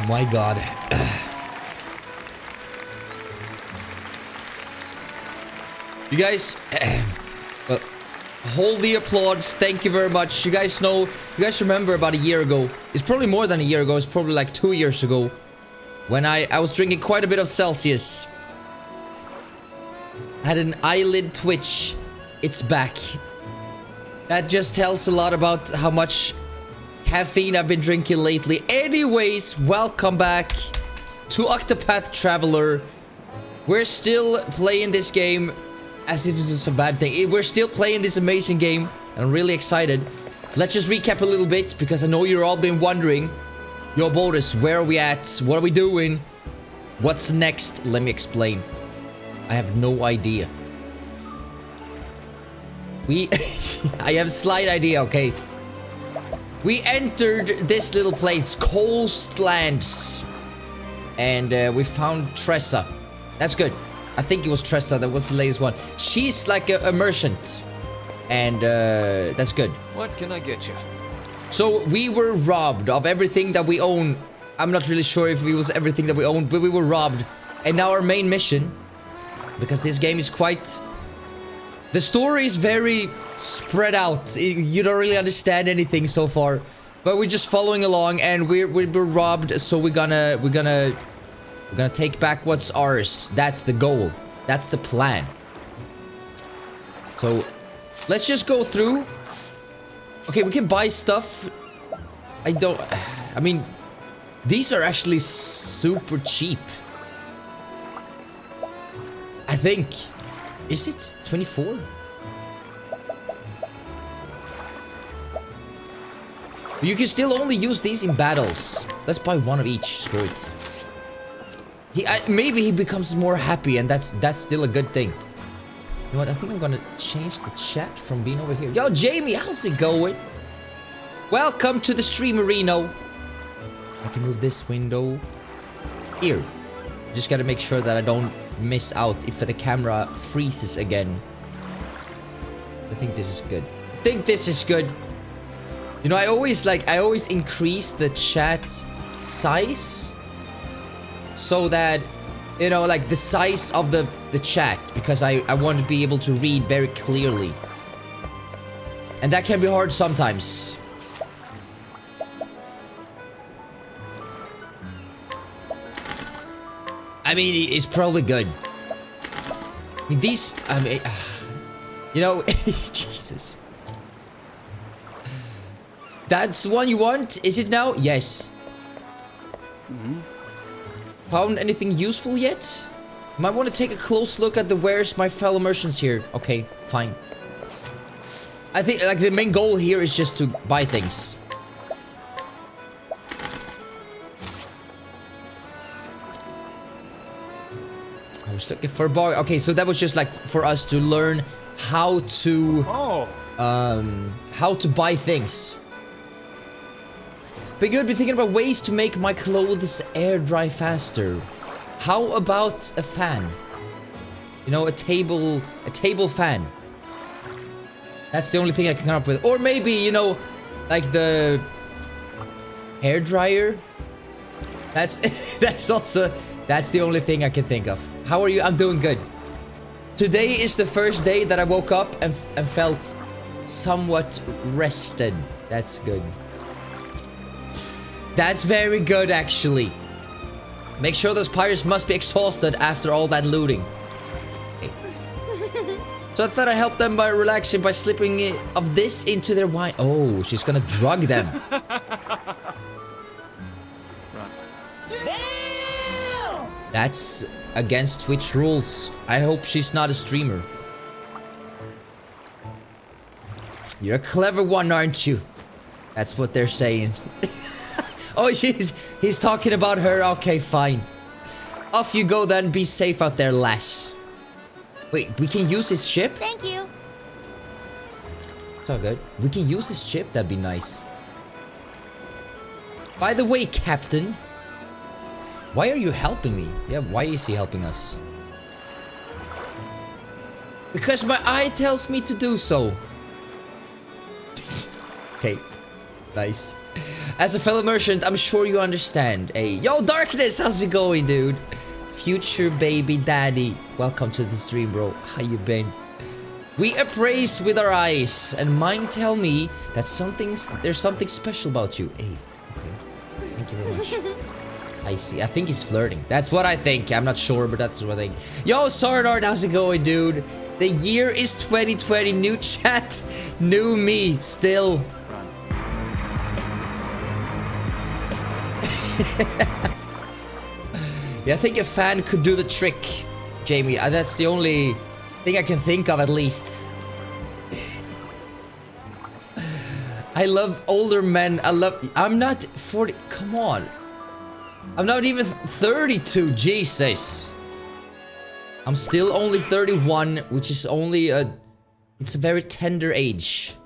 My god. You guys, well, hold the applause. Thank you very much. You guys know, you guys remember about a year ago. It's probably more than a year ago. It's probably like 2 years ago. When I was drinking quite a bit of Celsius. I had an eyelid twitch. It's back. That just tells a lot about how much caffeine I've been drinking lately. Anyways, welcome back to Octopath Traveler. We're still playing this game as if this was a bad thing. We're still playing this amazing game. And I'm really excited. Let's just recap a little bit because I know you're all been wondering. Yo, Bodus, where are we at? What are we doing? What's next? Let me explain. I have no idea. I have a slight idea, okay? We entered this little place, Coastlands. And we found Tressa. That's good. I think it was Tressa, that was the latest one. She's like a merchant. And that's good. What can I get you? So we were robbed of everything that we own. I'm not really sure if it was everything that we owned, but we were robbed. And now our main mission, because this game is quite... The story is very spread out. You don't really understand anything so far. But we're just following along and we were robbed, so we're gonna take back what's ours. That's the goal. That's the plan. So let's just go through. Okay, we can buy stuff. I mean, these are actually super cheap. I think. Is it 24? You can still only use these in battles. Let's buy one of each. Screw it. Maybe he becomes more happy, and that's still a good thing. You know what? I think I'm gonna change the chat from being over here. Yo, Jamie, how's it going? Welcome to the stream, Marino. I can move this window here. Just gotta make sure that I don't miss out if the camera freezes again. I think this is good. I think this is good. You know, I always increase the chat size so that, you know, like the size of the chat, because I want to be able to read very clearly. And that can be hard sometimes. I mean, it's probably good. I mean, these, I mean, you know, Jesus. That's the one you want? Is it now? Yes. Found anything useful yet? Might want to take a close look at the where's my fellow merchants here. Okay, fine. I think, like, the main goal here is just to buy things. I was looking for a bar. Okay, so that was just like for us to learn how to buy things. But good, be thinking about ways to make my clothes air dry faster. How about a fan? You know, a table fan. That's the only thing I can come up with. Or maybe, you know, like the hair dryer. That's that's the only thing I can think of. How are you? I'm doing good. Today is the first day that I woke up and felt somewhat rested. That's good. That's very good, actually. Make sure those pirates must be exhausted after all that looting. Okay. So I thought I'd help them by relaxing by slipping of this into their wine. Oh, she's gonna drug them. That's against Twitch rules. I hope she's not a streamer. You're a clever one, aren't you? That's what they're saying. Oh, he's talking about her. Okay, fine. Off you go then. Be safe out there, lass. Wait, we can use his ship? Thank you. It's all good. We can use his ship. That'd be nice. By the way, Captain. Why are you helping me? Yeah, why is he helping us? Because my eye tells me to do so. Okay. Nice. As a fellow merchant, I'm sure you understand. Hey, yo, Darkness, how's it going, dude? Future baby daddy, welcome to the stream, bro. How you been? We appraise with our eyes, and mine tell me that there's something special about you. Hey, okay, thank you very much. I see. I think he's flirting. That's what I think. I'm not sure, but that's what I think. Yo, Sardart, how's it going, dude? The year is 2020. New chat, new me, still. Yeah, I think a fan could do the trick, Jamie. That's the only thing I can think of, at least. I love older men. I'm not 40. Come on. I'm not even 32. Jesus. I'm still only 31, which is only it's a very tender age.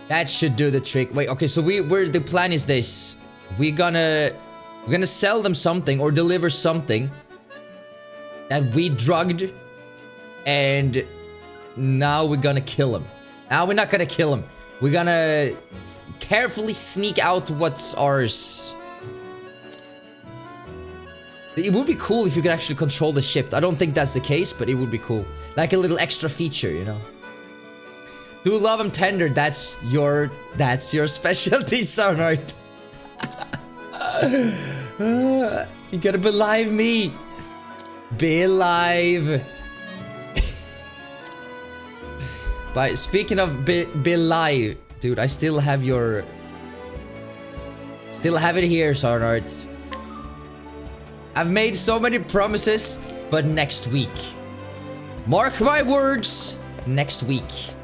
That should do the trick. Wait, okay, so the plan is this. We're gonna sell them something or deliver something that we drugged, and now we're gonna kill him. Now we're not gonna kill him. We're gonna carefully sneak out what's ours. It would be cool if you could actually control the ship. I don't think that's the case, but it would be cool. Like a little extra feature, you know. Do love him tender. That's your specialty, Sonart. You gotta believe me. Be alive. But speaking of be live, dude, I still have it here, Sonart. I've made so many promises, but next week. Mark my words, next week.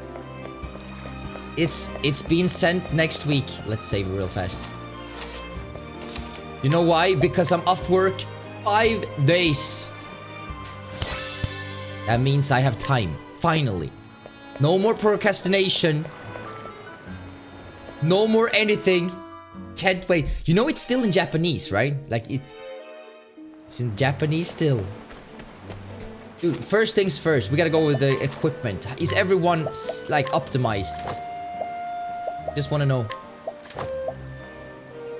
It's being sent next week. Let's save it real fast. You know why? Because I'm off work 5 days. That means I have time. Finally. No more procrastination. No more anything. Can't wait. You know it's still in Japanese, right? Like it's in Japanese still. Dude, first things first. We gotta go with the equipment. Is everyone like optimized? Just wanna know.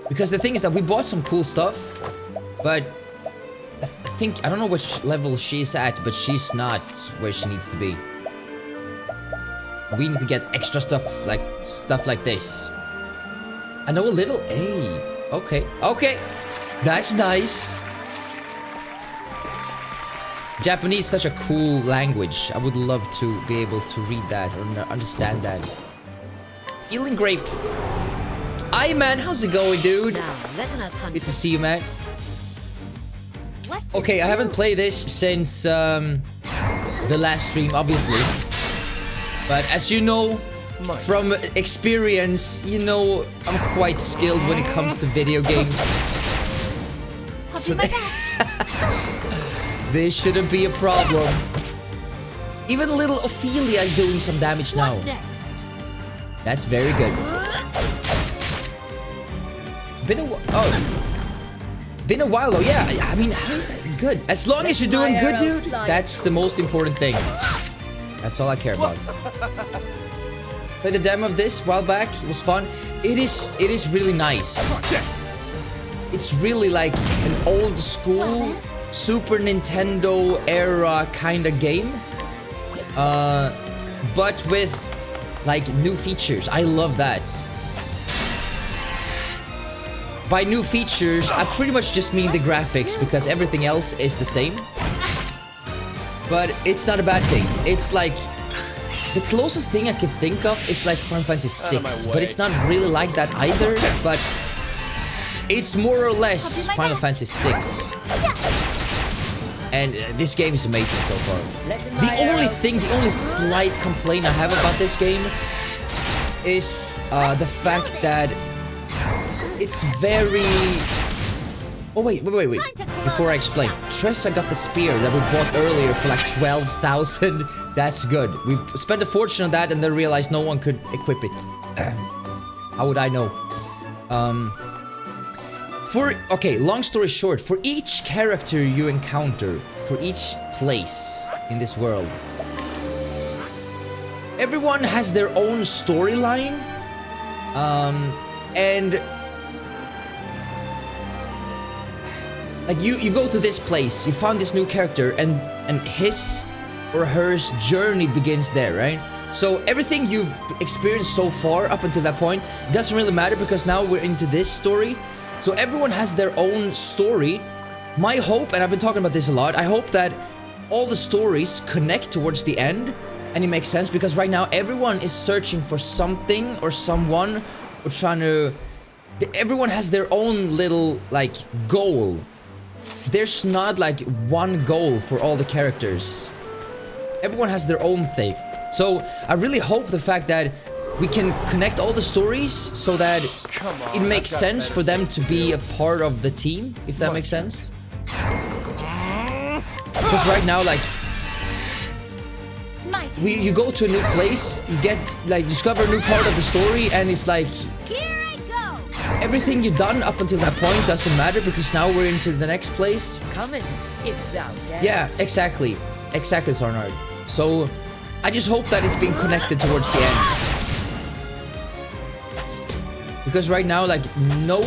Because the thing is that we bought some cool stuff, but I don't know which level she's at, but she's not where she needs to be. We need to get extra stuff like this. I know a little. Hey, okay, that's nice. Japanese is such a cool language. I would love to be able to read that or understand that. Healing grape. Hi, man. How's it going, dude? Good to see you, man. Okay, I haven't played this since the last stream, obviously. But as you know, from experience, you know I'm quite skilled when it comes to video games. So this shouldn't be a problem. Even little Ophelia is doing some damage now. That's very good. Been a while though. Yeah, I mean, good. As long as you're doing good, dude, that's the most important thing. That's all I care about. Played the demo of this a while back. It was fun. It is really nice. It's really like an old school Super Nintendo era kind of game. But with like new features. I love that. By new features, I pretty much just mean the graphics, because everything else is the same. But it's not a bad thing. It's like the closest thing I could think of is like Final Fantasy VI, but it's not really like that either. But it's more or less Final Fantasy VI. And this game is amazing so far. The only slight complaint I have about this game is the fact that it's very... Oh, wait. Before I explain. Tressa got the spear that we bought earlier for like 12,000. That's good. We spent a fortune on that and then realized no one could equip it. How would I know? Okay, long story short, for each character you encounter, for each place in this world, everyone has their own storyline, And like you go to this place, you found this new character, and his or her journey begins there, right? So everything you've experienced so far up until that point doesn't really matter, because now we're into this story. So everyone has their own story. My hope, and I've been talking about this a lot, I hope that all the stories connect towards the end, and it makes sense, because right now everyone is searching for something or someone, or trying to... Everyone has their own little, like, goal. There's not, like, one goal for all the characters. Everyone has their own thing. So, I really hope the fact that we can connect all the stories so that it makes sense for them to be a part of the team, if that makes sense. Because right now, like, you go to a new place, you get, like, discover a new part of the story, and it's like, everything you've done up until that point doesn't matter, because now we're into the next place. Come in, if thou darest. Yeah, exactly. Exactly, Sarnard. So, I just hope that it's being connected towards the end. Because right now, like, no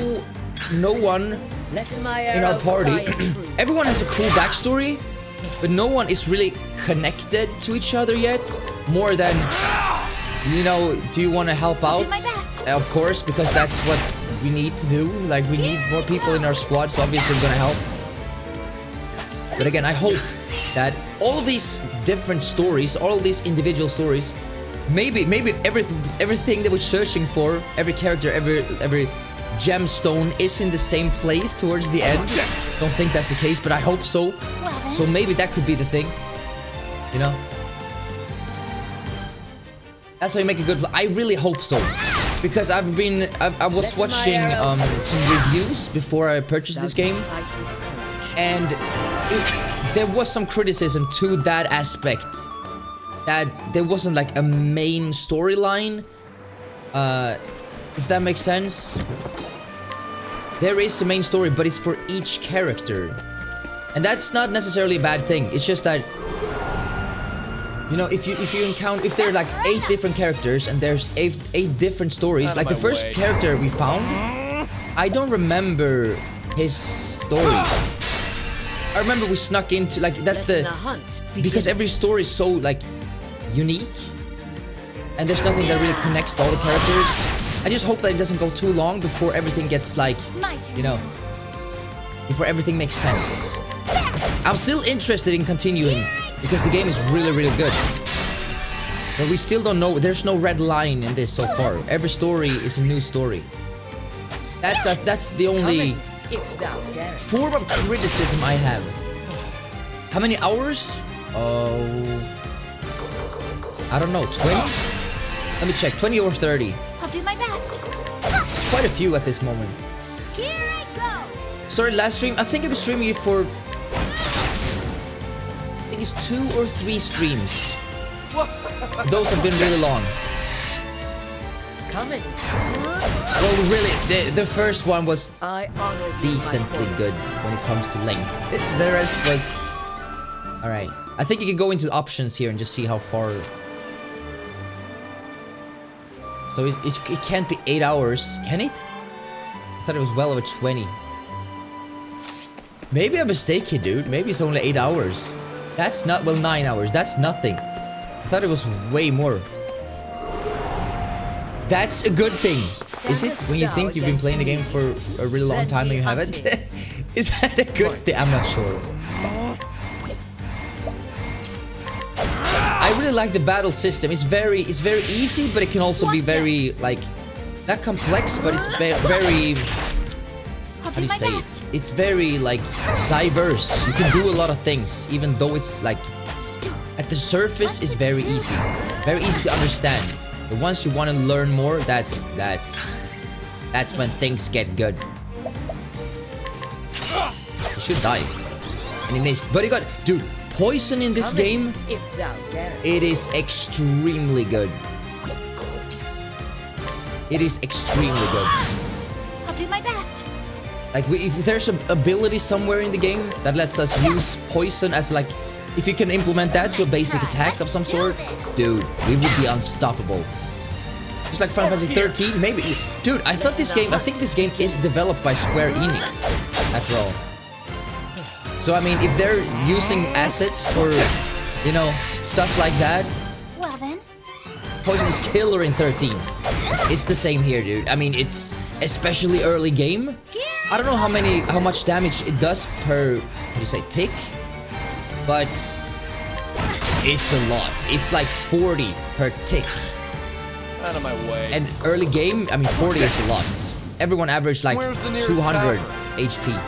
one in our party, everyone has a cool backstory, but no one is really connected to each other yet. More than, you know, do you want to help out? Of course, because that's what we need to do. Like, we need more people in our squad, so obviously we're gonna help. But again, I hope that all these different stories, all these individual stories, maybe everything that we're searching for, every character, every gemstone is in the same place towards the end. Don't think that's the case, but I hope so. So maybe that could be the thing, you know? That's how you make a good... I really hope so. Because I was watching some reviews before I purchased this game, and there was some criticism to that aspect, that there wasn't like a main storyline, if that makes sense. There is a main story, but it's for each character, and that's not necessarily a bad thing. It's just that, you know, if you encounter, if there are like 8 different characters and there's 8 different stories, like the first character we found, I don't remember his story. I remember we snuck into, like, that's the, because every story is so, like, unique, and there's nothing that really connects all the characters. I just hope that it doesn't go too long before everything gets, like, you know, before everything makes sense. I'm still interested in continuing, because the game is really, really good. But we still don't know, there's no red line in this so far. Every story is a new story. That's the only form of criticism I have. How many hours? Oh, I don't know, 20? Let me check, 20 or 30. I'll do my best. It's quite a few at this moment. Here I go. Started last stream, I think I was streaming it for, I think it's 2 or 3 streams. Those have been really long. Coming. Well, really, the first one was I honor decently good when it comes to length. The rest was... Alright. I think you can go into the options here and just see how far... So it can't be 8 hours, can it? I thought it was well over 20. Maybe I'm mistaken, dude. Maybe it's only 8 hours. That's not... Well, 9 hours. That's nothing. I thought it was way more. That's a good thing. Is it? When you think you've been playing the game for a really long time and you haven't? Is that a good thing? I'm not sure. I really like the battle system. It's very easy, but it can also be very, like, not complex, but it's very, how do you say it? It's very, like, diverse. You can do a lot of things, even though it's, like, at the surface, it's very easy. Very easy to understand. But once you want to learn more, that's when things get good. He should die. And he missed. But he got... Dude, poison in this game, it is extremely good. It is extremely good. I'll do my best. Like, if there's an ability somewhere in the game that lets us use poison as, like... If you can implement that to a basic attack of some sort, dude, we would be unstoppable. Just like Final Fantasy 13, maybe. Dude, I think this game is developed by Square Enix, after all. So I mean, if they're using assets or, you know, stuff like that. Well then. Poison is killer in 13. It's the same here, dude. I mean, it's especially early game. I don't know how much damage it does per, how do you say, tick? But it's a lot. It's like 40 per tick. Out of my way. And early game, I mean, 40 is a lot. Everyone averaged like 200 HP.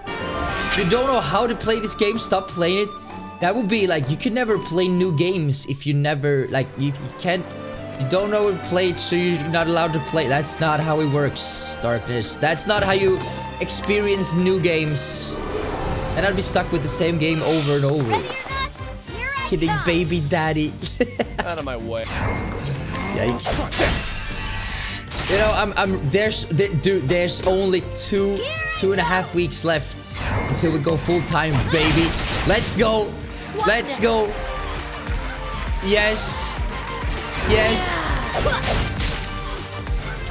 If you don't know how to play this game, stop playing it. That would be like, you could never play new games if you never, like, you don't know how to play it, so you're not allowed to play. That's not how it works, Darkness. That's not how you experience new games. And I'd be stuck with the same game over and over. Ready or not, here I Kidding, come. baby daddy. Out of my way. Yikes. You know, there's only two and a half weeks left until we go full time, baby. Let's go. Let's go. Yes. Yes. I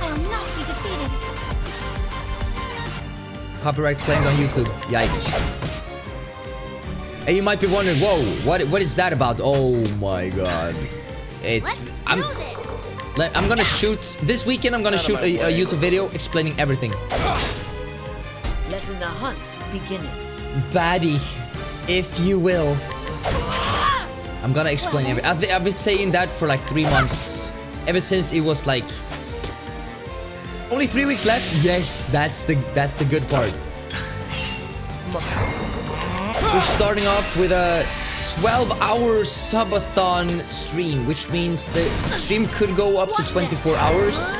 will not be defeated. Copyright claimed on YouTube. Yikes. And you might be wondering, whoa, what is that about? Oh my god. I'm gonna shoot this weekend. I'm gonna shoot a YouTube video explaining everything. Letting the hunt begin. Baddie, if you will. I'm gonna explain everything. I've been saying that for like 3 months. Ever since it was like only 3 weeks left. Yes, that's the good part. We're starting off with a 12-hour subathon stream, which means the stream could go up to 24 hours.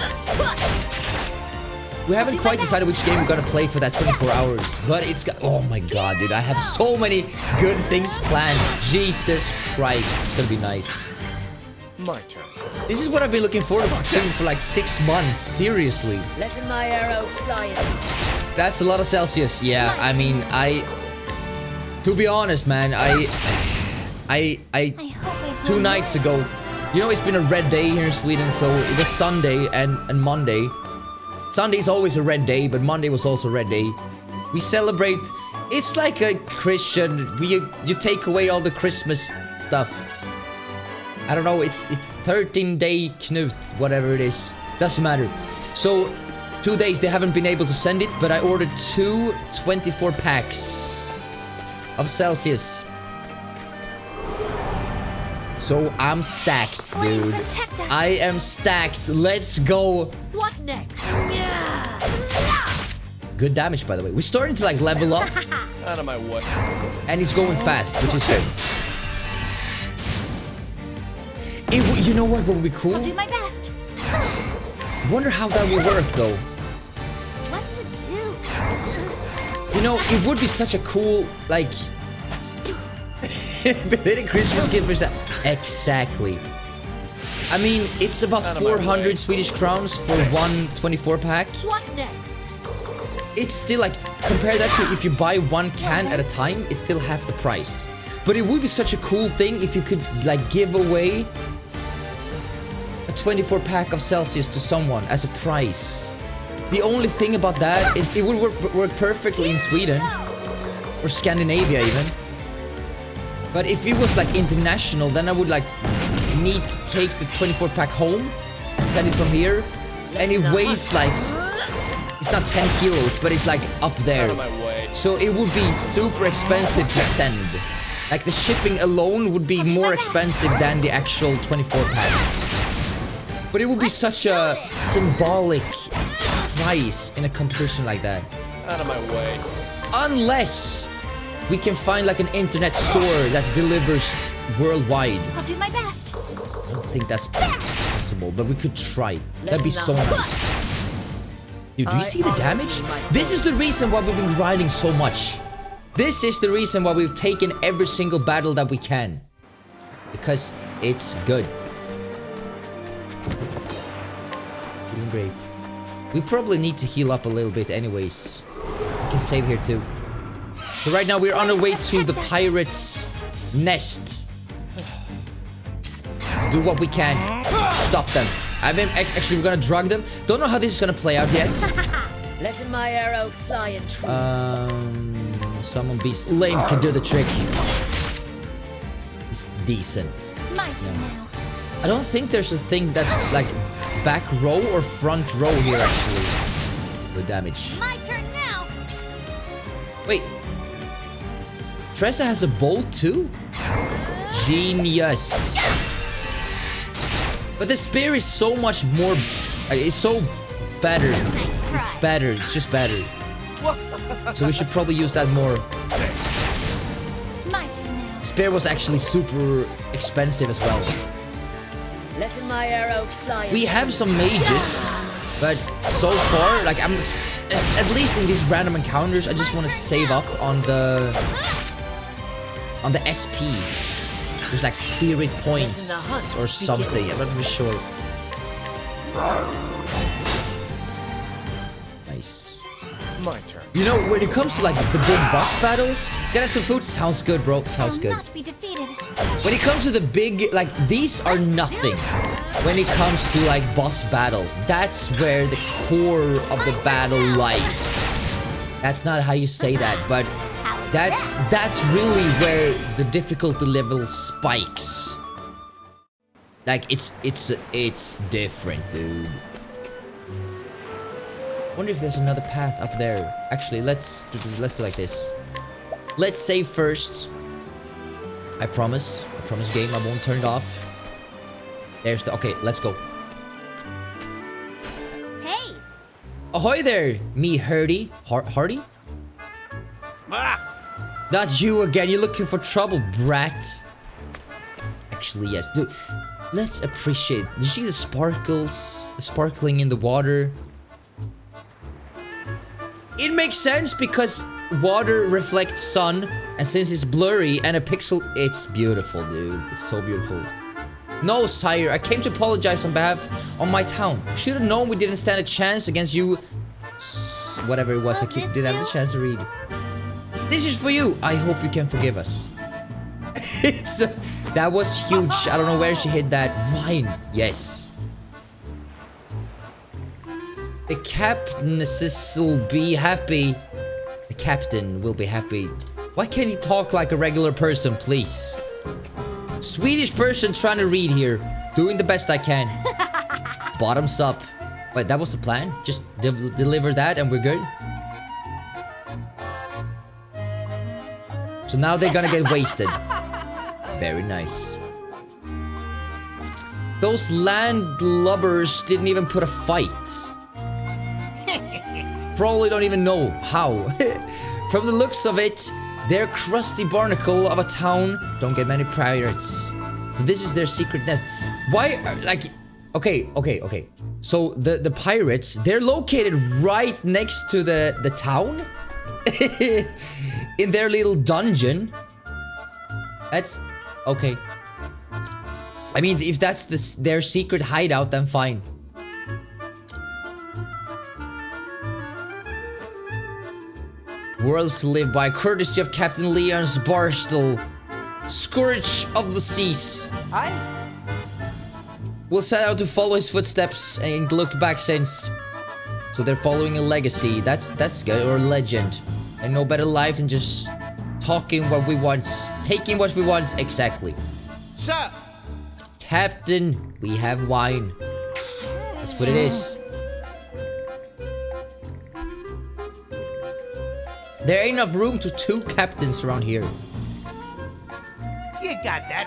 We haven't quite decided which game we're gonna play for that 24 hours, but it's got, oh my god, dude, I have so many good things planned. Jesus Christ, it's gonna be nice. My turn. This is what I've been looking forward to for like 6 months, seriously. Letting my arrow fly. That's a lot of Celsius. Yeah, I mean, to be honest, man, I I hope I 2 nights ago, you know, it's been a red day here in Sweden, so it was Sunday and Monday. Sunday's always a red day, but Monday was also a red day. We celebrate, it's like a Christian, you take away all the Christmas stuff. I don't know, it's 13-day Knut, whatever it is, doesn't matter. So 2 days they haven't been able to send it, but I ordered 2 24 packs of Celsius. So I'm stacked, dude. I am stacked. Let's go. What next? Good damage, by the way. We're starting to like level up. Out of my way. And he's going fast, which is good. You know what would be cool? I'll do my best. Wonder how that will work, though. What to do? You know, it would be such a cool, like... belated Christmas gift for that. Exactly. I mean, it's about 400 Swedish crowns for one 24 pack. What next? It's still like, compare that to if you buy 1 can at a time, it's still half the price. But it would be such a cool thing if you could like give away a 24 pack of Celsius to someone as a prize. The only thing about that is it would work perfectly in Sweden or Scandinavia even. But if it was like international, then I would like need to take the 24 pack home and send it from here. And it weighs like, it's not 10 kilos, but it's like up there. Out of my way. So it would be super expensive to send. Like the shipping alone would be more expensive than the actual 24 pack. But it would be such a symbolic price in a competition like that. Out of my way. Unless we can find like an internet store that delivers worldwide. I'll do my best. I don't think that's possible, but we could try. That'd be so nice. Dude, do you see the damage? This is the reason why we've been grinding so much. This is the reason why we've taken every single battle that we can. Because it's good. Feeling great. We probably need to heal up a little bit anyways. We can save here too. So right now we're on our way to the pirate's nest. Do do what we can. Stop them. I mean, actually, we're gonna drug them. Don't know how this is gonna play out yet. Letting my arrow fly and true. Someone beast lame can do the trick. It's decent. My turn now. I don't think there's a thing that's like back row or front row here actually. The damage. My turn now. Wait. Tressa has a bolt too? Genius. But the spear is so much more. It's so better. It's better. It's just better. So we should probably use that more. My turn now. Spear was actually super expensive as well. Letting my arrow fly. We have some mages, but so far, like at least in these random encounters, I just want to save up on the SP. There's like spirit points or something. I'm not really sure. Nice. My turn. You know, when it comes to like the big boss battles, getting some food sounds good, bro. Sounds good. Not be defeated. When it comes to the big, like these are nothing. When it comes to like boss battles, that's where the core of the battle lies. That's not how you say that, but that's really where the difficulty level spikes. Like it's different, dude. Wonder if there's another path up there. Actually, let's do like this. Let's save first. I promise game, I won't turn it off. There's the okay, let's go. Hey. Ahoy there, me Hardy. Hardy? Not you again, you're looking for trouble, brat. Actually, yes. Dude, let's appreciate. Do you see the sparkles? The sparkling in the water? It makes sense because water reflects sun, and since it's blurry and a pixel, it's beautiful, dude. It's so beautiful. No, sire, I came to apologize on behalf of my town. Should have known we didn't stand a chance against you. Whatever it was, I didn't have the chance to read. This is for you. I hope you can forgive us. That was huge. I don't know where she hid that. Wine. Yes. The captainesses will be happy. The captain will be happy. Why can't he talk like a regular person, please? Swedish person trying to read here. Doing the best I can. Bottoms up. Wait, that was the plan? Just deliver that and we're good? So now they're gonna get wasted. Very nice. Those landlubbers didn't even put a fight. Probably don't even know how. From the looks of it, their crusty barnacle of a town don't get many pirates. So this is their secret nest. Why are, like, okay. So the pirates, they're located right next to the town? In their little dungeon. That's okay. I mean, if that's their secret hideout, then fine. Worlds to live by, courtesy of Captain Leon's Barstool, Scourge of the Seas. We'll set out to follow his footsteps and look back since. So they're following a legacy. That's good, or a legend. And no better life than just talking what we want, taking what we want. Exactly. Sir. Captain, we have wine. That's what it is. There ain't enough room to 2 captains around here. You got that.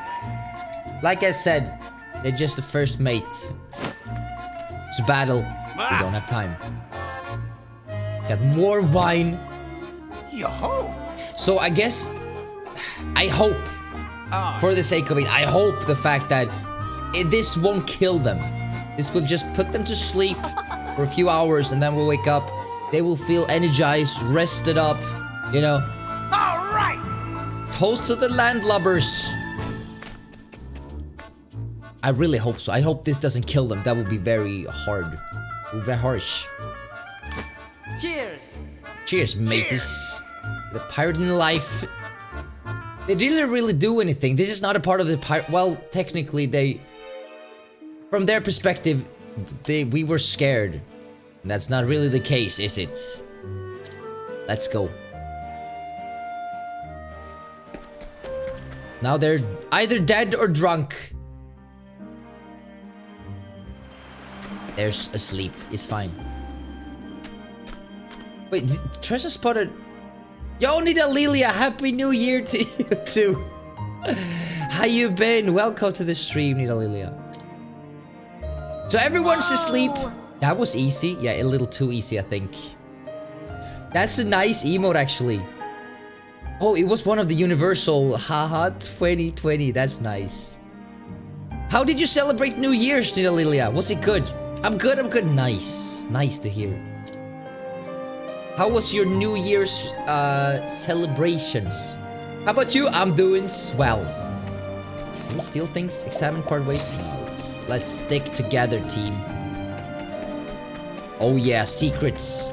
Like I said, they're just the first mate. It's a battle. We don't have time. Got more wine. Yo-ho. So I guess, I hope, for the sake of it, I hope the fact that this won't kill them. This will just put them to sleep for a few hours and then we'll wake up. They will feel energized, rested up, you know. All right. Toast to the landlubbers. I really hope so. I hope this doesn't kill them. That would be very hard. Very harsh. Cheers. Cheers, mateys. The pirate in life. They didn't really do anything. This is not a part of the pirate. Well, technically, they from their perspective, we were scared. And that's not really the case, is it? Let's go. Now they're either dead or drunk. They're asleep. It's fine. Wait, Treasure spotted. Yo, Nita Lilia, Happy New Year to you too. How you been? Welcome to the stream, Nita Lilia. So everyone's asleep. That was easy. Yeah, a little too easy, I think. That's a nice emote, actually. Oh, it was one of the universal haha 2020. That's nice. How did you celebrate New Year's, Nita Lilia? Was it good? I'm good, I'm good. Nice. Nice to hear. How was your New Year's celebrations? How about you? I'm doing swell. Can we steal things? Examine part ways? No, let's stick together, team. Oh yeah, secrets.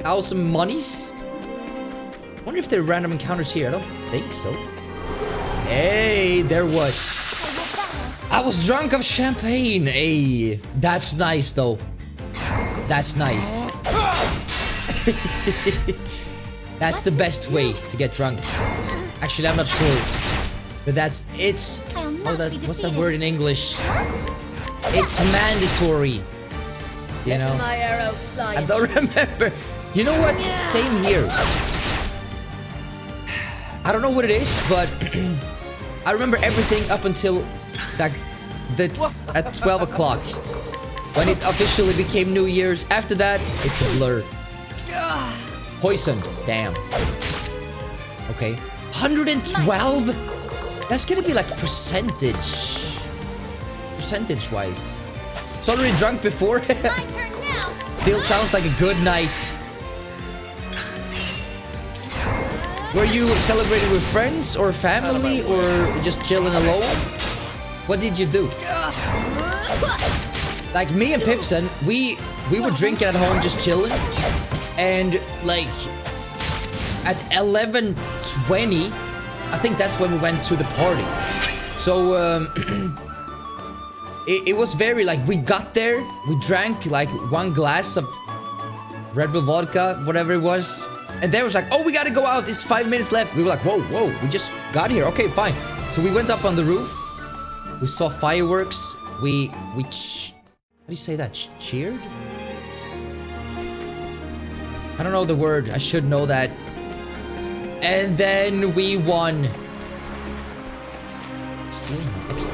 Awesome monies. Wonder if there are random encounters here. I don't think so. Hey, there was. I was drunk of champagne. Hey, that's nice though. That's nice. That's the best way to get drunk. Actually, I'm not sure, but it's. Oh, what's that word in English? It's mandatory. You know. I don't remember. You know what? Same here. I don't know what it is, but I remember everything up until at 12 o'clock. When it officially became New Year's. After that, it's a blur. Poison. Damn. Okay. 112? That's gonna be like percentage. Percentage-wise. It's already drunk before. Still sounds like a good night. Were you celebrating with friends or family or just chilling alone? What did you do? Like me and Pifson, we were drinking at home, just chilling, and like at 11:20, I think that's when we went to the party. So it was very like we got there, we drank like one glass of Red Bull vodka, whatever it was, and they was like, "Oh, we gotta go out. It's 5 minutes left." We were like, "Whoa, whoa, we just got here. Okay, fine." So we went up on the roof. We saw fireworks. How do you say that? Cheered? I don't know the word. I should know that. And then we won.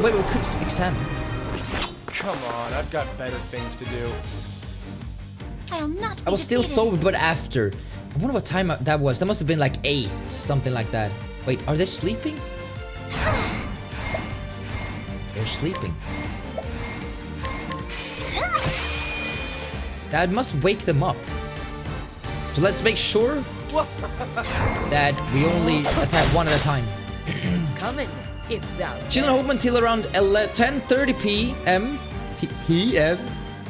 Wait, we could examine. Come on, I've got better things to do. I was still sober, but after. I wonder what time that was. That must have been like 8, something like that. Wait, are they sleeping? They're sleeping. That must wake them up. So let's make sure that we only attack one at a time. Come in, if thou Children home until around 10:30 p.m.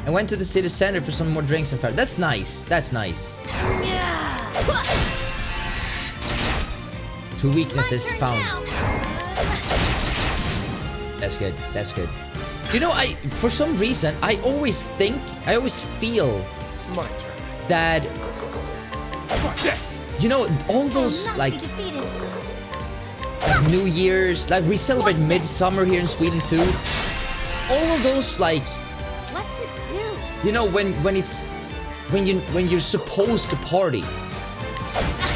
and went to the city center for some more drinks and fire. That's nice. That's nice. 2 weaknesses found. That's good. That's good. You know, for some reason, I always feel My turn. that, you know, all those, like New Year's, like we celebrate Midsummer here in Sweden too. All of those, like, What to do? you know, when you're supposed to party.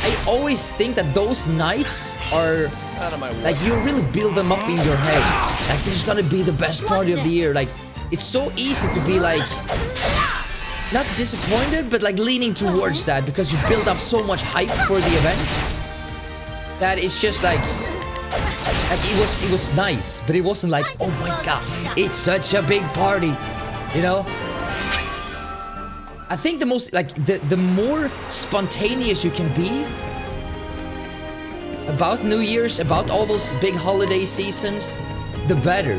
I always think that those nights are Out of my way. like you really build them up in your head. Like this is gonna be the best party of the year. Like it's so easy to be like not disappointed, but like leaning towards that because you build up so much hype for the event that it's just like it was nice, but it wasn't like, oh my god, it's such a big party, you know. I think the most, like, the more spontaneous you can be about New Year's, about all those big holiday seasons, the better.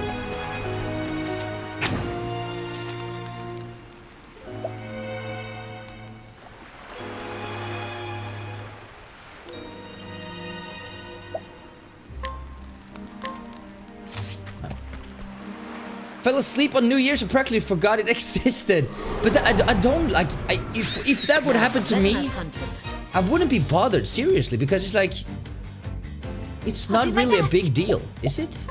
Fell asleep on New Year's and practically forgot it existed. But I don't like. If that would happen to me, I wouldn't be bothered, seriously, because it's like, it's not really a big deal, is it?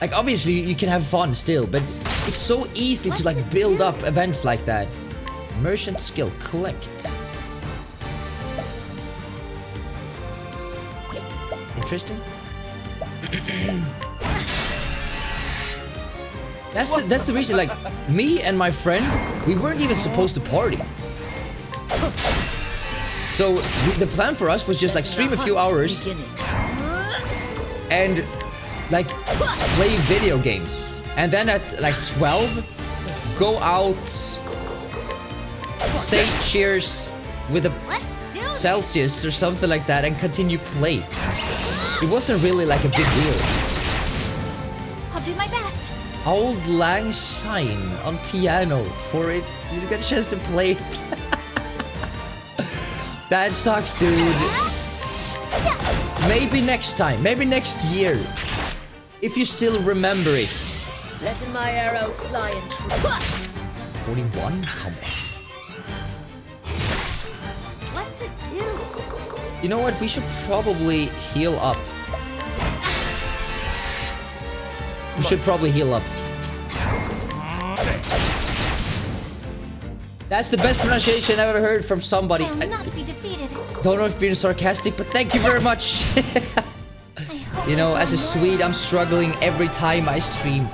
Like, obviously you can have fun still, but it's so easy to like build up events like that. Merchant skill, collect. Interesting. That's the reason, like, me and my friend, we weren't even supposed to party. So the plan for us was just like stream a few hours and like play video games, and then at like 12 go out, say cheers with a Celsius or something like that, and continue play. It wasn't really like a big deal. I'll do my best. Old Lang Syne on piano for it. You get a chance to play. That sucks, dude. Maybe next time. Maybe next year. If you still remember it. Letting my arrow fly in true. 41? Come on. What to do? You know what? We should probably heal up. We should probably heal up. That's the best pronunciation I've ever heard from somebody. I'll not be defeated. Don't know if being sarcastic, but thank you very much. You know, as a Swede, I'm struggling every time I stream.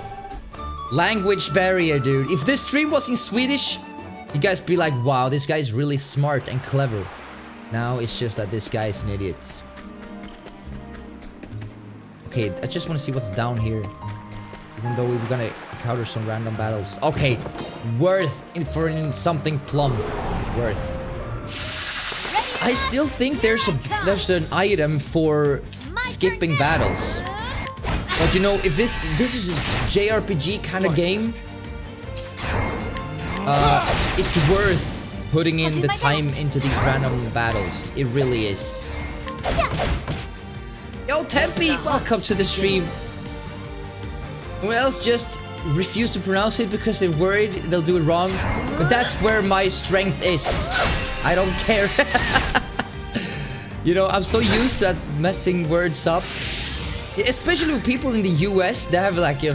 Language barrier, dude. If this stream was in Swedish, you guys be like, wow, this guy's really smart and clever. Now it's just that this guy is an idiot. Okay, I just want to see what's down here. Even though we were gonna encounter some random battles. Okay, worth for something plum. Worth. I still think there's an item for skipping battles. But you know, if this is a JRPG kind of game, it's worth putting in the time into these random battles. It really is. Yo, Tempe, welcome to the stream. Who else just refuse to pronounce it because they're worried they'll do it wrong? But that's where my strength is. I don't care. You know, I'm so used to messing words up. Especially with people in the US, they have like a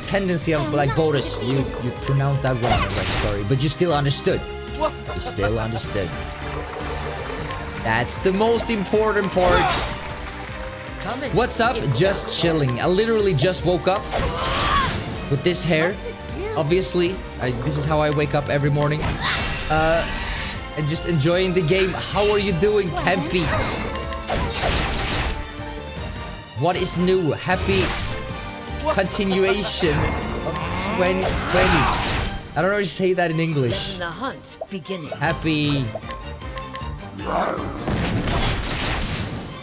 tendency of like, Bodus, you pronounced that wrong. I'm like, sorry, but you still understood. You still understood. That's the most important part. What's up? Just chilling. I literally just woke up with this hair. Obviously, this is how I wake up every morning. And just enjoying the game. How are you doing, Tempe? What is new? Happy continuation of 2020. I don't know how to say that in English. The hunt beginning. Happy.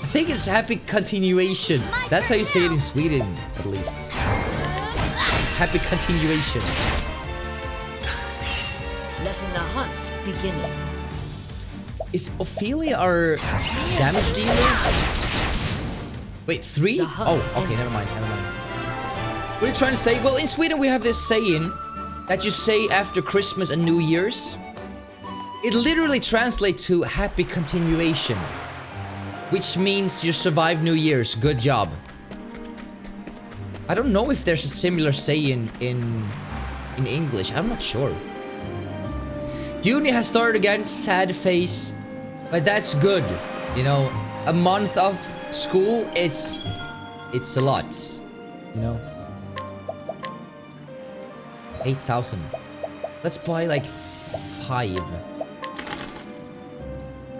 I think it's happy continuation. That's how you say it in Sweden, at least. Happy continuation. Letting the hunt beginning. Is Ophelia our damage dealer? Wait, 3? Oh, okay, never mind. What are you trying to say? Well, in Sweden we have this saying that you say after Christmas and New Year's. It literally translates to happy continuation, which means you survived New Year's. Good job. I don't know if there's a similar saying in English. I'm not sure. Uni has started again. Sad face, but that's good. You know, a month of school, it's a lot. You know, 8,000. Let's buy like 5.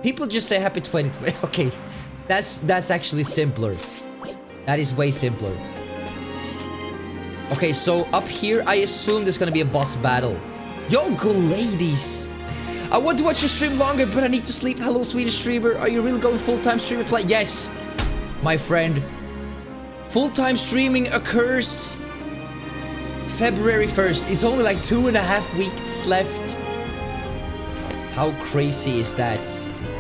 People just say happy 2020. Okay, that's actually simpler. That is way simpler. Okay, so up here, I assume there's gonna be a boss battle. Yo, go ladies! I want to watch your stream longer, but I need to sleep. Hello, Swedish streamer. Are you really going full-time streamer play? Yes, my friend. Full-time streaming occurs February 1st. It's only like 2.5 weeks left. How crazy is that?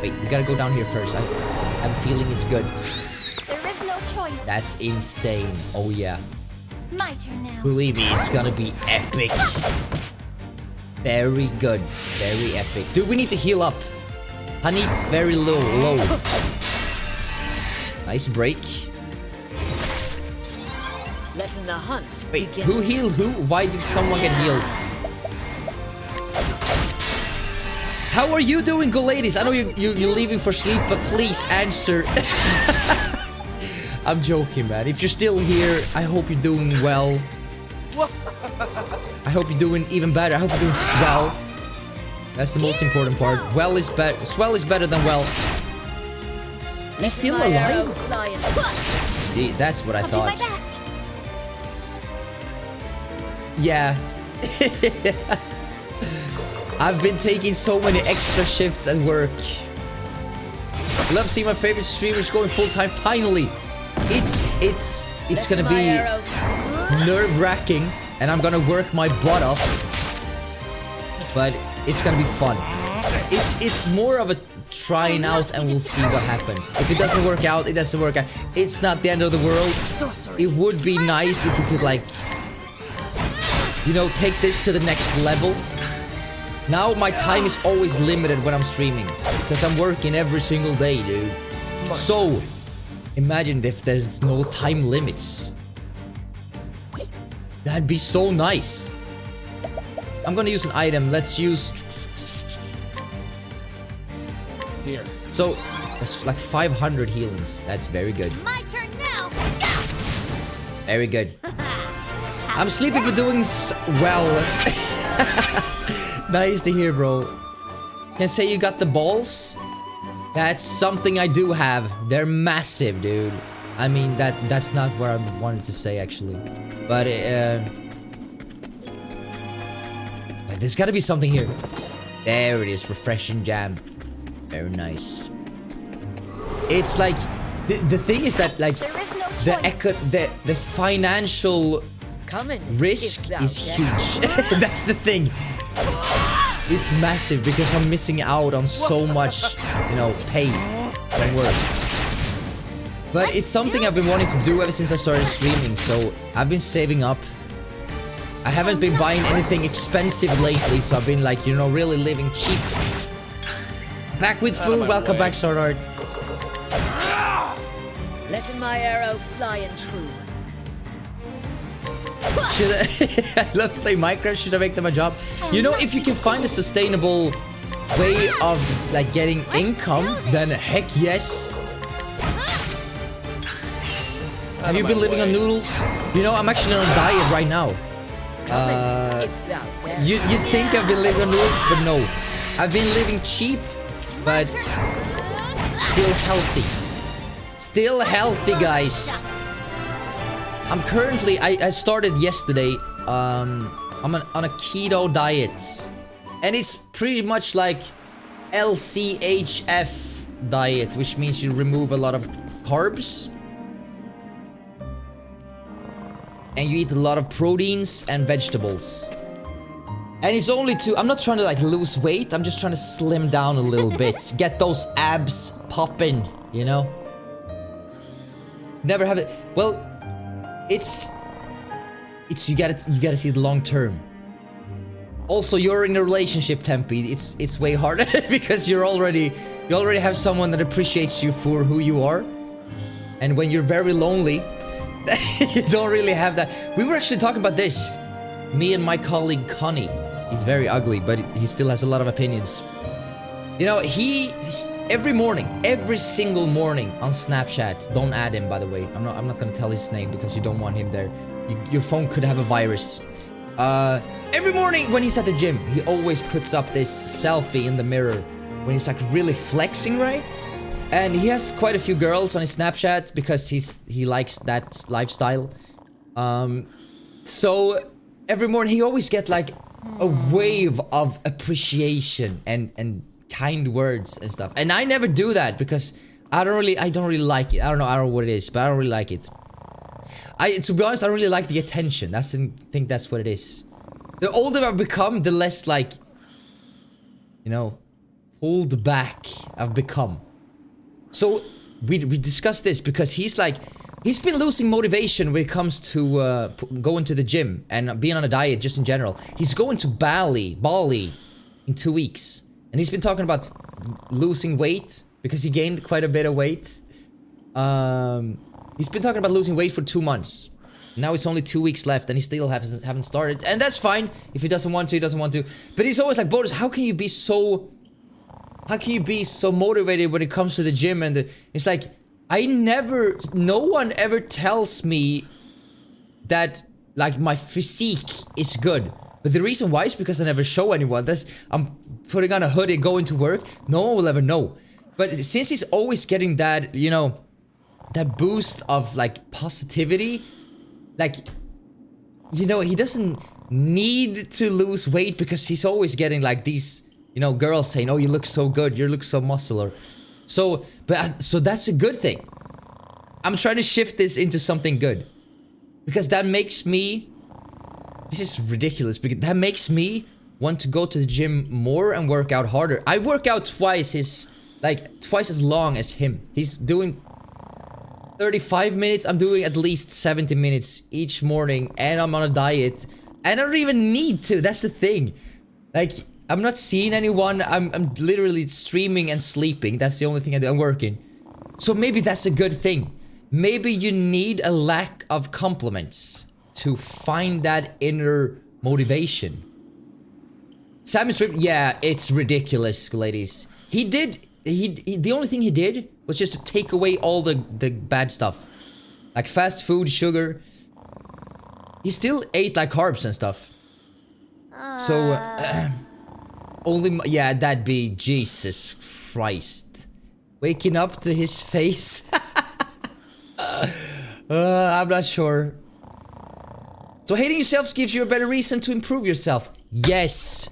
Wait, we gotta go down here first. I have a feeling it's good. There is no choice. That's insane. Oh yeah. My turn now. Believe me, it's gonna be epic. Very good. Very epic. Dude, we need to heal up. Hanit's very low. Nice break. Letting the hunt Wait, begin. who healed who? Why did someone get healed? How are you doing, good ladies? I know you're leaving for sleep, but please answer. I'm joking, man. If you're still here, I hope you're doing well. I hope you're doing even better. I hope you're doing swell. That's the most important part. Well is better. Swell is better than well. He's still My arrow alive? flying. See, that's what I I'll do my thought. best. Yeah. I've been taking so many extra shifts at work. I love seeing my favorite streamers going full time finally. It's gonna My be arrow. nerve-wracking and I'm gonna work my butt off. But it's gonna be fun. It's more of a trying out and we'll see what happens. If it doesn't work out, it doesn't work out. It's not the end of the world. Sorcery. It would be nice if we could, like, you know, take this to the next level. Now my time is always limited when I'm streaming because I'm working every single day, dude. So imagine if there's no time limits. That'd be so nice. I'm gonna use an item. Let's use... Here. So, that's like 500 healings. That's very good. My turn now. Very good. I'm sleeping but doing well. Nice to hear, bro. Can say you got the balls? That's something I do have. They're massive, dude. I mean, that's not what I wanted to say, actually. But, there's gotta be something here. There it is. Refreshing jam. Very nice. It's like... The thing is that, like... There is no choice. The financial Coming. risk if thou is darest. huge. That's the thing. It's massive because I'm missing out on so much, you know, pay from work. But it's something I've been wanting to do ever since I started streaming, so I've been saving up. I haven't been buying anything expensive lately, so I've been, like, you know, really living cheap. Back with food. Welcome back, Swordart. Letting my arrow fly and true. Should I love to play Minecraft. Should I make them a job? You know, if you can find a sustainable way of, like, getting income, then heck yes. Have you been living on noodles? You know, I'm actually on a diet right now. Coming. If thou darest. You'd think I've been living on noodles, but no. I've been living cheap, but still healthy. Still healthy, guys. I'm currently, I started yesterday, I'm on a keto diet. And it's pretty much like LCHF diet, which means you remove a lot of carbs. And you eat a lot of proteins and vegetables. And it's only I'm not trying to, like, lose weight, I'm just trying to slim down a little bit. Get those abs popping, you know? Never have it, well... It's you gotta see the long term. Also, you're in a relationship, Tempe. It's way harder because you already have someone that appreciates you for who you are. And when you're very lonely, you don't really have that. We were actually talking about this. Me and my colleague Connie. He's very ugly, but he still has a lot of opinions. You know, every morning, every single morning on Snapchat. Don't add him, by the way. I'm not gonna tell his name because you don't want him there. Your phone could have a virus. Every morning when he's at the gym, he always puts up this selfie in the mirror when he's, like, really flexing, right? And he has quite a few girls on his Snapchat because he likes that lifestyle. So every morning he always get, like, a wave of appreciation and kind words and stuff. And I never do that because I don't really like it. I don't know what it is, but I don't really like it. To be honest, I don't really like the attention. I think that's what it is. The older I've become, the less, like, you know, hold back I've become. So we discussed this because he's like, He's been losing motivation when it comes to going to the gym and being on a diet just in general. He's going to Bali in 2 weeks. And he's been talking about losing weight because he gained quite a bit of weight. He's been talking about losing weight for 2 months. Now it's only 2 weeks left and he still haven't started. And that's fine. If he doesn't want to, he doesn't want to. But he's always like, Bodus, how can you be so motivated when it comes to the gym? And it's like, no one ever tells me that, like, my physique is good. But the reason why is because I never show anyone. I'm putting on a hoodie, going to work. No one will ever know. But since he's always getting that, you know, that boost of, like, positivity, like, you know, he doesn't need to lose weight because he's always getting, like, these, you know, girls saying, oh, you look so good, you look so muscular. So that's a good thing. I'm trying to shift this into something good. Because that makes me... This is ridiculous, because that makes me want to go to the gym more and work out harder. I work out twice as long as him. He's doing 35 minutes, I'm doing at least 70 minutes each morning, and I'm on a diet. And I don't even need to, that's the thing. Like, I'm not seeing anyone, I'm literally streaming and sleeping. That's the only thing I do, I'm working. So maybe that's a good thing. Maybe you need a lack of compliments to find that inner motivation. Sammy's Strip, yeah, it's ridiculous, ladies. The only thing he did was just to take away all the bad stuff. Like fast food, sugar. He still ate like carbs and stuff. So, yeah, that'd be Jesus Christ. Waking up to his face. I'm not sure. So hating yourself gives you a better reason to improve yourself. Yes.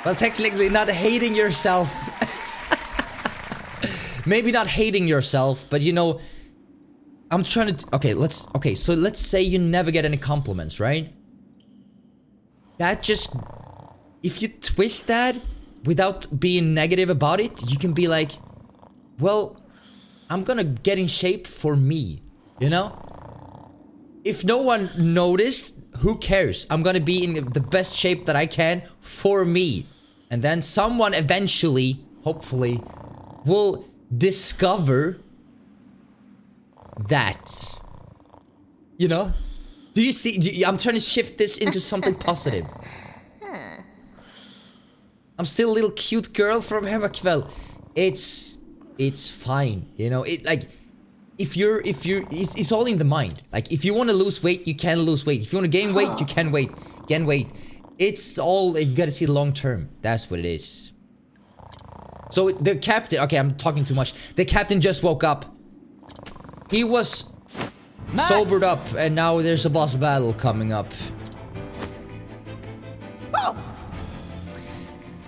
Well, technically not hating yourself. Maybe not hating yourself, but you know, I'm trying to... so let's say you never get any compliments, right? That just... If you twist that without being negative about it, you can be like, well, I'm gonna get in shape for me, you know? If no one noticed, who cares? I'm gonna be in the best shape that I can for me. And then someone eventually, hopefully, will discover that. You know? Do you see? I'm trying to shift this into something positive. I'm still a little cute girl from Hemmakväll. It's fine, you know? It's all in the mind. Like, if you want to lose weight, you can lose weight. If you want to gain weight, you can gain weight. It's all, you gotta see long term. That's what it is. So, the captain, okay, I'm talking too much. The captain just woke up. He was sobered up, and now there's a boss battle coming up.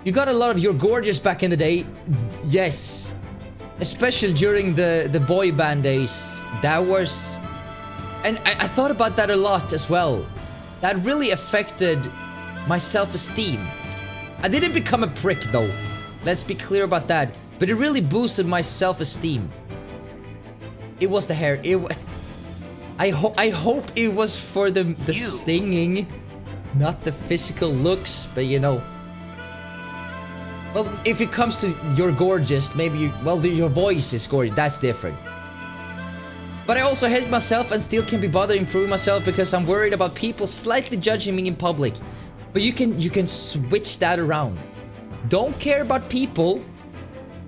You got a lot of your gorgeous back in the day. Yes. Especially during the boy band days. That was... And I thought about that a lot as well. That really affected my self-esteem. I didn't become a prick though. Let's be clear about that. But it really boosted my self-esteem. It was the hair. I hope it was for the singing. Not the physical looks, but you know... Well, if it comes to you're gorgeous, maybe your voice is gorgeous, that's different. But I also hate myself and still can be bothered improving myself because I'm worried about people slightly judging me in public. But you can switch that around. Don't care about people,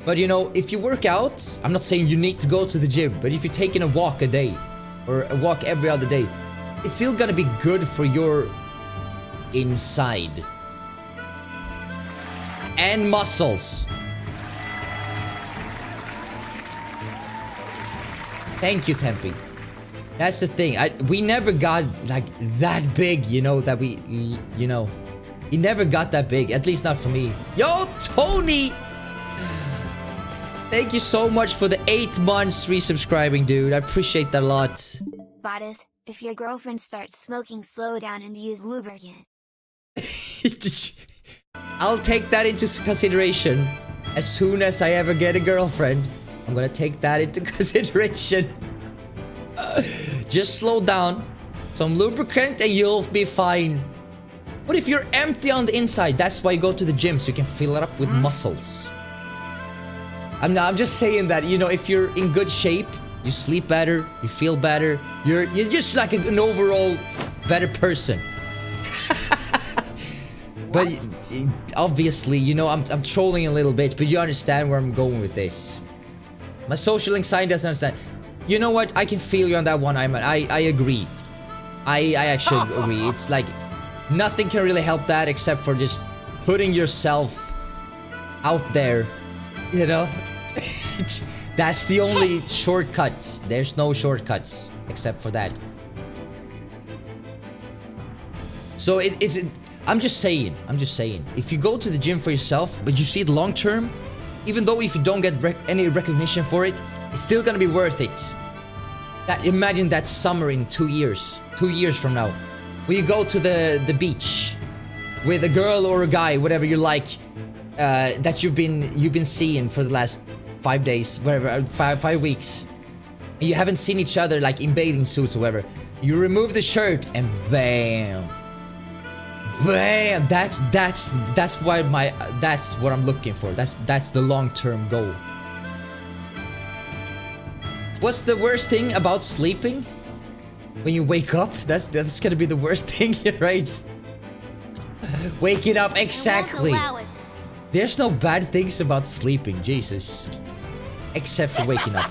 but you know, if you work out, I'm not saying you need to go to the gym, but if you're taking a walk a day, or a walk every other day, it's still gonna be good for your inside. And muscles. Thank you, Tempe. That's the thing. We never got like that big, you know, that we, you know, he never got that big. At least not for me. Yo, Tony! Thank you so much for the 8 months resubscribing, dude. I appreciate that a lot. Bodus, if your girlfriend starts smoking, slow down and use lubricant. I'll take that into consideration as soon as I ever get a girlfriend. I'm gonna take that into consideration. Just slow down. Some lubricant and you'll be fine. What if you're empty on the inside? That's why you go to the gym, so you can fill it up with muscles. I'm just saying that, you know, if you're in good shape, you sleep better, you feel better, you're just like an overall better person. But obviously, you know, I'm trolling a little bit, but you understand where I'm going with this. My social anxiety doesn't understand. You know what? I can feel you on that one, Ayman. I agree. I actually agree. It's like nothing can really help that except for just putting yourself out there, you know? That's the only shortcuts. There's no shortcuts except for that. So I'm just saying, if you go to the gym for yourself, but you see it long term, even though if you don't get any recognition for it, it's still gonna be worth it. Imagine that summer in 2 years. 2 years from now, when you go to the beach with a girl or a guy, whatever you like, that you've been seeing for the last 5 days, whatever, 5 weeks, and you haven't seen each other like in bathing suits or whatever. You remove the shirt and bam, bam. That's what I'm looking for. That's the long-term goal. What's the worst thing about sleeping? When you wake up, that's gonna be the worst thing, right? Waking up, exactly. There's no bad things about sleeping, Jesus. Except for waking up.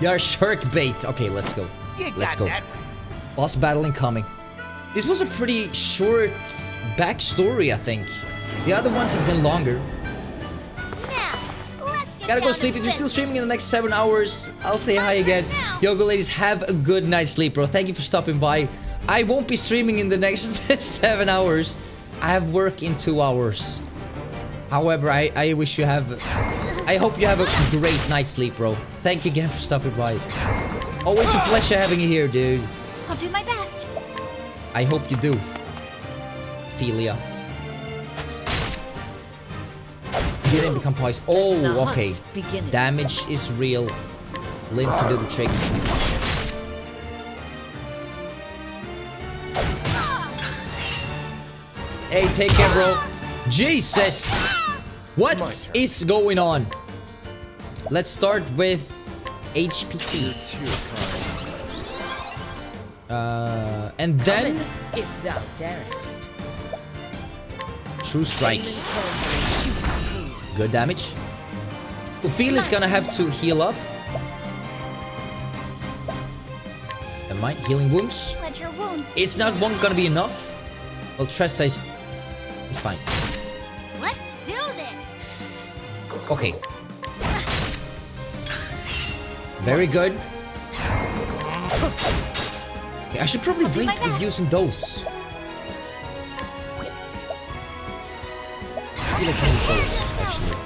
You're shark bait. Okay, let's go. Let's go. Boss battle incoming. This was a pretty short backstory, I think. The other ones have been longer. Gotta go sleep. If you're still streaming in the next 7 hours, I'll say hi again. Yoga ladies, have a good night's sleep, bro. Thank you for stopping by. I won't be streaming in the next 7 hours. I have work in 2 hours. However, I wish you have... I hope you have a great night's sleep, bro. Thank you again for stopping by. Always a pleasure having you here, dude. I'll do my best. I hope you do. Philia. Didn't become poised. Oh, okay. Damage is real. Lynn can do the trick. Hey, take care, bro. Jesus! What is going on? Let's start with HPT. And then if thou darest. True Strike. Good damage. Ophelia is gonna have to heal up. Never mind, healing wounds. It's not gonna be enough. Well, Tressa is fine. Let's do this. Okay. Very good. Okay, I should probably wait with using those. I feel like I need those, actually.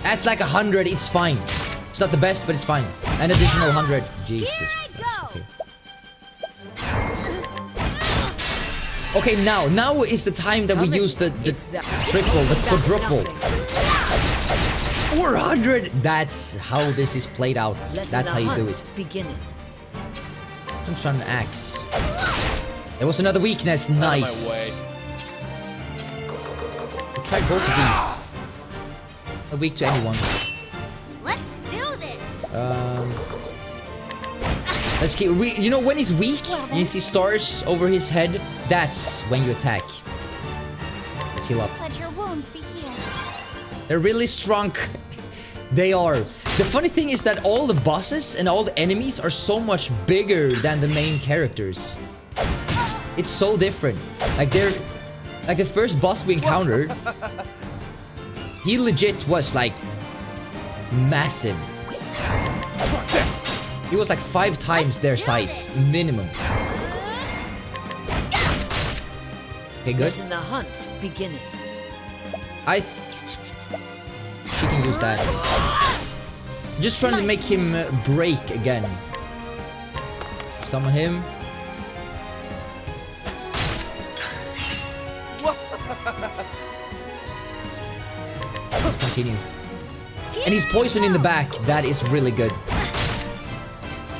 That's like 100, it's fine. It's not the best, but it's fine. An additional 100. Jesus Christ. Okay, now is the time that we use the triple, the quadruple. 400! That's how this is played out. That's how you do it. I'm trying an axe. There was another weakness. Nice. I'll try both of these. A weak to anyone. Let's do this. Let's keep. You know when he's weak, you see stars over his head. That's when you attack. Let's heal up. Let your wounds be healed. They're really strong. They are. The funny thing is that all the bosses and all the enemies are so much bigger than the main characters. It's so different. Like the first boss we encountered, he legit was like massive. He was like 5 times their size minimum. Okay, good. Letting the hunt beginning. She can use that. Just trying to make him break again. Summon him. Let's continue. And he's poisoned in the back. That is really good.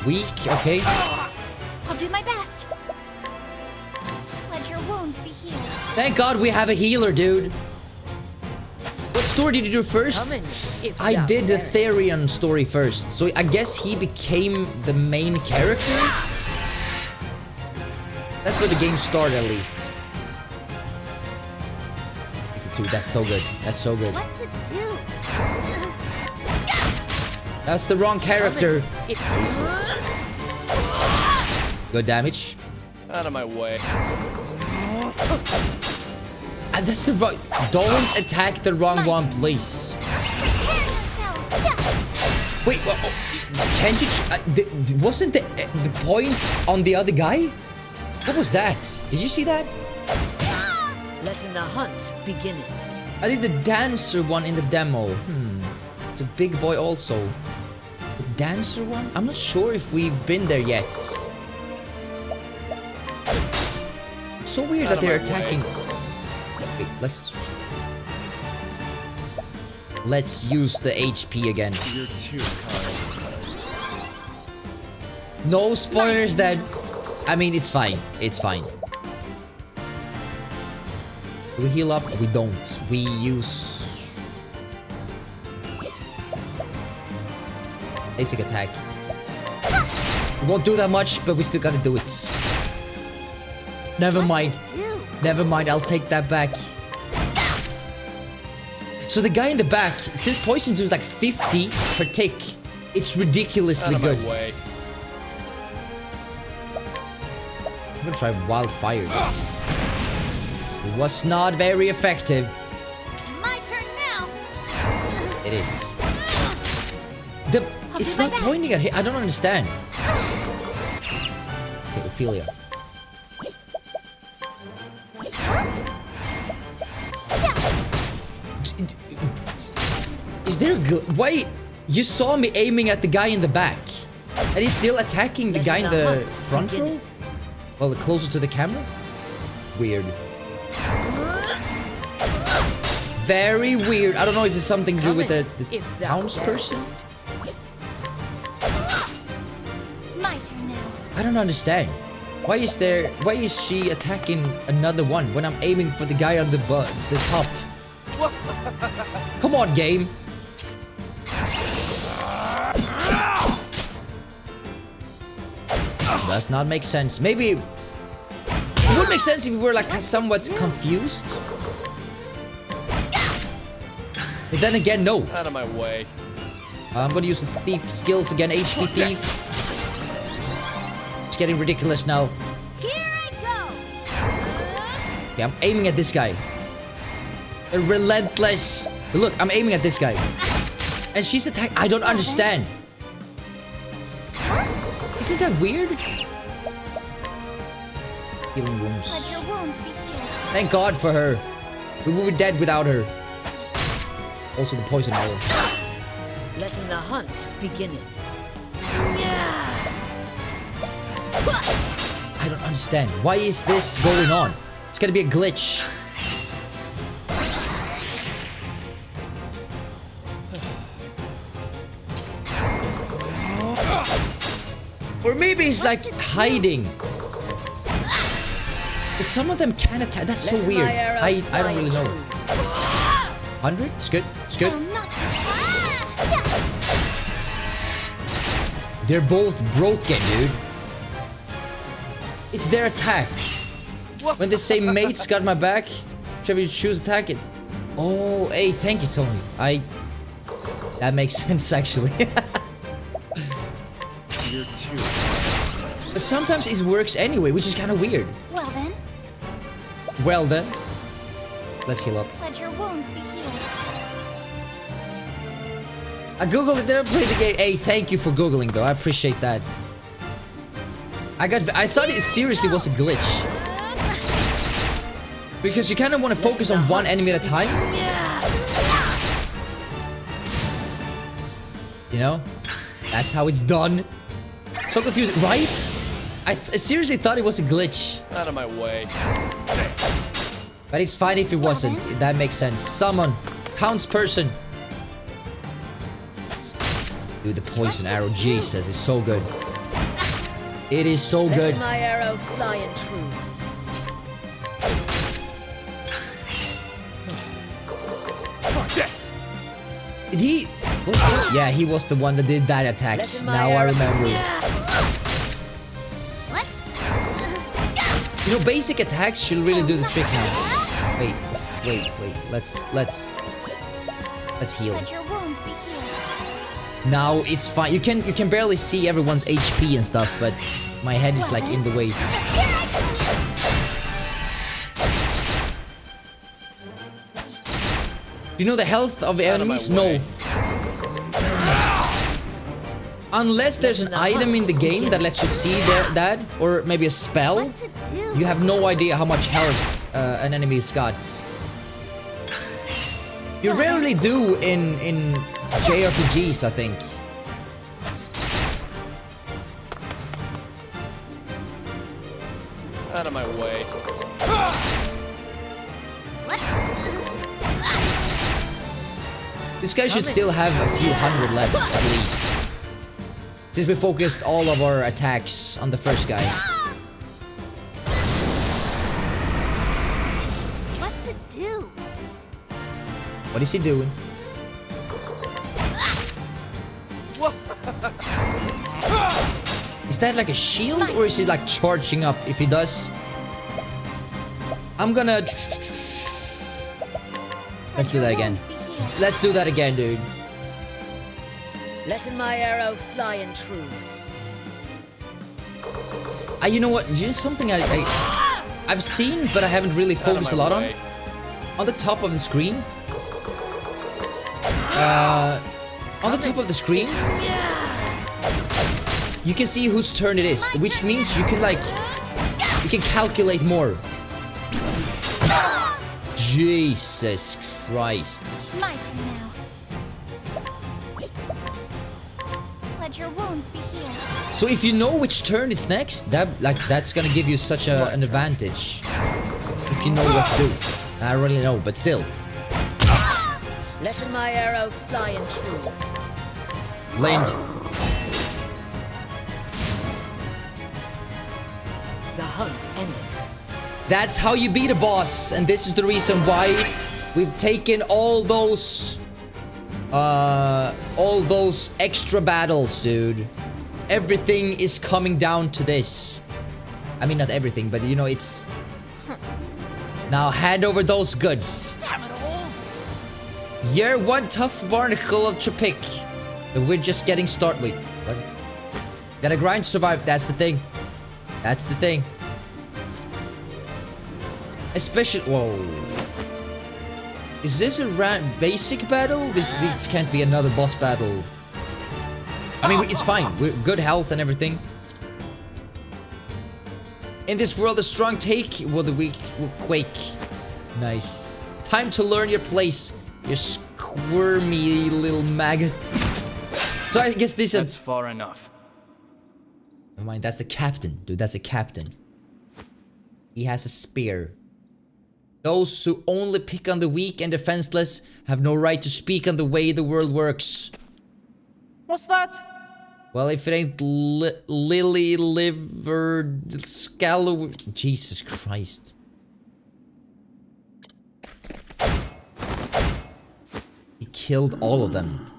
Weak, okay. I'll do my best. Let your wounds be healed. Thank God we have a healer, dude. What story did you do first? Come in, if I thou did the darest. Therion story first. So I guess he became the main character? That's where the game started, at least. It's a 2. That's so good. That's so good. What to do? That's the wrong character. If Jesus. Good damage. Out of my way. And that's the right. Don't attack the wrong one, please. Wait, can't you? Wasn't the point on the other guy? What was that? Did you see that? letting the hunt begin. I did the dancer one in the demo. It's a big boy also. The dancer one? I'm not sure if we've been there yet. It's so weird that they're attacking. Wait, let's use the HP again. You're too kind. No spoilers then. I mean, it's fine. It's fine. Do we heal up? We don't. We use basic attack. We won't do that much, but we still gotta do it. Never mind. Never mind, I'll take that back. So the guy in the back, since poison is like 50 per tick, it's ridiculously Out of good. my way. I'm gonna try wildfire. It was not very effective. My turn now. It is. It's not pointing at him. I don't understand. Okay, Ophelia. Is there a why? You saw me aiming at the guy in the back, and he's still attacking the guy in the front row. Well, closer to the camera. Weird. Very weird. I don't know if it's something to do with the hounds person. My turn now. I don't understand. Why is she attacking another one when I'm aiming for the guy on the top? Come on, game. Does not make sense. Maybe it would make sense if we were like somewhat confused. But then again, no. Out of my way. I'm gonna use the thief skills again. HP thief. It's getting ridiculous now. Here I go. Okay, I'm aiming at this guy. They're relentless. Look, I'm aiming at this guy. And she's attacking. I don't understand. Isn't that weird? Healing wounds. Let your wounds be healed. Thank God for her. We would be dead without her. Also the poison arrow. Letting the hunt begin. I don't understand. Why is this going on? It's gonna be a glitch. Or maybe he's like hiding. But some of them can attack. That's so weird. I don't really know. 100? It's good. It's good. They're both broken, dude. It's their attack. When they say mate's got my back, Trevor, you choose attack it. Oh, hey, thank you, Tony. That makes sense, actually. You're too. But sometimes it works anyway, which is kind of weird. Well then, Well then, let's heal up. let your wounds be healed. I googled it, never played the game. Hey, thank you for googling though. I appreciate that. I thought it seriously was a glitch. Because you kind of want to focus on one enemy at a time. You know? That's how it's done. So confusing, right? I seriously thought it was a glitch. Out of my way. But it's fine if it wasn't. That makes sense. Summon. Counts person. Dude, the poison arrow, Jesus, is so good. It is so good. Let my arrow fly and true. Did he? Oh, yeah, he was the one that did that attack. Now I remember. You know, basic attacks should really do the trick now. Wait. Let's heal. Let your wounds be healed. Now it's fine. You can barely see everyone's HP and stuff, but my head is like in the way. Do you know the health of enemies? No. Unless there's an item in the game that lets you see that, or maybe a spell, you have no idea how much health an enemy's got. You rarely do in JRPGs, I think. Out of my way. This guy should still have a few hundred left, at least. Since we focused all of our attacks on the first guy. What to do? What is he doing? Is that like a shield, or is he like charging up if he does? I'm gonna... Let's do that again. Let's do that again, dude. Let my arrow fly and true. You know what? You know something I've seen, but I haven't really focused a lot on. On the top of the screen. On the top of the screen, you can see whose turn it is, which means you can calculate more. Jesus Christ. My turn now. Let your wounds be healed. So if you know which turn it's next, that's gonna give you such an advantage. If you know what to do. I don't really know, but still. Let my arrow fly and true. Land. The hunt endeth. That's how you beat a boss, and this is the reason why we've taken all those extra battles, dude. Everything is coming down to this. I mean, not everything, but you know, it's... Now hand over those goods. Damn it all! You're one tough barnacle to pick. And we're just getting started. Wait, what? Gotta grind to survive. That's the thing. That's the thing. Especially... Whoa. Is this a basic battle? This can't be another boss battle. I mean, it's fine. We're good health and everything. In this world, the strong take, while the weak will quake. Nice. Time to learn your place, you squirmy little maggot. So I guess this is... That's far enough. Never mind, that's the captain. Dude, that's a captain. He has a spear. Those who only pick on the weak and defenseless have no right to speak on the way the world works. What's that? Well, if it ain't Lily Liver Scallow... Jesus Christ. He killed all of them.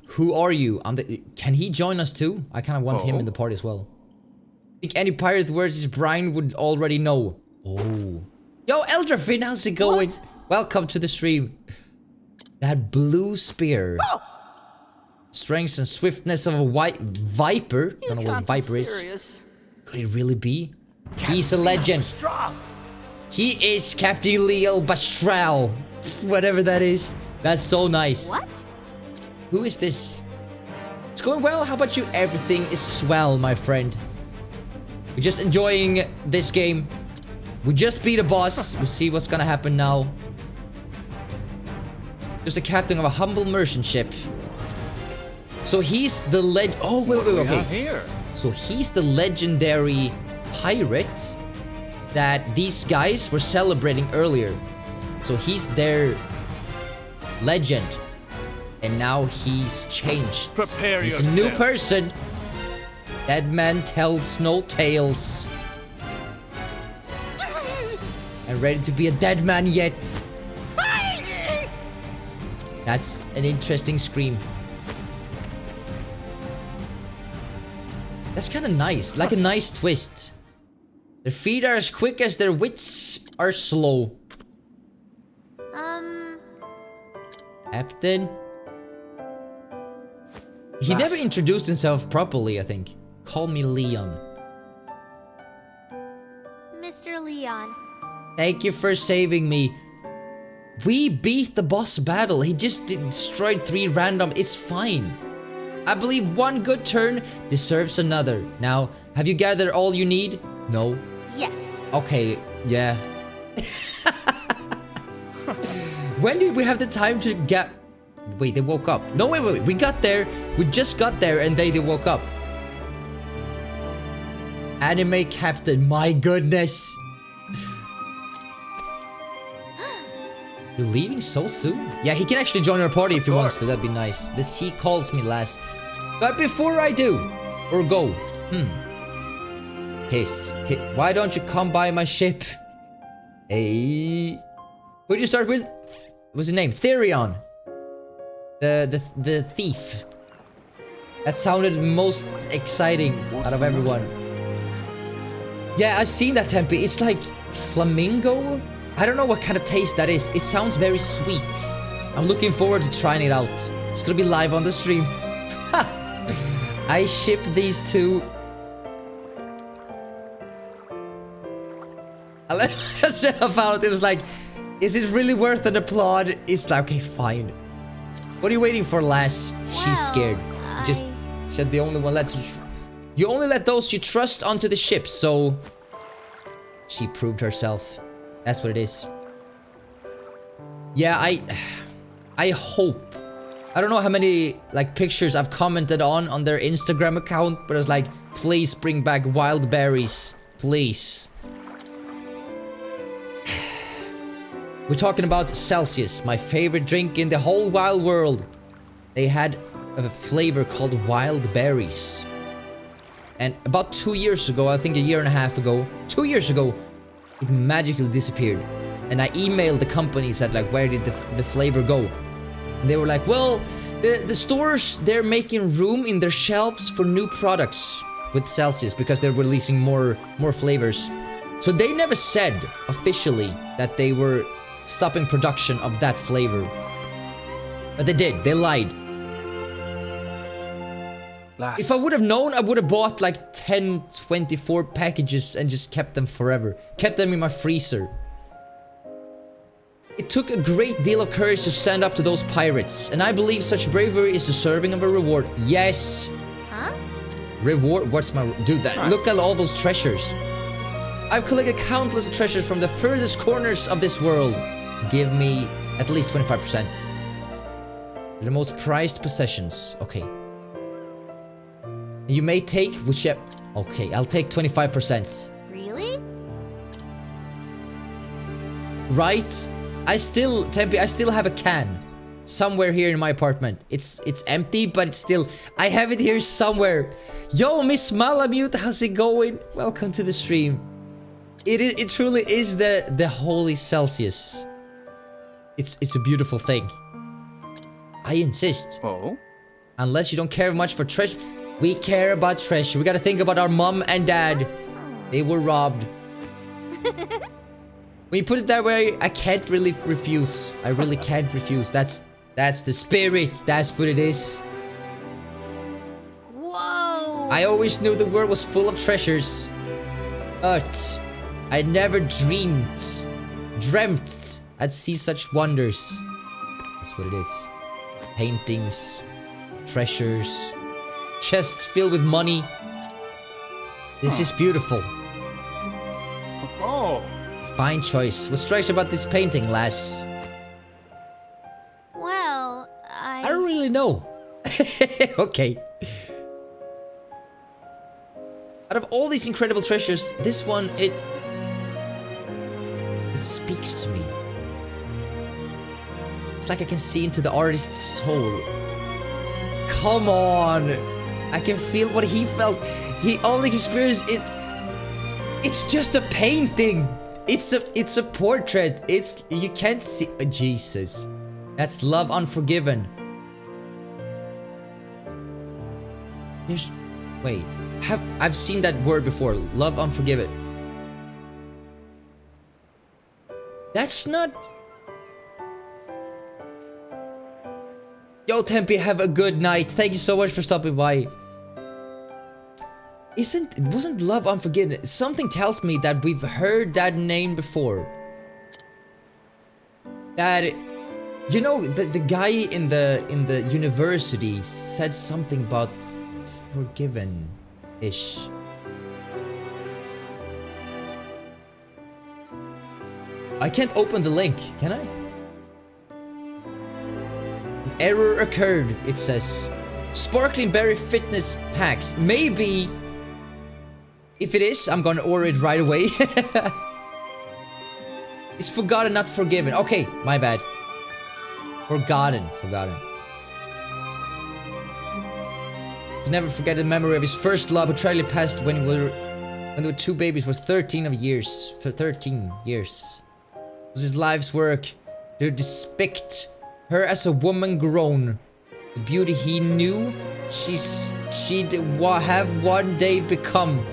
Who are you? Can he join us too? I kind of want him in the party as well. I think any pirate words his Brian would already know. Oh. Yo, Eldrafin, how's it going? What? Welcome to the stream. That blue spear. Oh. Strength and swiftness of a white viper. Don't know what a viper is. Could it really be? He's a legend. He is Captain Leo Bastral. Whatever that is. That's so nice. What? Who is this? It's going well. How about you? Everything is swell, my friend. We're just enjoying this game. We just beat a boss. We'll see what's gonna happen now. Just a captain of a humble merchant ship. So he's the Oh, wait, okay. Here? So he's the legendary pirate that these guys were celebrating earlier. So he's their legend. And now he's changed. Prepare he's yourself. a new person. Dead man tells no tales. And ready to be a dead man yet. That's an interesting scream. That's kind of nice, like a nice twist. Their feet are as quick as their wits are slow. Captain? He never introduced himself properly, I think. Call me Leon. Mr. Leon. Thank you for saving me. We beat the boss battle. He just destroyed 3 random. It's fine. I believe one good turn deserves another. Now, have you gathered all you need? No. Yes. Okay, yeah. When did we have the time to get... Wait, they woke up. No, wait. We got there. We just got there and they woke up. Anime Captain. My goodness. You're leaving so soon? Yeah, he can actually join our party if he wants to. That'd be nice. This he calls me last. But before I do, or go, Kiss. Why don't you come by my ship? Hey, who'd you start with? What's his name? Therion. The thief. That sounded most exciting out of everyone. Yeah, I've seen that Tempe. It's like flamingo. I don't know what kind of taste that is. It sounds very sweet. I'm looking forward to trying it out. It's gonna be live on the stream. I ship these two. I found it was like, is it really worth an applaud? It's like, okay, fine. What are you waiting for, lass? She's scared. Just said the only one lets... You only let those you trust onto the ship, so... She proved herself. That's what it is. Yeah, I hope. I don't know how many like pictures I've commented on their Instagram account, but I was like, please bring back wild berries. Please. We're talking about Celsius, my favorite drink in the whole wild world. They had a flavor called wild berries. And about 2 years ago, I think a year and a half ago, 2 years ago, it magically disappeared. And I emailed the company, said like, where did the flavor go? And they were like, well, the stores, they're making room in their shelves for new products with Celsius because they're releasing more flavors. So they never said officially that they were stopping production of that flavor. But they did, they lied. If I would have known, I would have bought like 10, 24 packages and just kept them forever. Kept them in my freezer. It took a great deal of courage to stand up to those pirates, and I believe such bravery is deserving of a reward. Yes. Huh? Reward? What's my... Dude, look at all those treasures. I've collected countless treasures from the furthest corners of this world. Give me at least 25%. They're the most prized possessions. Okay. You may take whichever... Okay, I'll take 25%. Really? Right? Tempe, I still have a can. Somewhere here in my apartment. It's empty, but it's still... I have it here somewhere. Yo, Miss Malamute, how's it going? Welcome to the stream. It truly is the holy Celsius. It's a beautiful thing. I insist. Oh? Unless you don't care much for treasure... We care about treasure. We gotta think about our mom and dad. They were robbed. When you put it that way, I can't really refuse. I really can't refuse. That's the spirit. That's what it is. Whoa! I always knew the world was full of treasures. But I never dreamt I'd see such wonders. That's what it is. Paintings, treasures, chests filled with money. This is beautiful. Oh. Fine choice. What strikes you about this painting, lass? Well, I don't really know. Okay. Out of all these incredible treasures, this one, it speaks to me. It's like I can see into the artist's soul. Come on! I can feel what he felt. He only experienced it. It's just a painting. It's a portrait. You can't see. Jesus, that's love unforgiven. Wait. I've seen that word before. Love unforgiven. That's not. Yo, Tempe, have a good night. Thank you so much for stopping by. Wasn't love unforgiven? Something tells me that we've heard that name before. That, you know, the guy in the university said something about forgiven-ish. I can't open the link, can I? An error occurred, it says. Sparkling berry fitness packs. Maybe. If it is, I'm gonna order it right away. It's forgotten, not forgiven. Okay, my bad. Forgotten. He never forget the memory of his first love, who tragically passed when there were two babies for 13 years. It was his life's work to depict her as a woman grown. The beauty he knew she'd have one day become.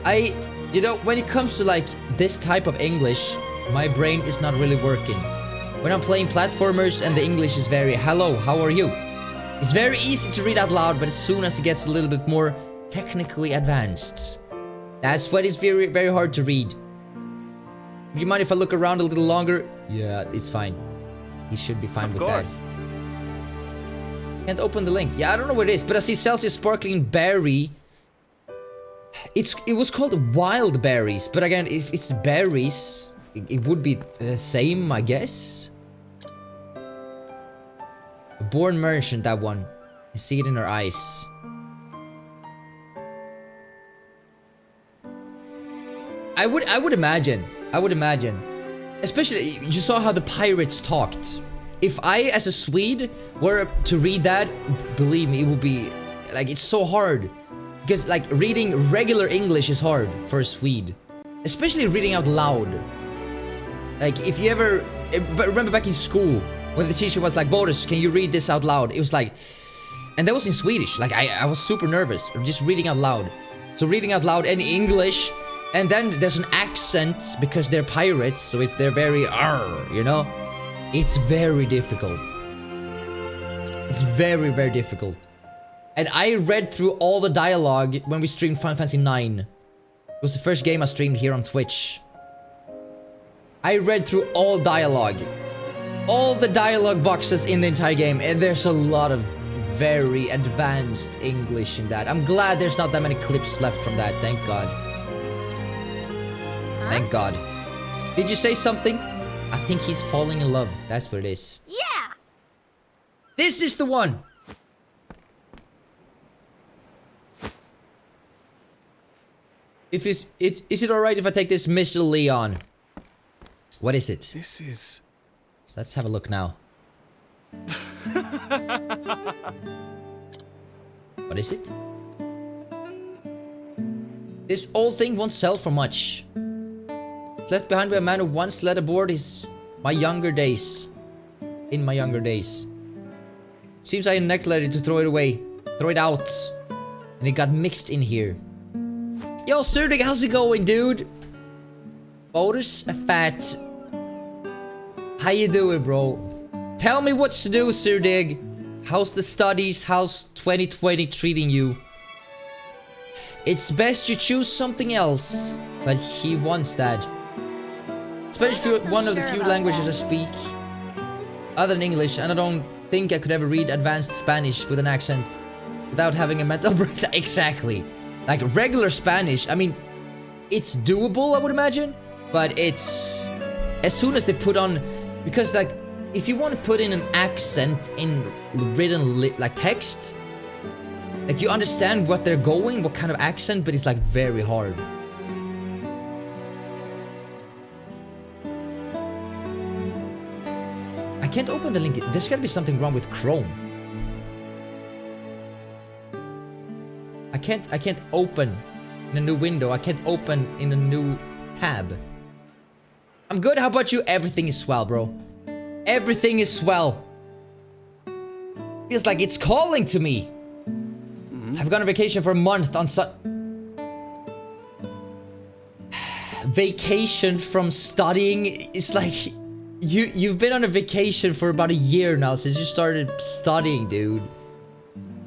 You know, when it comes to like this type of English, my brain is not really working. When I'm playing platformers and the English is very, hello, how are you? It's very easy to read out loud, but as soon as it gets a little bit more technically advanced, that's when it's very, very hard to read. Would you mind if I look around a little longer? Yeah, it's fine. He should be fine with that. Can't open the link. Yeah, I don't know what it is, but I see Celsius sparkling berry. It was called wild berries, but again, if it's berries, it would be the same, I guess. A born merchant, that one. I see it in her eyes. I would imagine. Especially, you saw how the pirates talked. If I, as a Swede, were to read that, believe me, it would be like, it's so hard. Because like reading regular English is hard for a Swede. Especially reading out loud. Like if you ever, remember back in school, when the teacher was like, Bodus, can you read this out loud? It was like, and that was in Swedish. Like I was super nervous, just reading out loud. So reading out loud in English, and then there's an accent because they're pirates, so they're very you know? It's very difficult. It's very, very difficult. And I read through all the dialogue when we streamed Final Fantasy 9. It was the first game I streamed here on Twitch. I read through all dialogue. All the dialogue boxes in the entire game, and there's a lot of very advanced English in that. I'm glad there's not that many clips left from that, thank God. Huh? Thank God. Did you say something? I think he's falling in love. That's what it is. Yeah! This is the one! Is it alright if I take this Mr. Leon? What is it? This is... Let's have a look now. What is it? This old thing won't sell for much. Left behind by a man who once led aboard my younger days. In my younger days. Seems I neglected to throw it away. Throw it out. And it got mixed in here. Yo, Surdig, how's it going, dude? Bodus, a fat. How you doing, bro? Tell me what to do, Surdig. How's the studies? How's 2020 treating you? It's best you choose something else. But he wants that. Especially if one of the few languages I speak. Other than English, and I don't think I could ever read advanced Spanish with an accent without having a mental breakdown. Exactly. Like regular Spanish, I mean, it's doable, I would imagine. But it's... As soon as they put on... Because like, if you want to put in an accent in written like text, like you understand what they're going, what kind of accent, but it's like very hard. can't open the link. There's gotta be something wrong with Chrome. I can't open in a new window. I can't open in a new tab. I'm good. How about you? Everything is swell, bro. Everything is swell. Feels like it's calling to me. I've gone on vacation for a month on vacation from studying. It's like you've been on a vacation for about a year now since you started studying, dude.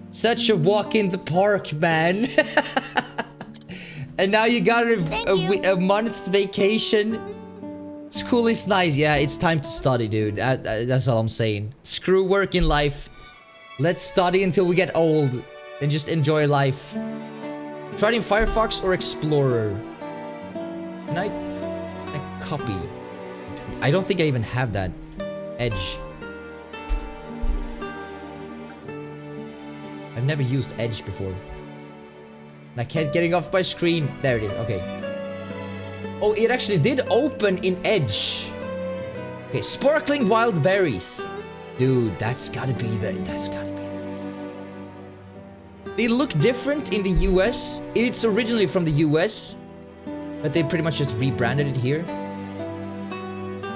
Such a walk in the park, man. And now you got a month's vacation. School is nice. Yeah, it's time to study, dude. That's all I'm saying. Screw work in life. Let's study until we get old and just enjoy life. Tried in Firefox or Explorer? Can I copy? I don't think I even have that. Edge. I've never used Edge before. And I can't get it off my screen. There it is. Okay. Oh, it actually did open in Edge. Okay, sparkling wild berries. Dude, that's gotta be the... That's gotta be... They look different in the US. It's originally from the US. But they pretty much just rebranded it here.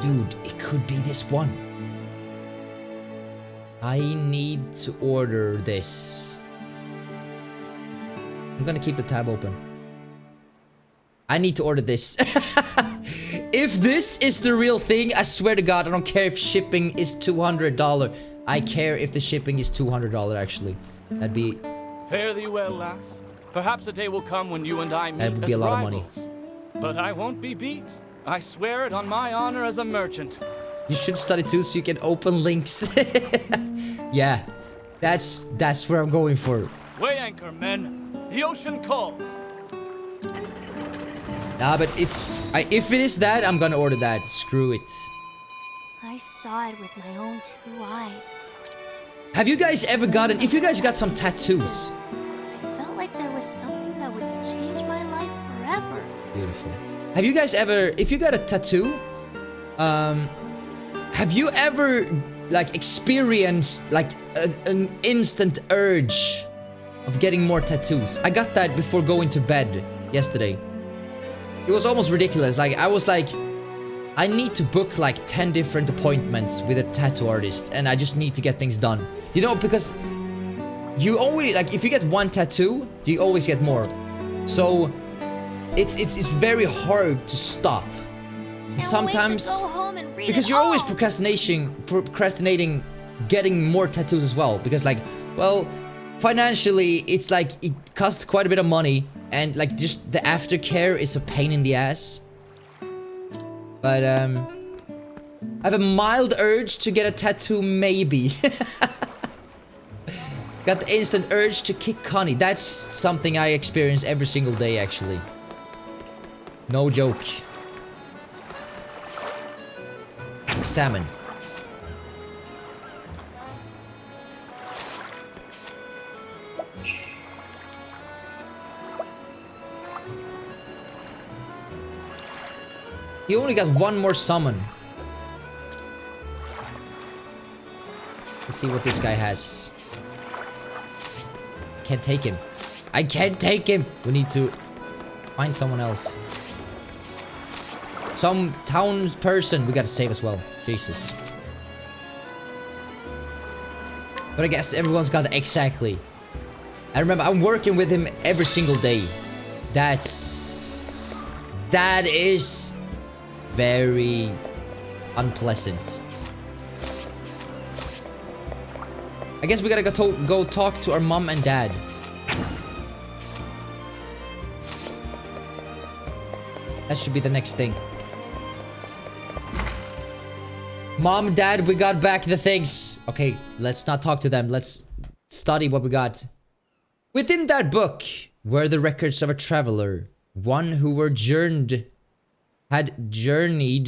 Dude, it could be this one. I need to order this. I'm gonna keep the tab open. I need to order this. If this is the real thing, I swear to God, I don't care if shipping is $200. I care if the shipping is $200, actually. That'd be... Fare thee well, lass. Perhaps a day will come when you and I meet That would be a lot of money. rivals. But I won't be beat. I swear it on my honor as a merchant. You should study too so you can open links. Yeah, that's where I'm going for. Weigh anchor, men. The ocean calls. Nah, but it's... if it is that, I'm gonna order that. Screw it. I saw it with my own 2 eyes. Have you guys ever gotten... If you guys got some tattoos... I felt like there was something that would change my life forever. Beautiful. Have you guys ever... If you got a tattoo... have you ever... Like, experienced... Like, an instant urge... of getting more tattoos? I got that before going to bed yesterday. It was almost ridiculous. Like, I was like... I need to book like 10 different appointments with a tattoo artist. And I just need to get things done. You know, because... You only... Like, if you get one tattoo, you always get more. So... It's very hard to stop. Sometimes... Wait to go home and read because it you're always all. procrastinating getting more tattoos as well. Because like... Well... Financially, it's like... It costs quite a bit of money. And like just the aftercare is a pain in the ass. But I have a mild urge to get a tattoo, maybe. Got the instant urge to kick Connie. That's something I experience every single day, actually. No joke. Salmon. He only got one more summon. Let's see what this guy has. Can't take him. I can't take him. We need to find someone else. Some town person we gotta save as well. Jesus. But I guess everyone's got exactly. I remember I'm working with him every single day. That is very unpleasant. I guess we gotta go talk to our mom and dad. That should be the next thing. Mom, dad, we got back the things. Okay, let's not talk to them. Let's study what we got. Within that book were the records of a traveler, one who had journeyed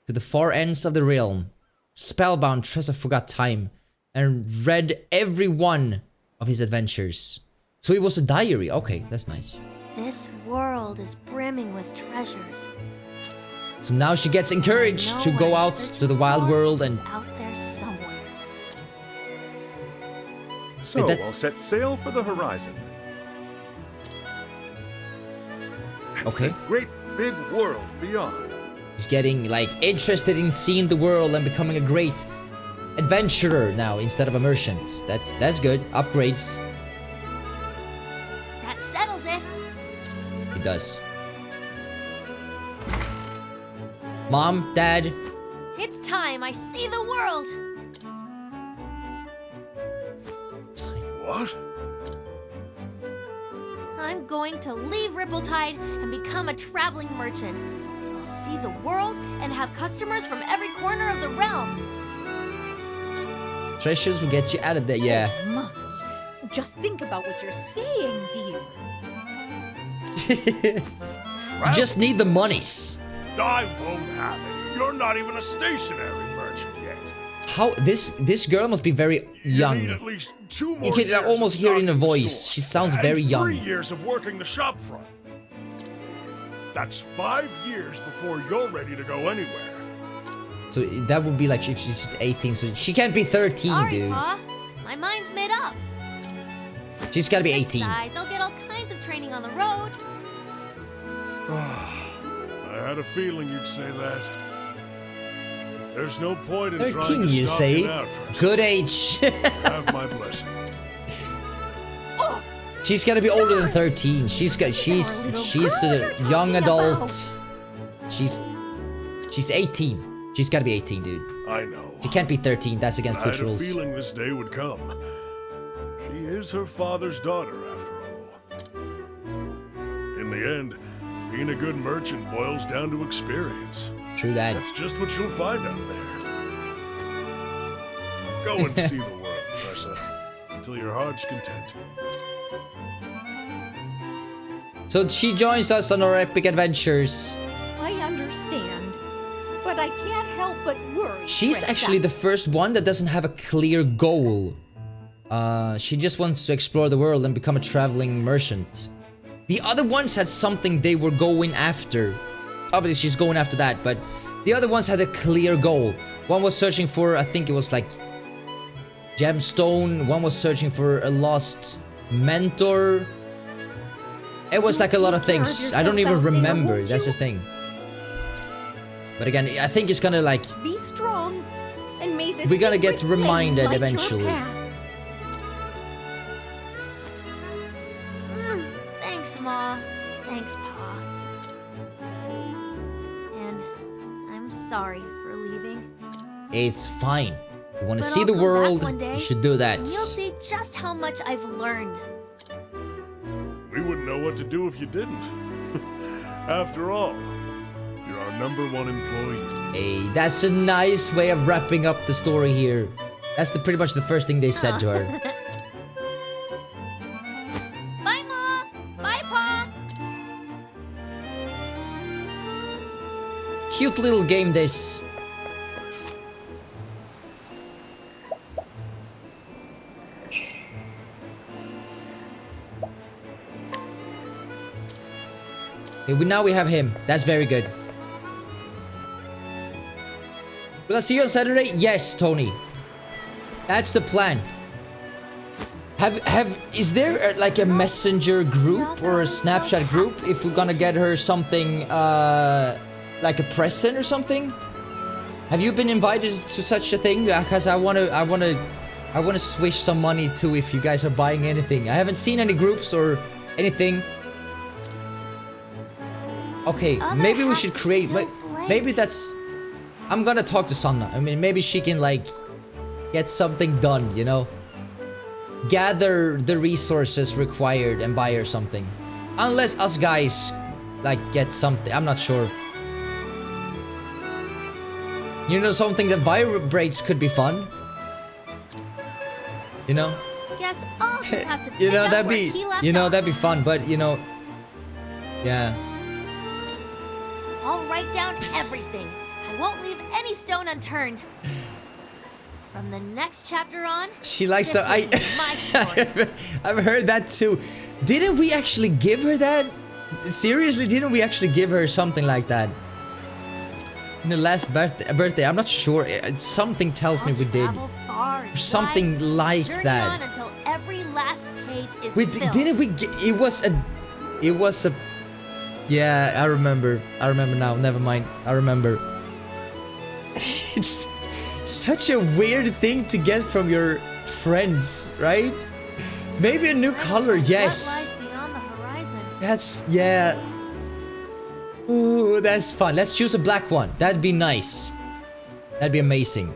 to the far ends of the realm. Spellbound, Tressa forgot time and read every one of his adventures. So it was a diary. Okay, that's nice. This world is brimming with treasures. So now she gets encouraged to go out to the wild world and out there So, that- I'll set sail for the horizon. Okay. Great big world beyond. He's getting, like, interested in seeing the world and becoming a great adventurer now instead of a merchant. That's good. Upgrades. That settles it. It does. Mom, Dad. It's time I see the world. It's fine. What? I'm going to leave Rippletide and become a traveling merchant. I'll see the world and have customers from every corner of the realm. Treasures will get you out of there, yeah. My, just think about what you're saying, dear. You just need the monies. I won't have it. You're not even a stationary merchant yet. How this girl must be very young. You need at least 2 more You can years almost of hear it in her stocking the voice. store, She sounds and very young. 3 years of working the shop front. That's 5 years before you're ready to go anywhere. So that would be like if she's just 18, so she can't be 13, Sorry, dude. Pa. My mind's made up. She's gotta be 18. Besides, I'll get all kinds of training on the road. I had a feeling you'd say that. There's no point in 13, trying to you stop say? it out, Tressa. Good age. Have my blessing. She's gotta be older than 13. She's a young adult. She's 18. She's gotta be 18, dude. I know. She can't be 13. That's against I had Twitch a rules. feeling this day would come. She is her father's daughter, after all. In the end, being a good merchant boils down to experience. True that. That's just what you'll find out there. Go and see the world, Tressa, until your heart's content. So she joins us on our epic adventures. I understand, but I can't help but worry. She's Tressa. actually the first one that doesn't have a clear goal. She just wants to explore the world and become a traveling merchant. The other ones had something they were going after. Obviously, she's going after that, but the other ones had a clear goal. One was searching for, I think it was like gemstone. One was searching for a lost mentor. It was like a lot of things. I don't even remember. That's the thing. But again, I think it's gonna like... Be strong, and may the We're gonna get secret flame reminded light your eventually. path. Thanks, Ma. Thanks, Pa. And I'm sorry for leaving. It's fine. You want to But see I'll the come back world, one day, you should do that. And you'll see just how much I've learned. We wouldn't know what to do if you didn't. After all, you're our #1 employee. Hey, that's a nice way of wrapping up the story here. That's pretty much the first thing they said to her. Bye, Ma. Bye, Pa. Cute little game this. Okay, now we have him. That's very good. Will I see you on Saturday? Yes, Tony. That's the plan. Is there like a messenger group or a Snapchat group if we're gonna get her something like a present or something? Have you been invited to such a thing? Because I wanna swish some money too if you guys are buying anything. I haven't seen any groups or anything. Okay, maybe we should create. Maybe that's. I'm gonna talk to Sanna. I mean, maybe she can like get something done. You know, gather the resources required and buy her something. Unless us guys like get something. I'm not sure. You know, something that vibrates could be fun. You know. Guess I'll just have to pick You know up that'd where be. he left You know off. that'd be fun. But you know. Yeah. I'll write down everything. I won't leave any stone unturned. From the next chapter on, She likes this to. will be my story. I've heard that too. Didn't we actually give her that? Seriously, didn't we actually give her something like that? In the last birthday, I'm not sure. Something tells me we did. Travel far and Something wide, like journey that. on until every last page is We filled. didn't we get, it was a yeah, I remember now, never mind, I remember. It's such a weird thing to get from your friends, right? Maybe a new color, yes. What lies beyond the horizon? That's, yeah. Ooh, that's fun. Let's choose a black one. That'd be nice. That'd be amazing.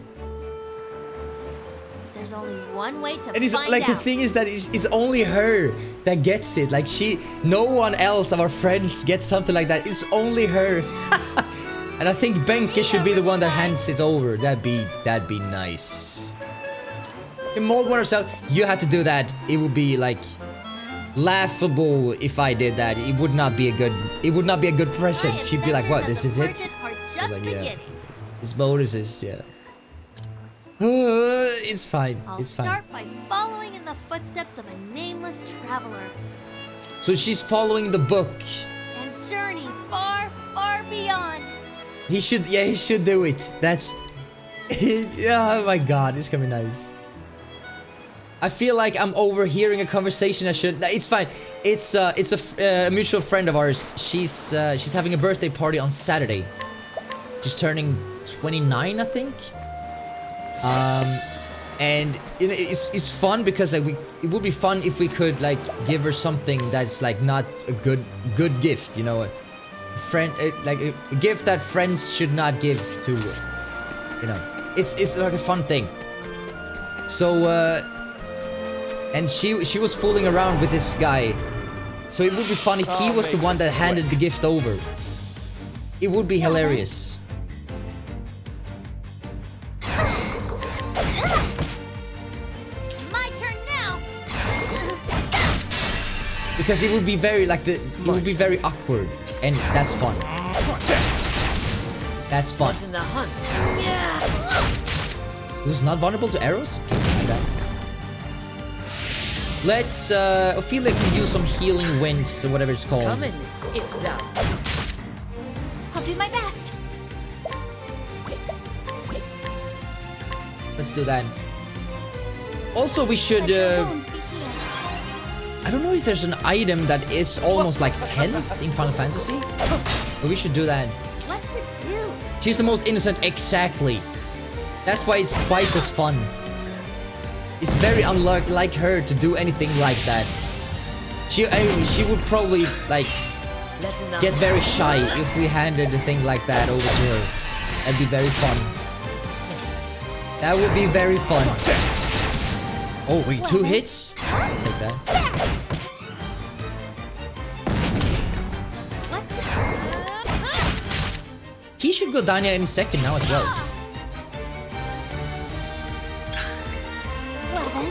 There's only one way to And it's find like out. the thing is that it's only her that gets it. Like no one else of our friends gets something like that. It's only her. And I think Benke should be the one that hands it over. That'd be nice. In Mold One herself, you have to do that. It would be like laughable if I did that. It would not be a good present. She'd be like, "What? This is it?" Are just Like, yeah. beginning. It's bonuses, yeah. It's fine. I'll It's fine. start by following in the footsteps of a nameless traveler So she's following the book. and journey far, far beyond. He should do it. That's oh my god, it's gonna be nice. I feel like I'm overhearing a conversation I should. It's fine. It's a mutual friend of ours. She's having a birthday party on Saturday. She's turning 29, I think. And you know, it's fun because like it would be fun if we could like give her something that's like not a good gift, you know, a friend like a gift that friends should not give to, you know. It's like a fun thing. So and she was fooling around with this guy. So it would be fun if he was the one that handed the gift over. It would be hilarious. My turn now. Because it would be very like it would be very awkward, and that's fun. That's fun. In the hunt. It was not vulnerable to arrows? Okay, do that. Let's Ophelia can use some healing winds or whatever it's called. Come in, if thou. I'll do my best. Let's do that. Also, we should Bones be healed. I don't know if there's an item that is almost like tent in Final Fantasy, but we should do that. What to do? She's the most innocent, exactly. That's why it's twice as fun. It's very unlike her to do anything like that. She would probably like get very shy if we handed a thing like that over to her. That'd be very fun. That would be very fun. Oh wait, 2 hits? I'll take that. What to do? He should go down here any second now as well. Well then.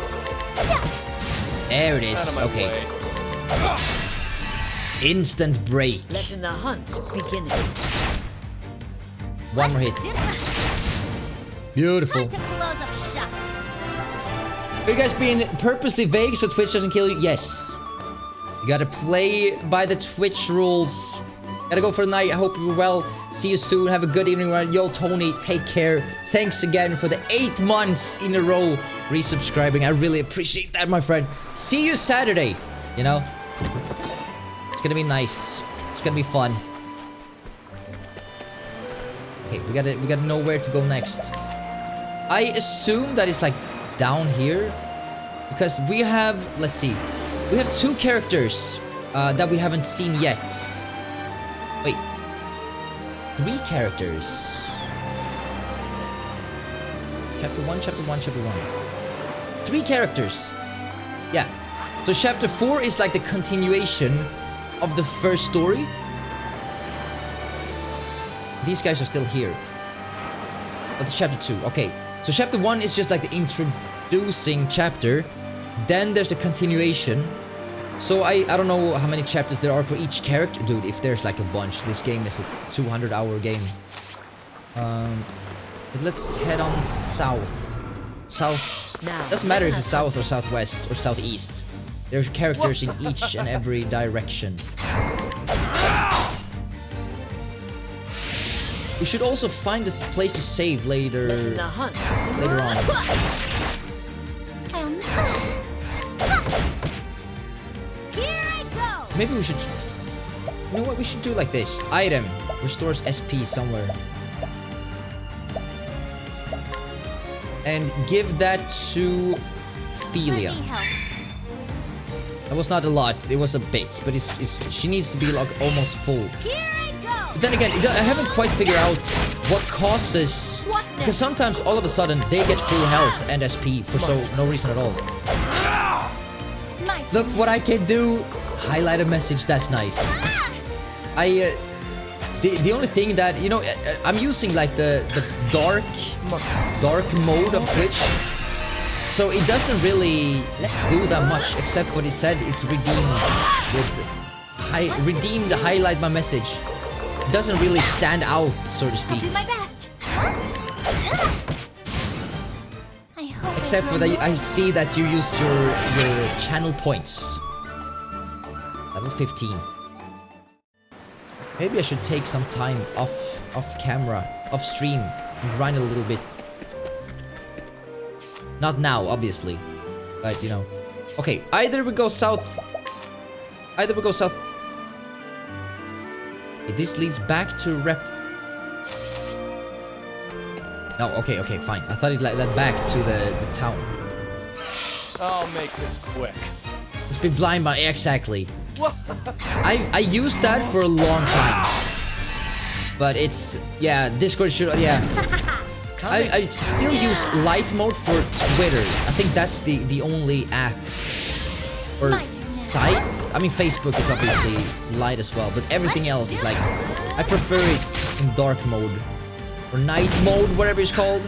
There it is. Okay. Instant break. Letting the hunt begin. 1 more hit. Beautiful. Time to close up shop. Are you guys being purposely vague so Twitch doesn't kill you? Yes. You gotta play by the Twitch rules. Gotta go for the night. I hope you're well. See you soon. Have a good evening. Yo, Tony, take care. Thanks again for the 8 months in a row resubscribing. I really appreciate that, my friend. See you Saturday. You know? It's gonna be nice. It's gonna be fun. Okay, we gotta know where to go next. I assume that it's like down here, because we have, let's see, we have 2 characters that we haven't seen yet. Wait, 3 characters. Chapter 1, chapter 1, chapter 1. 3 characters. Yeah. So chapter 4 is like the continuation of the first story. These guys are still here. But it's chapter 2. Okay. So chapter 1 is just like the introducing chapter. Then there's a continuation. So I don't know how many chapters there are for each character. Dude, if there's like a bunch. This game is a 200-hour game. But let's head on south. South. Now, Doesn't matter if it's south or southwest or southeast. There's characters in each and every direction. We should also find this place to save later the hunt. on. maybe we should... You know what? We should do like this. Item. Restores SP somewhere. And give that to Philia. Let me help. That was not a lot. It was a bit. But she needs to be like almost full. Here I go. But then again, I haven't quite figured out what causes... Because sometimes all of a sudden they get full health and SP for no reason at all. Look what I can do. Highlight a message. That's nice. The only thing that, you know, I'm using like the dark mode of Twitch. So it doesn't really do that much, except for it said it's redeemed with redeemed highlight my message. It doesn't really stand out, so to speak. Do my best. I hope Except for that, I see that you used your channel points. Level 15. Maybe I should take some time off camera, off stream, and grind a little bit. Not now, obviously, but you know. Okay, either we go south. Either we go south. This leads back to rep. No, okay, fine. I thought it led back to the town. I'll make this quick. It's been blind by exactly. I used that for a long time, but it's Discord should I still use light mode for Twitter. I think that's the only app or site. I mean, Facebook is obviously light as well, but everything else is like I prefer it in dark mode or night mode, whatever it's called.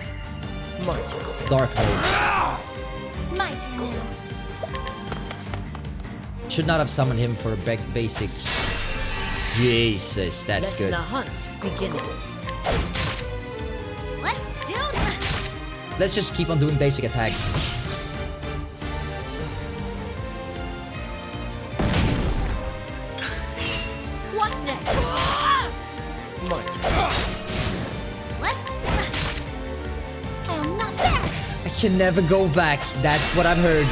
Dark mode. my turn now. Should not have summoned him for a basic. Jesus, that's Let good. the hunt beginning. Let's do this. Let's just keep on doing basic attacks. What next? Let's. I am not there. I can never go back. That's what I've heard.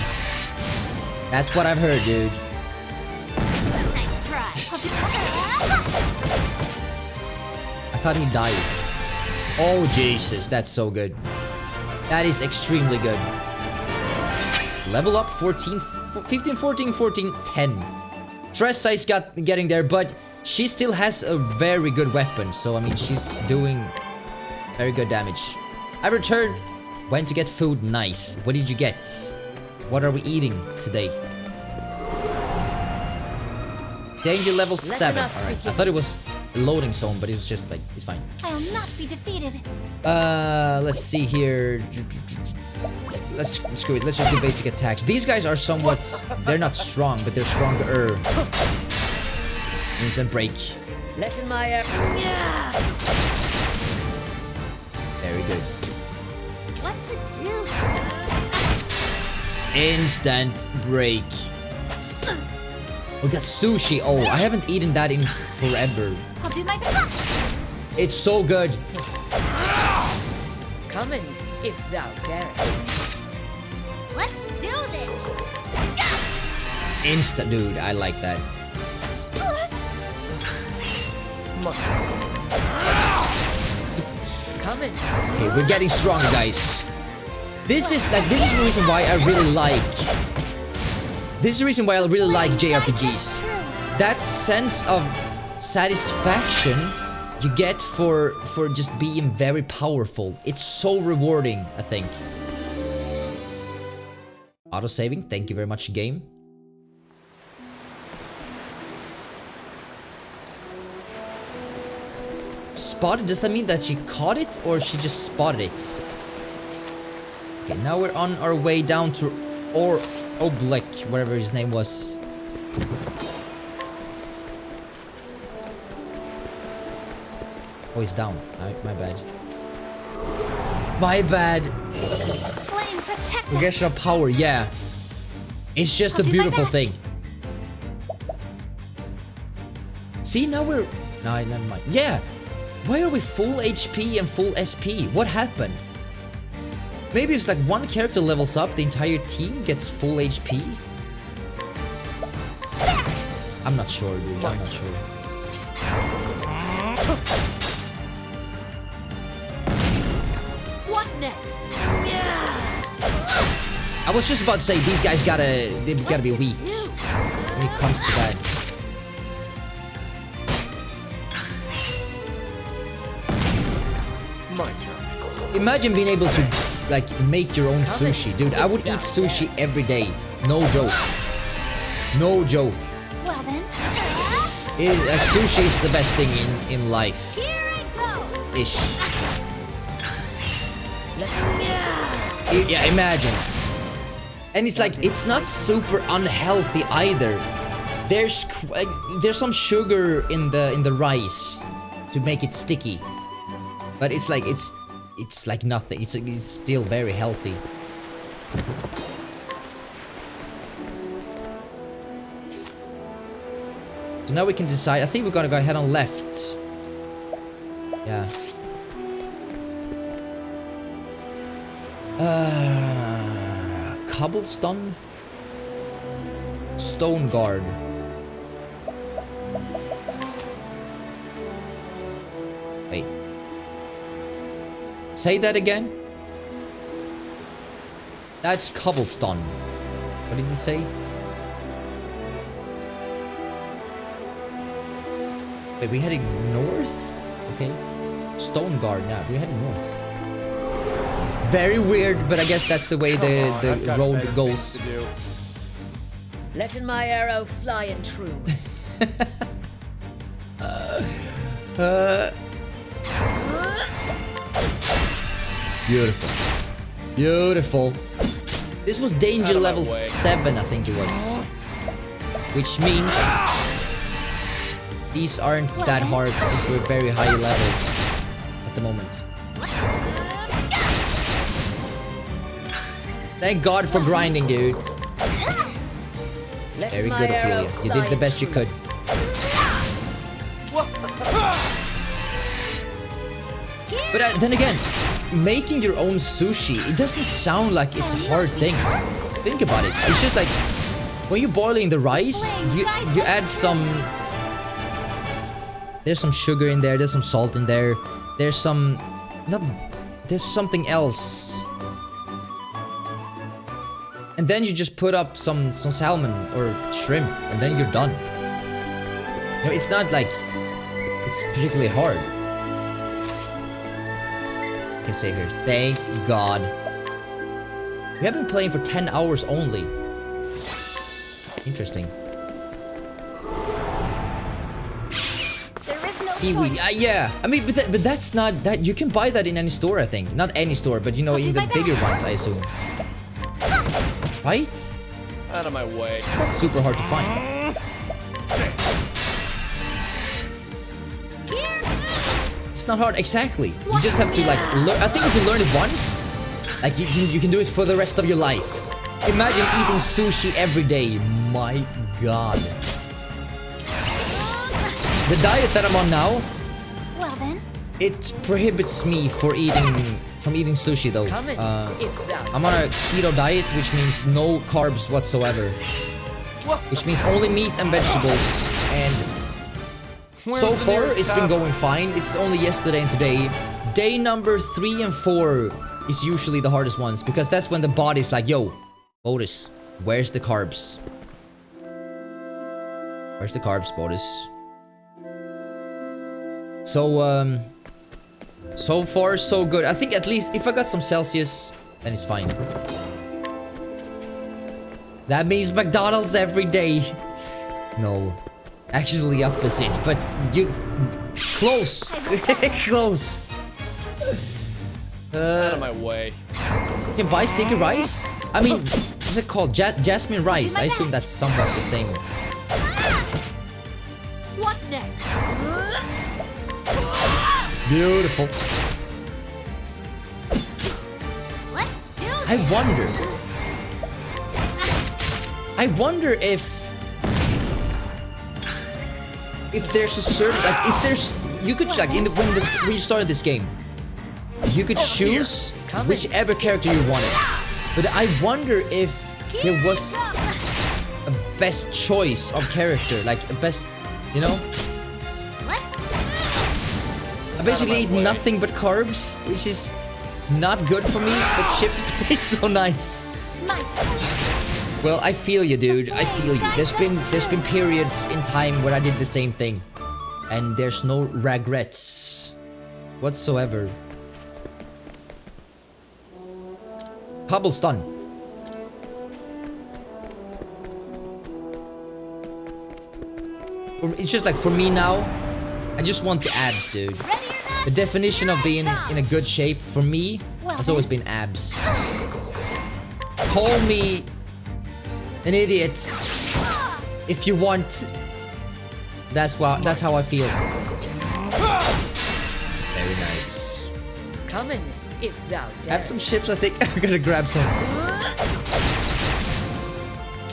That's what I've heard, dude. Nice try. I thought he died. Oh, Jesus. That's so good. That is extremely good. Level up 14, 15, 14, 14, 10. Tressai's getting there, but she still has a very good weapon. So, I mean, she's doing very good damage. I returned. Went to get food. Nice. What did you get? What are we eating today? Danger level 7. Alright. I thought it was a loading zone, but it was just like, it's fine. I will not be defeated. Let's see here. Let's screw it. Let's just do basic attacks. These guys are somewhat... They're not strong, but they're stronger. Instant break. Lessen my effort. Very good. What to do? Instant break. We got sushi. Oh, I haven't eaten that in forever. I'll do my best. It's so good. Come in, if thou darest. Let's do this. Instant, dude. I like that. Come in. Okay, we're getting stronger, guys. This is the reason why I really like. This is the reason why I really like JRPGs. That sense of satisfaction you get for just being very powerful. It's so rewarding, I think. Auto-saving, thank you very much, game. Spotted, does that mean that she caught it or she just spotted it? Okay, now we're on our way down to Oblick, whatever his name was. Oh, he's down. My bad. My bad. Flame protect. Progression of power, yeah. It's just a beautiful thing. See, now we're... No, never mind. Yeah. Why are we full HP and full SP? What happened? Maybe it's like one character levels up, the entire team gets full HP? I'm not sure, dude. I'm not sure. What next? I was just about to say these guys they gotta be weak when it comes to that. My turn. Imagine being able to like make your own sushi, dude. I would eat sushi every day. No joke. No joke. Well then. Sushi is the best thing in life. Here I go. Ish. Yeah, imagine. And it's like, it's not super unhealthy either. There's some sugar in the rice to make it sticky. But it's like, it's like nothing. It's still very healthy. So now we can decide. I think we're gonna go ahead on left. Yeah. Cobblestone? Stone guard. Wait. Say that again? That's cobblestone. What did it say? Wait, we heading north? Okay. Stone guard now. We're heading north. Very weird, but I guess that's the way the road goes. Letting my arrow fly and true. Beautiful. Beautiful. This was danger level 7, I think it was. Which means these aren't that hard since we're very high level at the moment. Thank God for grinding, dude. Very good, Ophelia. You did the best you could. But then again, making your own sushi, it doesn't sound like it's a hard thing. Think about it. It's just like when you're boiling the rice, you add some. There's some sugar in there. There's some salt in there. There's some. There's something else. And then you just put up some salmon or shrimp, and then you're done. You know, it's not like it's particularly hard. I can save here. Thank God. We have been playing for 10 hours only. Interesting. There is no Seaweed. Yeah. I mean, but that's not that. You can buy that in any store, I think. Not any store, but you know, in the bigger ones, I assume. Right? Out of my way. It's not super hard to find. It's not hard, exactly. You just have to like learn. I think if you learn it once, like you can do it for the rest of your life. Imagine eating sushi every day. My God. The diet that I'm on now, Well then. it prohibits me from eating sushi though. I'm on a keto diet, which means no carbs whatsoever. Which means only meat and vegetables. And so far, it's been going fine. It's only yesterday and today. Day number 3 and 4 is usually the hardest ones, because that's when the body's like, yo, Bodus, where's the carbs? Where's the carbs, Bodus? So, so far, so good. I think at least if I got some Celsius, then it's fine. That means McDonald's every day. No. Actually the opposite, but you... Close. Close. Out of my way. You can buy sticky rice? I mean, what's it called? Jasmine rice. I assume that's somewhat the same. What next? Beautiful. Let's do this. I wonder if there's a certain, like, if there's, you could, like, when you started this game, you could choose whichever character you wanted. But I wonder if there was a best choice of character, like best, you know. I basically eat nothing but carbs, which is not good for me. But chips taste so nice. Well, I feel you, dude. I feel you. There's been periods in time where I did the same thing, and there's no regrets whatsoever. Cobblestone. It's just like for me now, I just want the abs, dude. The definition of being in a good shape for me has always been abs. Call me an idiot if you want. That's how I feel. Very nice. Come in, if thou darest. Have some chips, I think. I'm gonna grab some.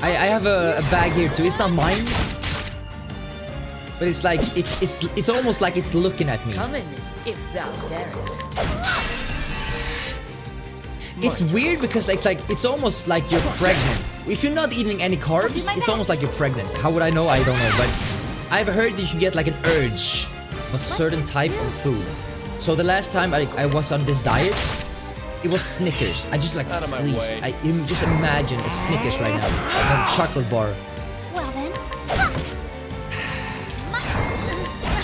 I have a bag here too. It's not mine, but it's like it's almost like it's looking at me. Come in, if thou darest. It's weird because it's almost like you're pregnant. If you're not eating any carbs, it's almost like you're pregnant. How would I know? I don't know, but I've heard that you get like an urge of a certain type of food. So the last time I was on this diet, it was Snickers. I just like, please, just imagine a Snickers right now, like a chocolate bar. Well then.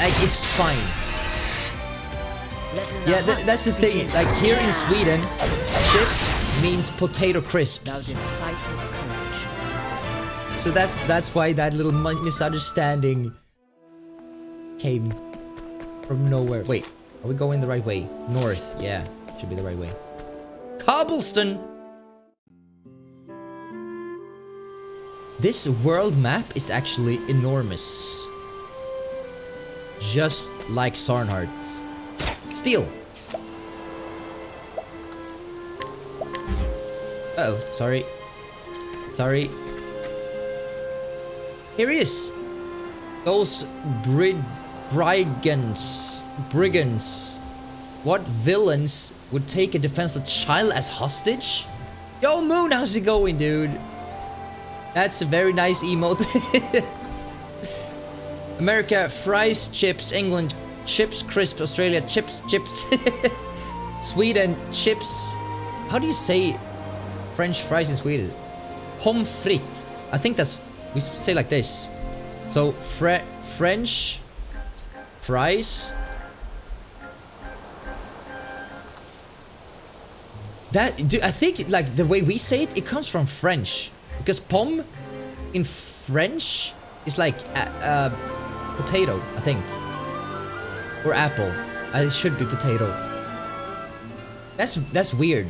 Like, it's fine. Yeah, that's the thing. Like here in Sweden, chips means potato crisps. So that's why that little misunderstanding came from nowhere. Wait, are we going the right way? North, yeah, should be the right way. Cobblestone. This world map is actually enormous, just like Sarnhart. Steal. Uh-oh, sorry. Sorry. Here he is. Those brigands. What villains would take a defenseless child as hostage? Yo, Moon, how's it going, dude? That's a very nice emote. America, fries, chips. England, chips, crisp. Australia, chips. Sweden, chips. How do you say French fries in Sweden? Pommes frites. I think that's, we say like this. So French fries. I think like the way we say it comes from French, because pomme in French is like potato, I think, or apple. It should be potato. That's weird.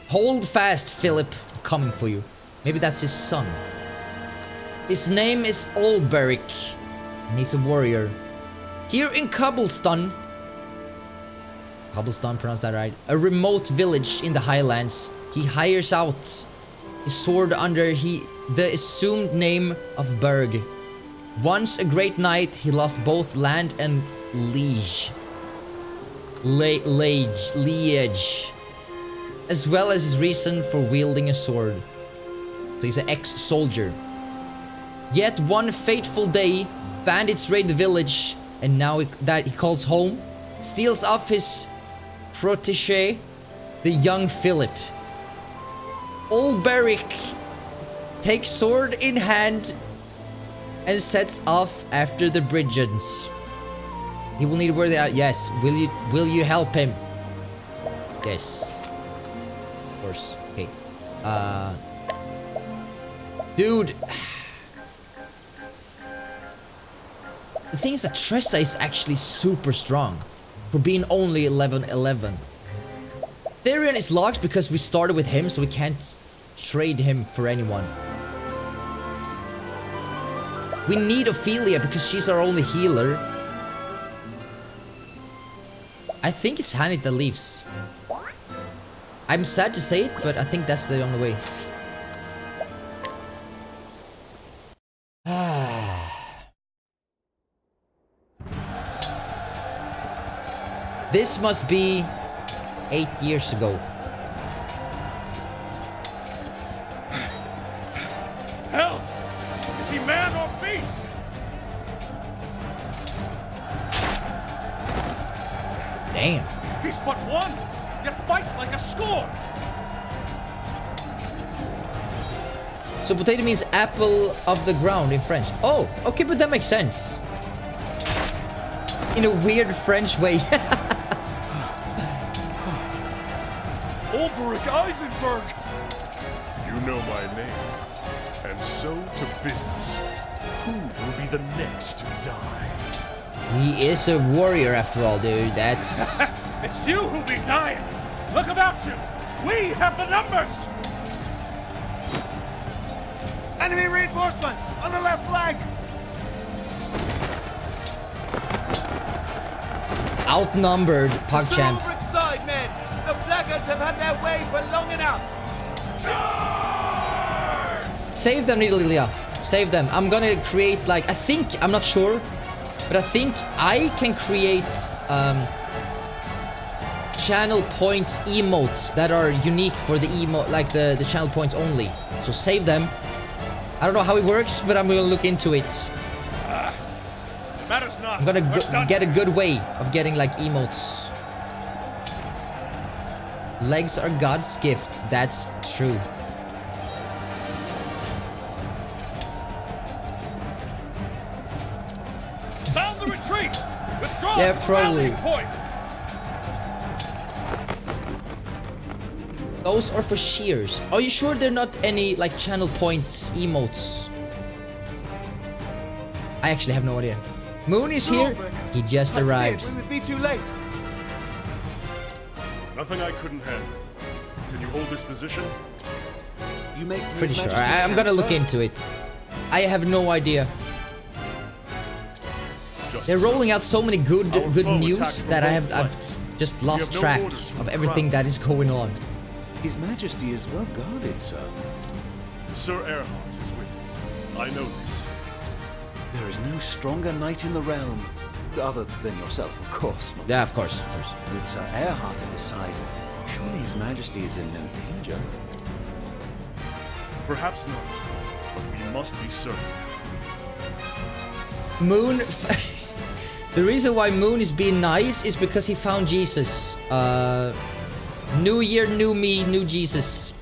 Hold fast, Philip. I'm coming for you. Maybe that's his son. His name is Olberic, and he's a warrior. Here in Cobblestone, pronounced that right, a remote village in the highlands, he hires out his sword under the assumed name of Berg. Once a great knight, he lost both land and liege, as well as his reason for wielding a sword. So he's an ex-soldier. Yet one fateful day, bandits raid the village, and now that he calls home, steals off his protege, the young Philip. Olberic takes sword in hand and sets off after the brigands. He will need where they are. Yes. Will you help him? Yes. Of course. Okay. Dude. The thing is that Tressa is actually super strong for being only 11. Therion is locked because we started with him, so we can't trade him for anyone. We need Ophelia because she's our only healer. I think it's Hanit that leaves. I'm sad to say it, but I think that's the only way. This must be 8 years ago. Help! man or beast? Damn. He's but one, yet fights like a score. So potato means apple of the ground in French. Oh, okay, but that makes sense. In a weird French way. Ulrich Eisenberg! You know my name. And so to business. Who will be the next to die? He is a warrior after all, dude. That's... It's you who'll be dying! Look about you! We have the numbers! Enemy reinforcements on the left flank! outnumbered, PogChamp. Ulrich side, men! The blackguards have had their way for long enough! Save them, Lilia. Save them. I'm gonna create, like, I think, I'm not sure, but I think I can create channel points emotes that are unique for the like the channel points only. So save them. I don't know how it works, but I'm gonna look into it. Matters not. I'm gonna get a good way of getting like emotes. Legs are God's gift. That's true. Sound the retreat! Withdraw Yeah, to the probably. rallying point! Those are for shears. Are you sure they're not any like channel points emotes? I actually have no idea. Moon is here. He just arrived. We would be too late. Nothing I couldn't handle. Can you hold this position? You make Pretty sure. I'm gonna look into it. I have no idea. They're rolling out so many good news that I've just lost track of everything that is going on. His Majesty is well guarded, sir. Sir Erhard is with him. I know this. There is no stronger knight in the realm. Other than yourself, of course. Yeah, of course. With Sir Erhard at his side, surely His Majesty is in no danger. Perhaps not, but we must be certain. Moon... The reason why Moon is being nice is because he found Jesus. New year, new me, new Jesus.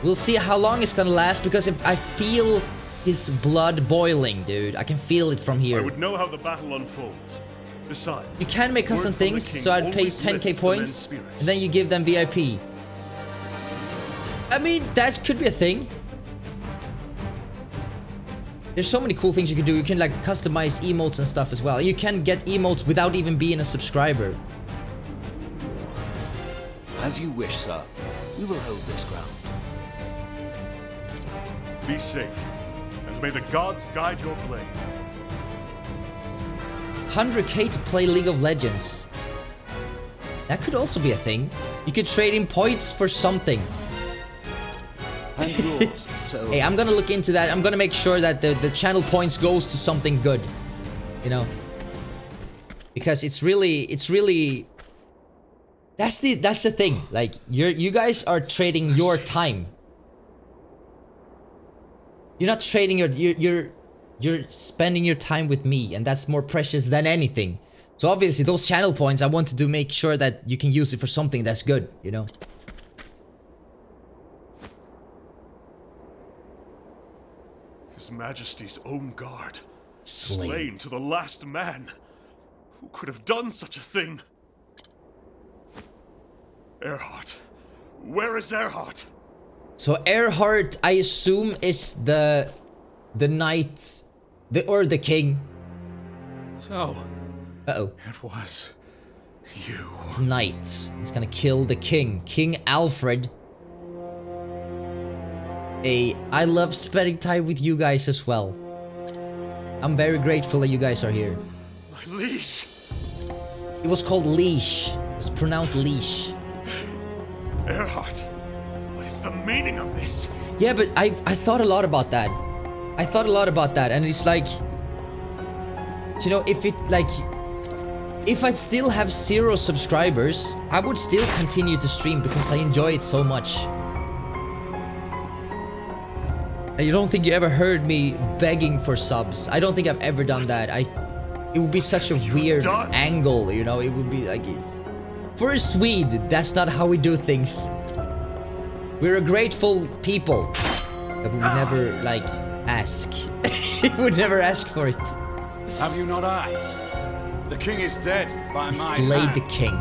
We'll see how long it's gonna last, because if I feel his blood boiling, dude. I can feel it from here. I would know how the battle unfolds. Besides, you can make custom things, so I'd pay 10k points, and then you give them VIP. I mean, that could be a thing. There's so many cool things you can do. You can like customize emotes and stuff as well. You can get emotes without even being a subscriber. As you wish, sir. We will hold this ground. Be safe, and may the gods guide your blade. 100k to play League of Legends. That could also be a thing. You could trade in points for something. And yours, so Hey, I'm gonna look into that. I'm gonna make sure that the channel points goes to something good. You know? Because it's really... That's the thing. Like, you guys are trading your time. You're not trading you're spending your time with me, and that's more precious than anything. So obviously those channel points, I wanted to make sure that you can use it for something that's good, you know? His Majesty's own guard. Slain. Slain to the last man. Who could have done such a thing? Erhard. Where is Erhard? So Erhard, I assume, is the knight, or the king. So, Uh-oh. it was you. It's knight. He's gonna kill the king. King Alfred. Hey, I love spending time with you guys as well. I'm very grateful that you guys are here. My liege. It was called leash. It was pronounced leash. Erhard. What is the meaning of this? Yeah, but I thought a lot about that. I thought a lot about that, and it's like, you know, if I still have 0 subscribers, I would still continue to stream because I enjoy it so much. I don't think you ever heard me begging for subs. I don't think I've ever done that. It would be such a weird angle, you know? It would be like... For a Swede, that's not how we do things. We're a grateful people. But we would never, like, ask. We would never ask for it. Have you not eyes? The king is dead by my Slayed hand. the king.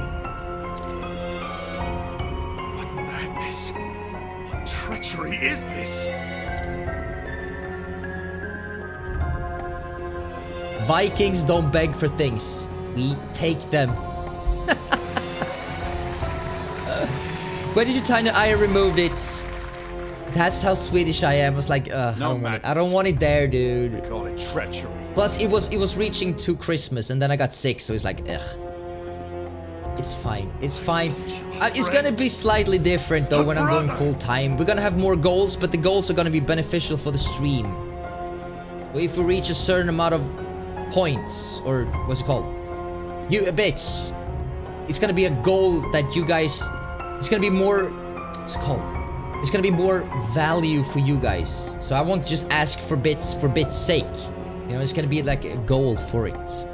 What madness? What treachery is this? Vikings don't beg for things. We take them. Where did you tie the I removed it? That's how Swedish I am. I was like, I don't want it there, dude. Call it treachery. Plus, it was reaching to Christmas, and then I got sick, so it's like, ugh. It's fine. It's fine. It's gonna be slightly different though when I'm going full time. We're gonna have more goals, but the goals are gonna be beneficial for the stream. If we reach a certain amount of points, or what's it called? Bits. It's gonna be a goal that you guys. It's gonna be more. What's it called? It's gonna be more value for you guys. So I won't just ask for bits sake. You know, it's gonna be like a goal for it.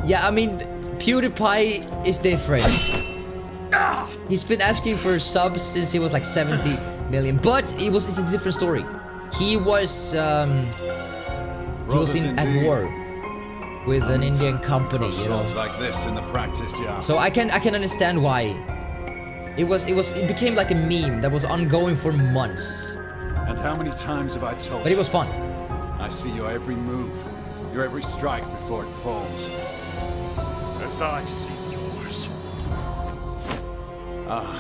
Yeah, I mean, PewDiePie is different. He's been asking for subs since he was like 70 million, but it's a different story. He was at war with an Indian company, you know. Like this in the practice yard. So I can understand why. It became like a meme that was ongoing for months. And how many times have I told you? But it was fun. I see your every move, your every strike before it falls. As I see yours.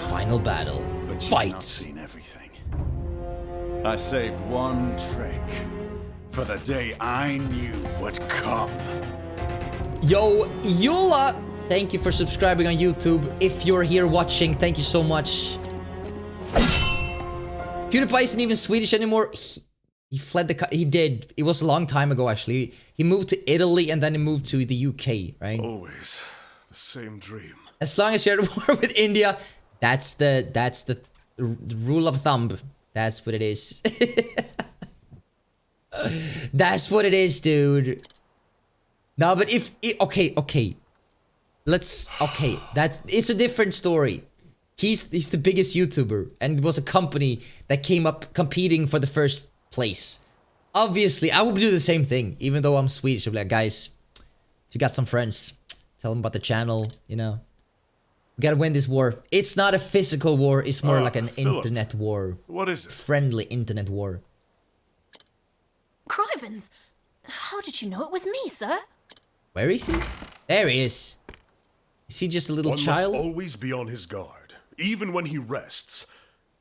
Final battle. But you've Fight. not seen everything. I saved one trick for the day I knew would come. Yo, Yola, thank you for subscribing on YouTube. If you're here watching, thank you so much. PewDiePie isn't even Swedish anymore. He fled the... He did. It was a long time ago, actually. He moved to Italy and then he moved to the UK, right? Always the same dream. As long as you're at war with India, that's the rule of thumb. That's what it is. That's what it is, dude. No, but if... Okay. It's a different story. He's the biggest YouTuber, and it was a company that came up competing for the first place. Obviously, I would do the same thing, even though I'm Swedish. I'd be like, guys, if you got some friends, tell them about the channel, you know. We gotta win this war. It's not a physical war, it's more like an Philip, internet war. What is it? Friendly internet war. Crivens, how did you know it was me, sir? Where is he? There he is. Is he just a little One child? must always be on his guard, even when he rests.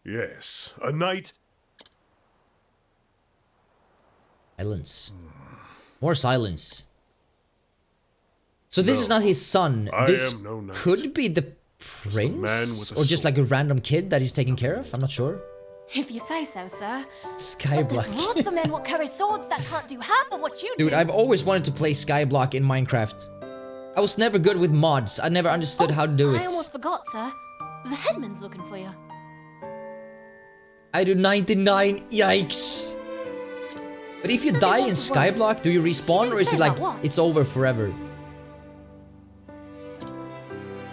Yes, a knight. Silence. More silence. So this is not his son. This am no knight. could be the prince? Or just like a random kid that he's taking care of? I'm not sure. If you say so, sir. Skyblock. There's lots of men will carry swords that can't do half of what you do. Dude, I've always wanted to play Skyblock in Minecraft. I was never good with mods. I never understood how to do it. I almost forgot, sir. The headman's looking for you. I do 99. Yikes. But if you die in Skyblock, do you respawn or is it like it's over forever?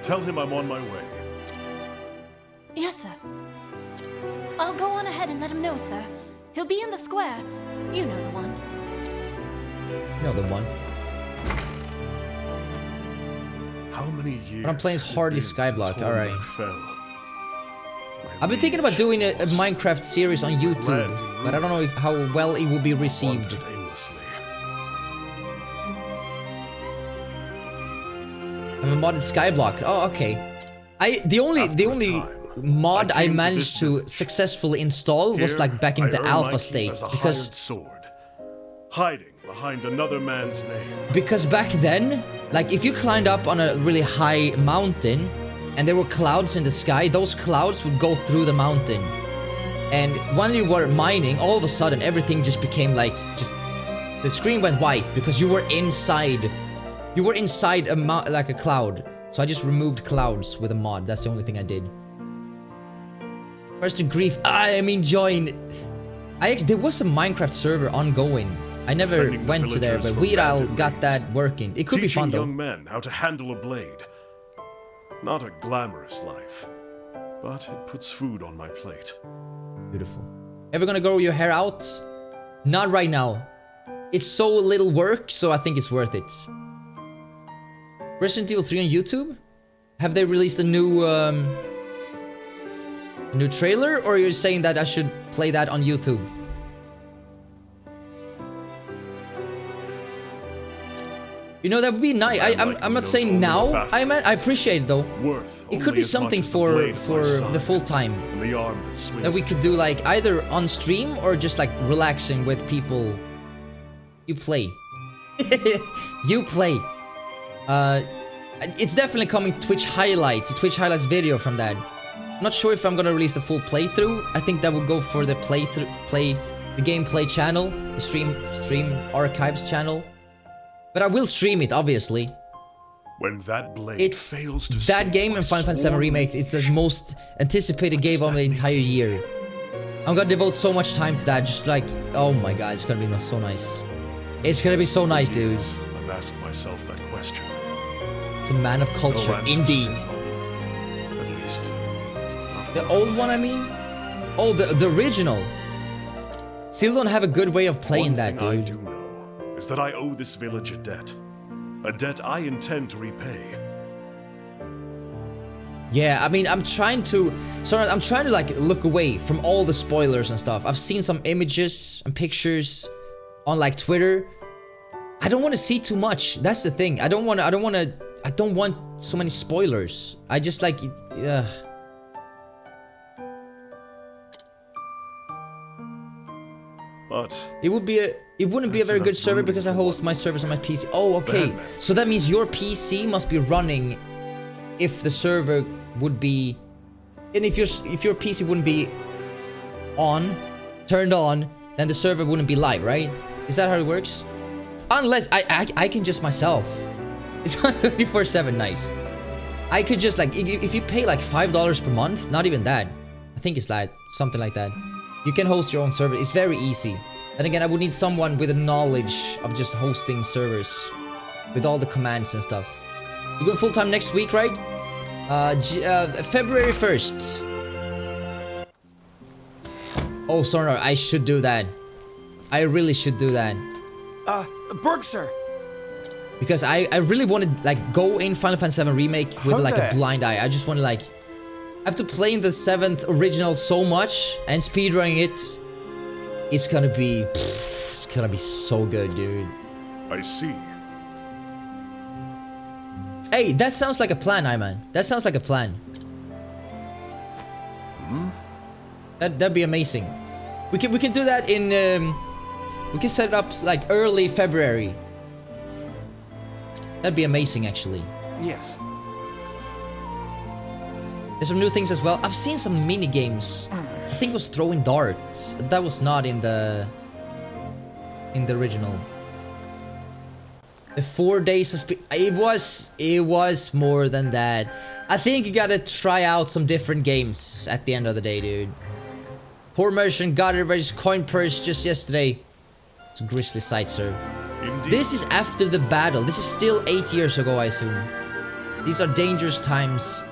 Tell him I'm on my way. Yes, sir. I'll go on ahead and let him know, sir. He'll be in the square. You know the one. You know the one. How many years? What I'm playing is hardly Skyblock. Alright. Fell. I've been thinking about doing a Minecraft series on YouTube, but I don't know how well it will be received. I'm a modded Skyblock. Oh, okay. The only mod I managed to successfully install was like back in the alpha state, because hiding behind another man's name. Because back then, like if you climbed up on a really high mountain and there were clouds in the sky, those clouds would go through the mountain. And when you were mining, all of a sudden everything just became like the screen went white because you were inside. You were inside like a cloud. So I just removed clouds with a mod. That's the only thing I did. First to grief. I mean, join. There was a Minecraft server ongoing. I never went to there, but Weird Al got that working. It could be fun though. Teaching young men how to handle a blade. Not a glamorous life, but it puts food on my plate. Beautiful. Ever gonna grow your hair out? Not right now. It's so little work, so I think it's worth it. Resident Evil 3 on YouTube? Have they released a new trailer, or you're saying that I should play that on YouTube? You know, that would be nice. I'm not saying now. I appreciate it though. It could be something for the full time. That we could do like either on stream or just like relaxing with people. You play. You play. It's definitely coming Twitch highlights. A Twitch highlights video from that. I'm not sure if I'm gonna release the full playthrough. I think that would go for the the gameplay channel, the stream archives channel. But I will stream it, obviously. When that blade fails to that game and Final Fantasy VII Remake. It's the most anticipated game of the entire year. I'm gonna devote so much time to that. Just like, oh my god, it's gonna be so nice. It's gonna be so nice, dude. I've asked myself that question. It's a man of culture, indeed. At least. The old one, I mean? Oh, the original. Still don't have a good way of playing that, dude. One thing I do know is that I owe this village a debt. A debt I intend to repay. Yeah, I mean, I'm trying to like look away from all the spoilers and stuff. I've seen some images and pictures on like Twitter. I don't want to see too much. That's the thing. I don't want so many spoilers. I just like But it wouldn't be a very good server because I host my servers on my PC. Oh, okay. So that means your PC must be running if the server would be, and if your PC wouldn't be turned on, then the server wouldn't be live, right? Is that how it works? Unless I can just myself. It's on 24/7. Nice. I could just like, if you pay like $5 per month, not even that. I think it's like something like that. You can host your own server. It's very easy. And again, I would need someone with a knowledge of just hosting servers with all the commands and stuff. You go full time next week, right? February 1st. Oh, sorry, I should do that. I really should do that. Berg, sir. Because I really want to like go in Final Fantasy VII Remake with like a blind eye. I just want to like, after playing the 7th original so much and speedrunning it, it's gonna be so good, dude. I see. Hey, that sounds like a plan, Iman. That sounds like a plan. That'd be amazing. We can do that in we can set it up like early February. That'd be amazing, actually. Yes. There's some new things as well. I've seen some mini games. I think it was throwing darts. That was not in the original. The 4 days of speed. It was more than that. I think you gotta try out some different games at the end of the day, dude. Poor merchant got everybody's coin purse just yesterday. It's a grisly sight, sir. Indeed. This is after the battle. This is still 8 years ago, I assume. These are dangerous times.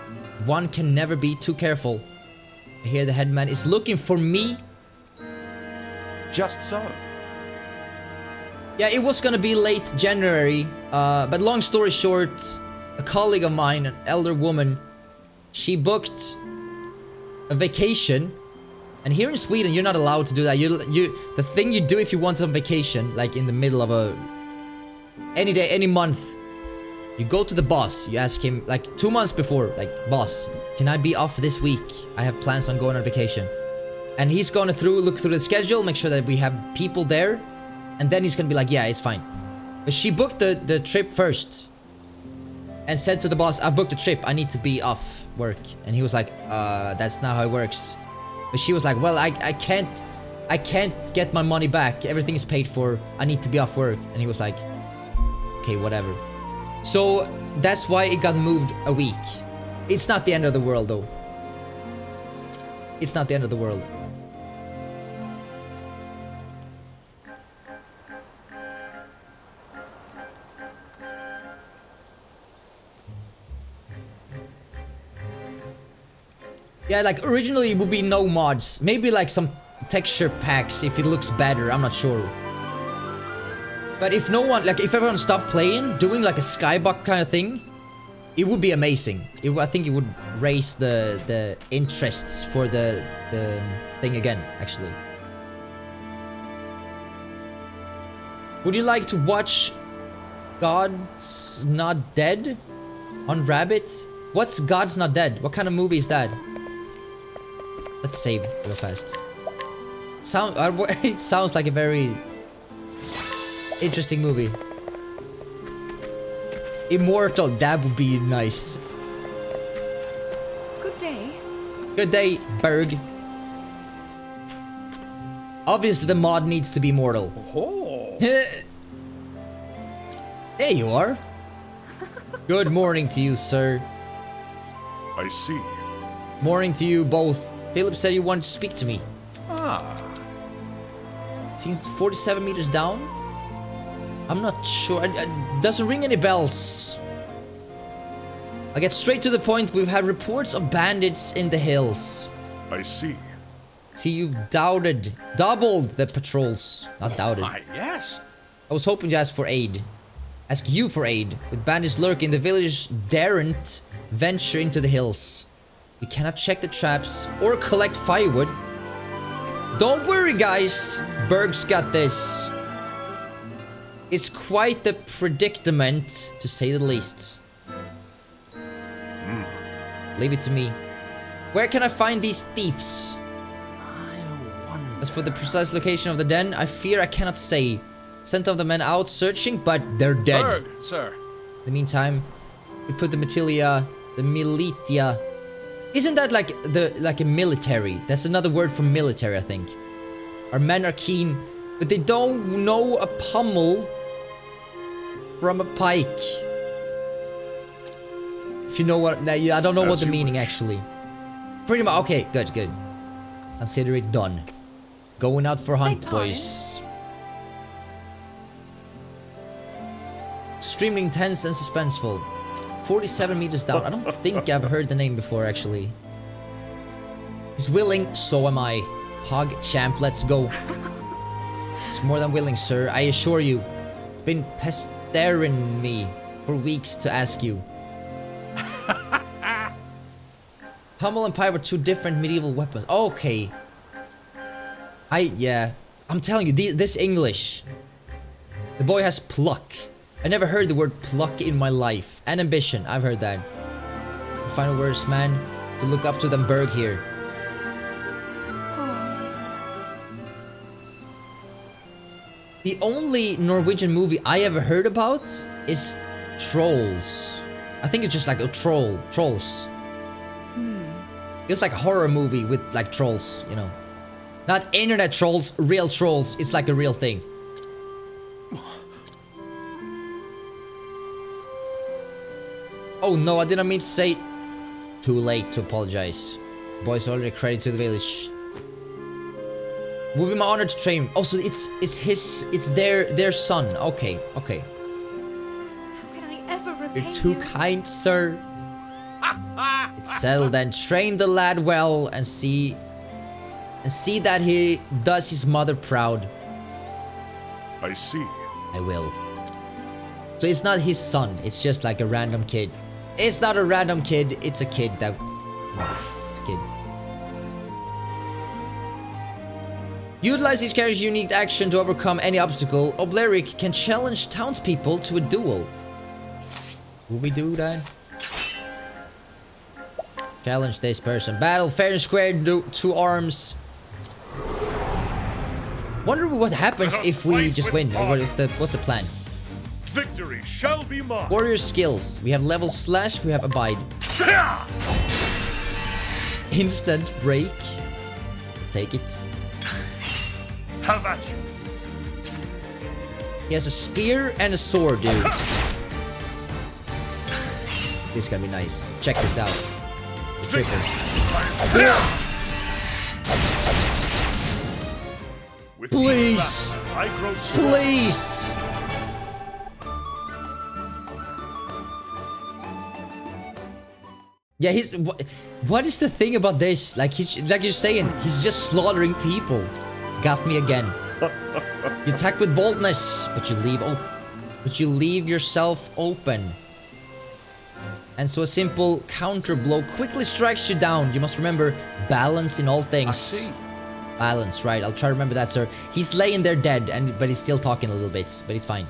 One can never be too careful. I hear the headman is looking for me. Just so. Yeah, it was gonna be late January. But long story short, a colleague of mine, an elder woman, she booked a vacation. And here in Sweden, you're not allowed to do that. The thing you do if you want some vacation, like in the middle of any day, any month, you go to the boss. You ask him like 2 months before, like, boss, can I be off this week? I have plans on going on vacation. And he's gonna look through the schedule, make sure that we have people there, and then he's gonna be like, yeah, it's fine. But she booked the trip first, and said to the boss, I booked a trip. I need to be off work. And he was like, that's not how it works. But she was like, well, I can't get my money back. Everything is paid for. I need to be off work. And he was like, okay, whatever. So that's why it got moved a week. It's not the end of the world, though. It's not the end of the world. Yeah, like originally it would be no mods. Maybe like some texture packs if it looks better, I'm not sure. But if no one, like if everyone stopped playing, doing like a skybox kind of thing, it would be amazing. I think it would raise the interests for the thing again, actually. Would you like to watch God's Not Dead on Rabbit? What's God's Not Dead? What kind of movie is that? Let's save real fast. It sounds like a very interesting movie. Immortal, that would be nice. Good day. Good day, Berg. Obviously, the mod needs to be mortal. Oh. There you are. Good morning to you, sir. I see. Morning to you both. Philip said you wanted to speak to me. Ah. Seems 47 meters down? I'm not sure. It doesn't ring any bells. I'll get straight to the point. We've had reports of bandits in the hills. I see. See, you've doubled the patrols. Not doubted. Yes. I was hoping to ask you for aid. With bandits lurking, the village daren't venture into the hills. We cannot check the traps or collect firewood. Don't worry, guys. Berg's got this. It's quite the predicament, to say the least. Leave it to me. Where can I find these thieves? As for the precise location of the den, I fear I cannot say. Sent of the men out searching, but they're dead. Berg, sir. In the meantime, we put the militia. Isn't that like a military? That's another word for military, I think. Our men are keen, but they don't know a pummel from a pike. If you know what, I don't know what the meaning actually. Pretty much. Okay, good. Consider it done. Going out for hunt, boys. Extremely intense and suspenseful. 47 meters down. I don't think I've heard the name before, actually. He's willing, so am I. Hog champ, let's go. It's more than willing, sir. I assure you. It's been pestering me for weeks to ask you. Pummel and pike were two different medieval weapons. Okay. Yeah. I'm telling you, this English. The boy has pluck. I never heard the word pluck in my life. And ambition, I've heard that. The final words, man, to look up to them Berg here. The only Norwegian movie I ever heard about is Trolls. I think it's just like a Trolls. It's like a horror movie with like trolls, you know. Not internet trolls, real trolls. It's like a real thing. Oh no, I didn't mean to say. Too late to apologize. Boys already credit to the village. Would be my honor to train. Oh, so it's their son. Okay. How can I ever repay You're too kind, sir. It's settled then. Train the lad well and see that he does his mother proud. I see. I will. So it's not his son. It's just like a random kid. It's not a random kid. It's a kid that. It's a kid. Utilize each character's unique action to overcome any obstacle. Obleric can challenge townspeople to a duel. Will we do that? Challenge this person. Battle fair and square. Two arms. Wonder what happens if we just win. Or what's the plan? Victory shall be mine. Warrior skills. We have level slash. We have abide. Instant break. Take it. How about you? He has a spear and a sword, dude. This is gonna be nice. Check this out. The triple. With Please. each battle, I grow stronger. Please! Yeah, he's... What is the thing about this? Like, he's... Like you're saying, he's just slaughtering people. Got me again. You attack with boldness, but you leave yourself open. And so a simple counter blow quickly strikes you down. You must remember balance in all things. I see. Balance, right? I'll try to remember that, sir. He's laying there dead, but he's still talking a little bit, but it's fine.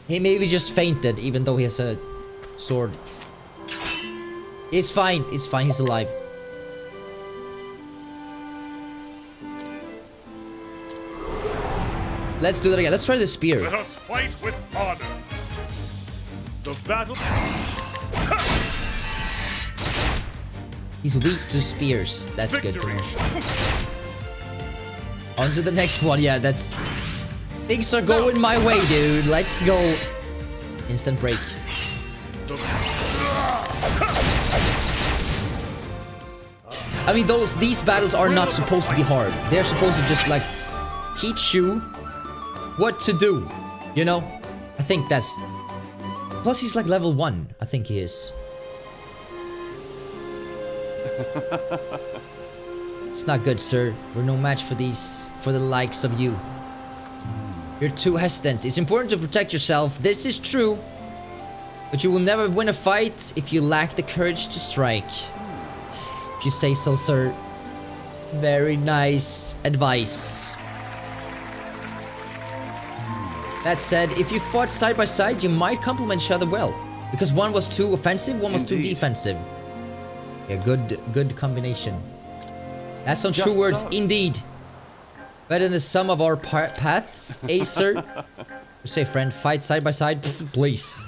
He maybe just fainted, even though he has a sword. It's fine. It's fine. He's alive. Let's do that again. Let's try the spear. Let us fight with honor. The battle. He's weak to spears. That's good to Victory. know. On to the next one. Yeah, that's... Things are going my way, dude. Let's go. Instant break. I mean, these battles are not supposed to be hard. They're supposed to just, like, teach you what to do. You know? I think that's... Plus, he's like level 1. I think he is. It's not good, sir. We're no match for the likes of you. You're too hesitant. It's important to protect yourself. This is true. But you will never win a fight if you lack the courage to strike. If you say so, sir. Very nice advice. That said, if you fought side by side, you might complement each other well. Because one was too offensive, one was too defensive. Yeah, good combination. That's some true words, indeed. Better than the sum of our paths, eh, sir? You say, friend, fight side by side, please.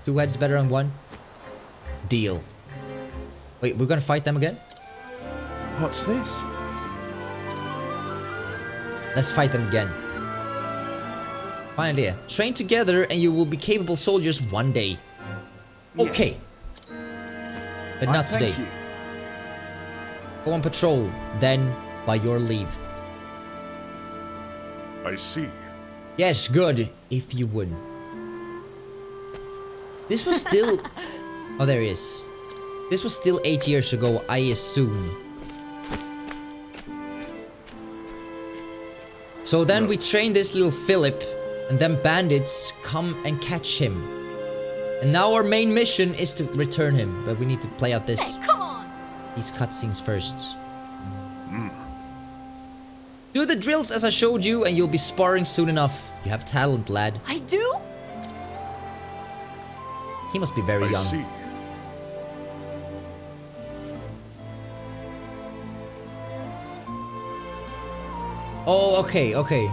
2 heads better than 1. Deal. Wait, we're gonna fight them again? What's this? Let's fight them again. Fine idea. Train together and you will be capable soldiers one day. Okay. But not today. Thank you. Go on patrol, then by your leave. I see. Yes, good, if you would. This was still... Oh, there he is. This was still 8 years ago, I assume. So then we train this little Philip, and then bandits come and catch him. And now our main mission is to return him, but we need to play out this... Hey, come on! These cutscenes first. Do the drills as I showed you, and you'll be sparring soon enough. You have talent, lad. I do? He must be very I young. see. Oh, okay, okay.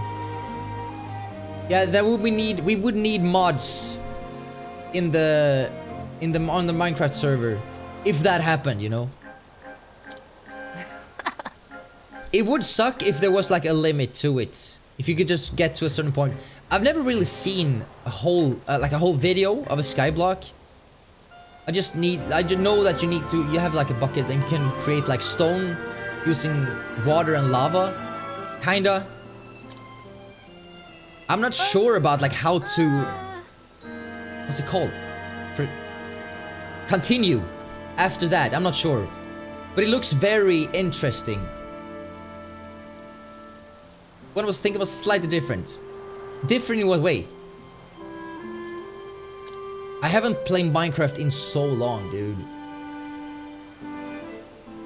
Yeah, that would we would need mods on the Minecraft server if that happened, you know. It would suck if there was like a limit to it. If you could just get to a certain point. I've never really seen a whole video of a skyblock. I just know that you have like a bucket and you can create like stone using water and lava. Kinda. I'm not sure about like how to... What's it called? Continue after that. I'm not sure. But it looks very interesting. What I was thinking was slightly different. Different in what way? I haven't played Minecraft in so long, dude.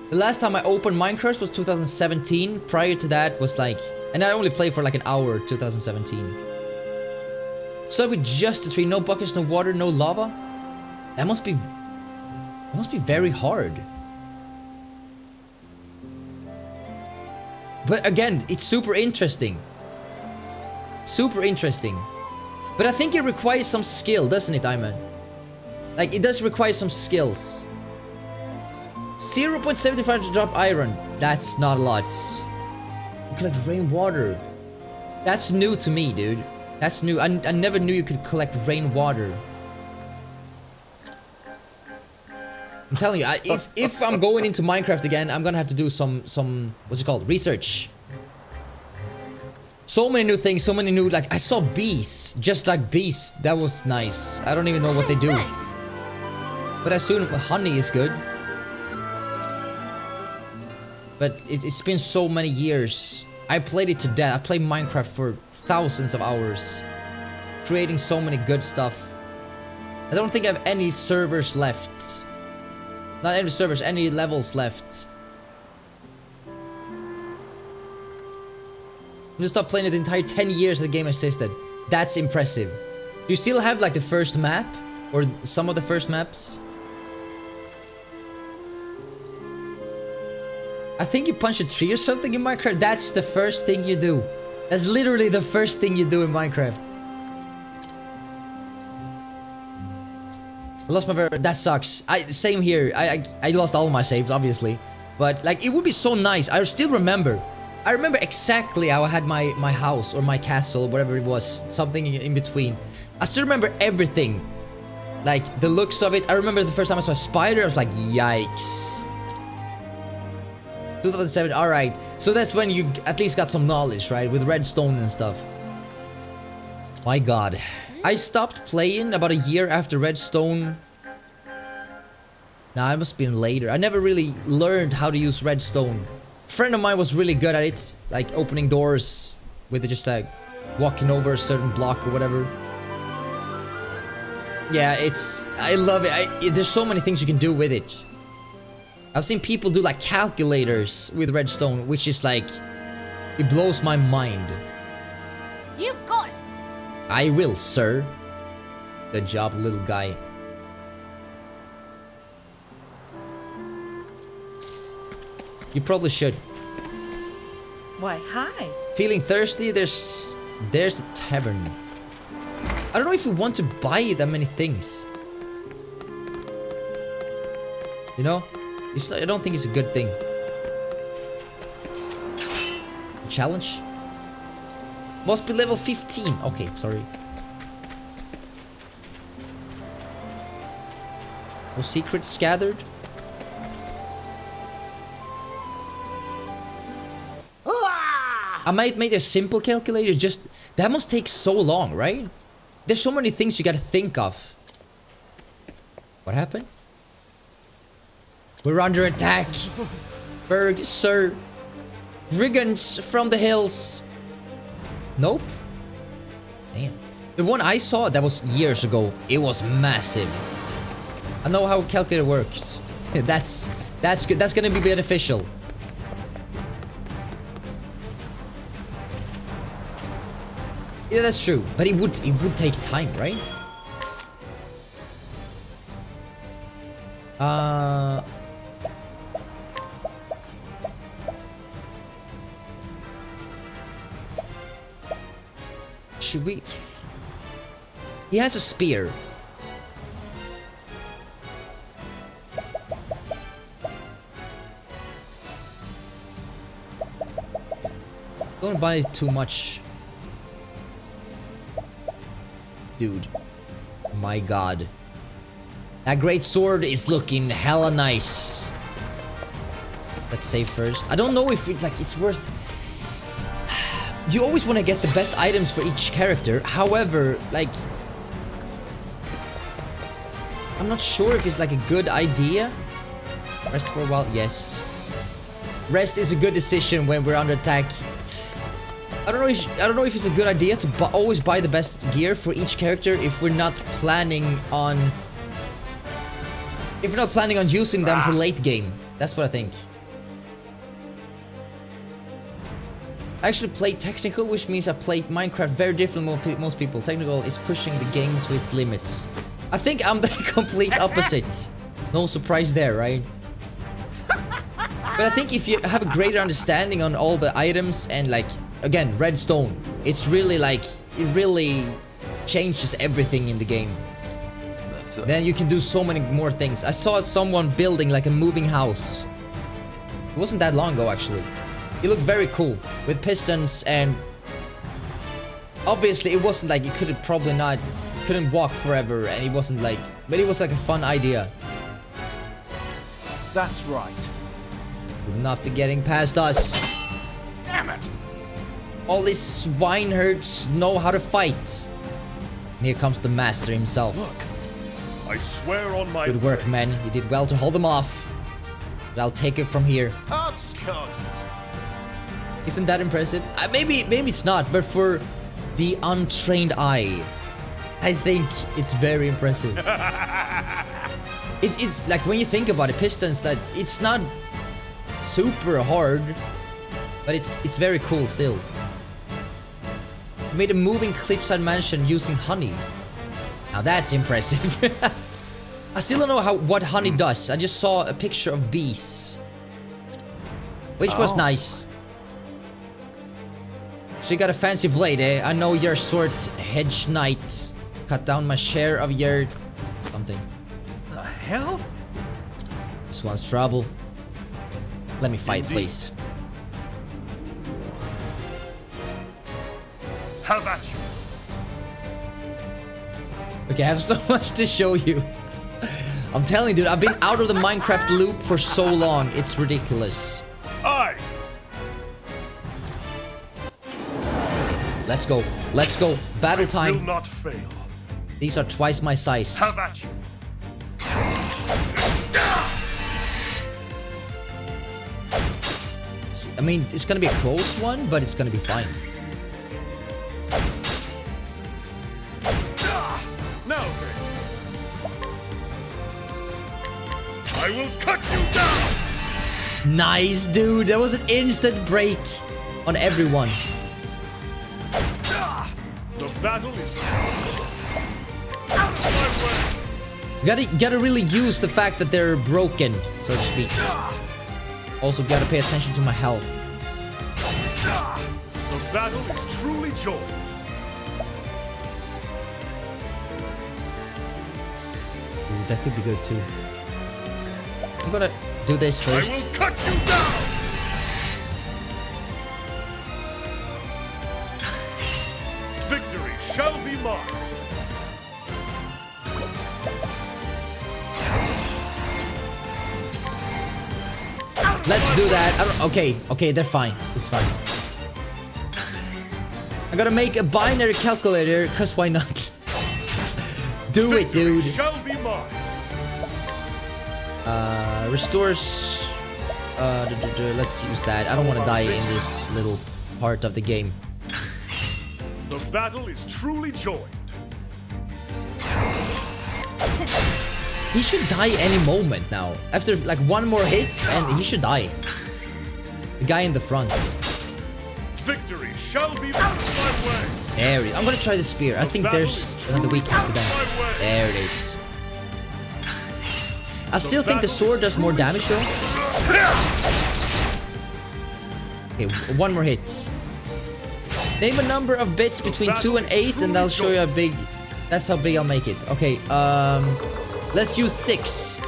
The last time I opened Minecraft was 2017. Prior to that was like... And I only played for like an hour 2017. So with just a tree, no buckets, no water, no lava? That must be very hard. But again, it's super interesting. Super interesting. But I think it requires some skill, doesn't it, Iman? Like, it does require some skills. 0.75 to drop iron. That's not a lot. You collect rainwater. That's new to me, dude. That's new. I never knew you could collect rainwater. I'm telling you, if I'm going into Minecraft again, I'm gonna have to do some what's it called, research. So many new things, so many new, like I saw bees, just like bees. That was nice. I don't even know what they do, Thanks. but I assume honey is good. But it's been so many years. I played it to death. I played Minecraft for thousands of hours, creating so many good stuff. I don't think I have any servers left. Not any servers, any levels left. I'm just stopped playing it the entire 10 years the game existed. That's impressive. You still have like the first map? Or some of the first maps? I think you punch a tree or something in Minecraft. That's the first thing you do. That's literally the first thing you do in Minecraft. I lost my that sucks. Same here. I lost all my saves, obviously. But like, it would be so nice. I still remember. I remember exactly how I had my house or my castle, whatever it was. Something in between. I still remember everything. Like, the looks of it. I remember the first time I saw a spider, I was like, yikes. 2007, alright. So that's when you at least got some knowledge, right? With redstone and stuff. My god. I stopped playing about a year after redstone. Nah, it must have been later. I never really learned how to use redstone. A friend of mine was really good at it. Like opening doors with just walking over a certain block or whatever. Yeah, I love it. There's so many things you can do with it. I've seen people do like calculators with redstone, which is like, it blows my mind. You got it. I will, sir. Good job, little guy. You probably should. Why, hi. Feeling thirsty? There's a tavern. I don't know if we want to buy that many things. You know? I don't think it's a good thing. Challenge? Must be level 15. Okay, sorry. No secrets gathered? I might make a simple calculator, just... That must take so long, right? There's so many things you gotta think of. What happened? We're under attack. Berg, sir. Brigands from the hills. Nope. Damn. The one I saw that was years ago, it was massive. I know how a calculator works. That's good. That's gonna be beneficial. Yeah, that's true. But it would take time, right? Should we? He has a spear. Don't buy it too much. Dude. My god. That great sword is looking hella nice. Let's save first. I don't know if it's worth... You always want to get the best items for each character. However, like... I'm not sure if it's like a good idea. Rest for a while, yes. Rest is a good decision when we're under attack. I don't know if it's a good idea to always buy the best gear for each character if we're not planning on... If we're not planning on using them for late game. That's what I think. I actually play technical, which means I play Minecraft very different from most people. Technical is pushing the game to its limits. I think I'm the complete opposite. No surprise there, right? But I think if you have a greater understanding on all the items and like, again, redstone, it's really like, it really changes everything in the game. Then you can do so many more things. I saw someone building like a moving house. It wasn't that long ago, actually. It looked very cool with pistons, and obviously it wasn't like you couldn't walk forever, and it wasn't like, but it was like a fun idea. That's right. Will not be getting past us. Damn it! All these swineherds know how to fight. And here comes the master himself. Look, I swear on my Good work, men. You did well to hold them off. But I'll take it from here. Outcomes. Isn't that impressive? Maybe it's not, but for the untrained eye, I think it's very impressive. It's like when you think about it, pistons, that it's not super hard, but it's very cool still. Made a moving cliffside mansion using honey. Now that's impressive. I still don't know what honey does. I just saw a picture of bees, which was nice. So you got a fancy blade, eh? I know your sword hedge knight. Cut down my share of your something. The hell? This one's trouble. Let me fight, please. Have at you. Okay, I have so much to show you. I'm telling you, dude, I've been out of the Minecraft loop for so long. It's ridiculous. I. Let's go. Let's go. Battle Will time. not fail. These are twice my size. Have at you. I mean, it's gonna be a close one, but it's gonna be fine. Now then. I will cut you down. Nice, dude. That was an instant break on everyone. The battle is out of my way. Gotta really use the fact that they're broken, so to speak. Also gotta pay attention to my health. The battle is truly joy. Ooh, that could be good too. I'm gonna do this first. I will cut you down. Victory shall be mine. Let's do that. I don't, okay, they're fine. It's fine. I gotta make a binary calculator, cause why not? Do it, dude. Shall be mine. Restores. Let's use that. I don't want to die in this little part of the game. The battle is truly joined. He should die any moment now. After like one more hit, and he should die. The guy in the front. Victory shall be my way. There it is. I'm gonna try the spear. I think there's another weakness to that. There it is. I still think the sword does more damage though. Okay, one more hit. Name a number of bits between 2 and 8 and I'll show you how big. That's how big I'll make it. Okay, let's use 6.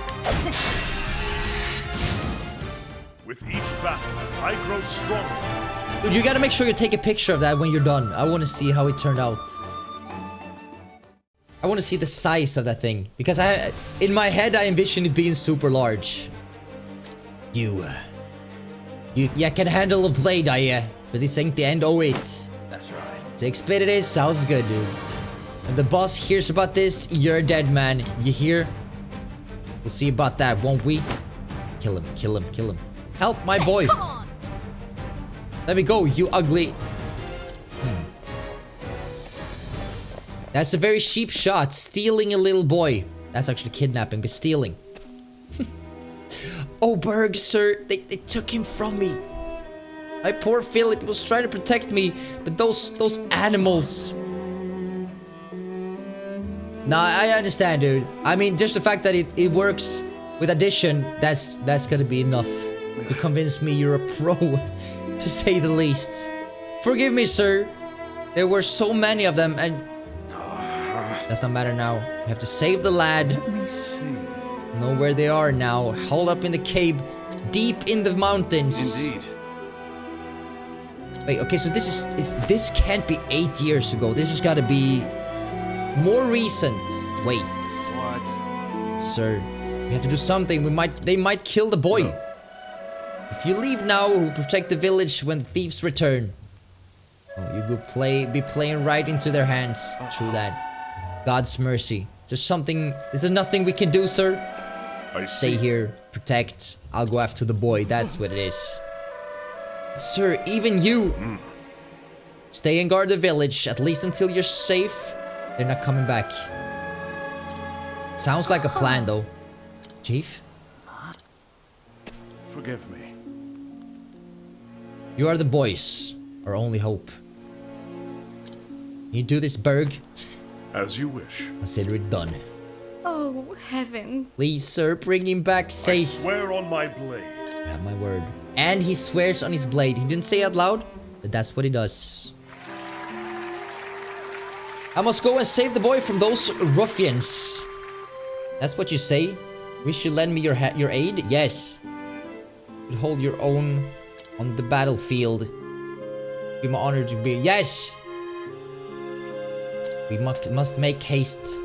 With each battle, I grow stronger. Dude, you gotta make sure you take a picture of that when you're done. I wanna see how it turned out. I wanna see the size of that thing. Because in my head, I envision it being super large. You can handle a blade, are ya? But this ain't the end, oh wait. That's right. 6 bit it is, sounds good, dude. When the boss hears about this, you're dead, man. You hear? We'll see about that, won't we? Kill him, kill him, kill him. Help my boy. Come on. Let me go, you ugly. That's a very cheap shot. Stealing a little boy. That's actually kidnapping, but stealing. Oh, Berg, sir. They took him from me. My poor Philip was trying to protect me, but those animals. Nah, I understand, dude. I mean, just the fact that it works with addition, that's gonna be enough to convince me you're a pro, to say the least. Forgive me, sir. There were so many of them, and does not matter now. We have to save the lad. Let me see. Know where they are now. Holed up in the cave, deep in the mountains. Indeed. Wait, okay, so this can't be 8 years ago. This has got to be more recent. Wait, What? sir. We have to do something. They might kill the boy. No. If you leave now, we'll protect the village when the thieves return. Oh, you will be playing right into their hands. True that. God's mercy. Is there nothing we can do, sir? Stay here, protect. I'll go after the boy. That's what it is. Sir, even you. Stay and guard the village, at least until you're safe. They're not coming back. Sounds like a plan, though. Chief? Forgive me. You are the boys, our only hope. You do this, Berg? As you wish. Consider it done. Oh, heavens. Please, sir, bring him back safe. I swear on my blade. You have my word. And he swears on his blade. He didn't say it out loud, but that's what he does. I must go and save the boy from those ruffians. That's what you say? Wish you lend me your aid? Yes. You hold your own on the battlefield. Be my honor to be. Yes. We must make haste.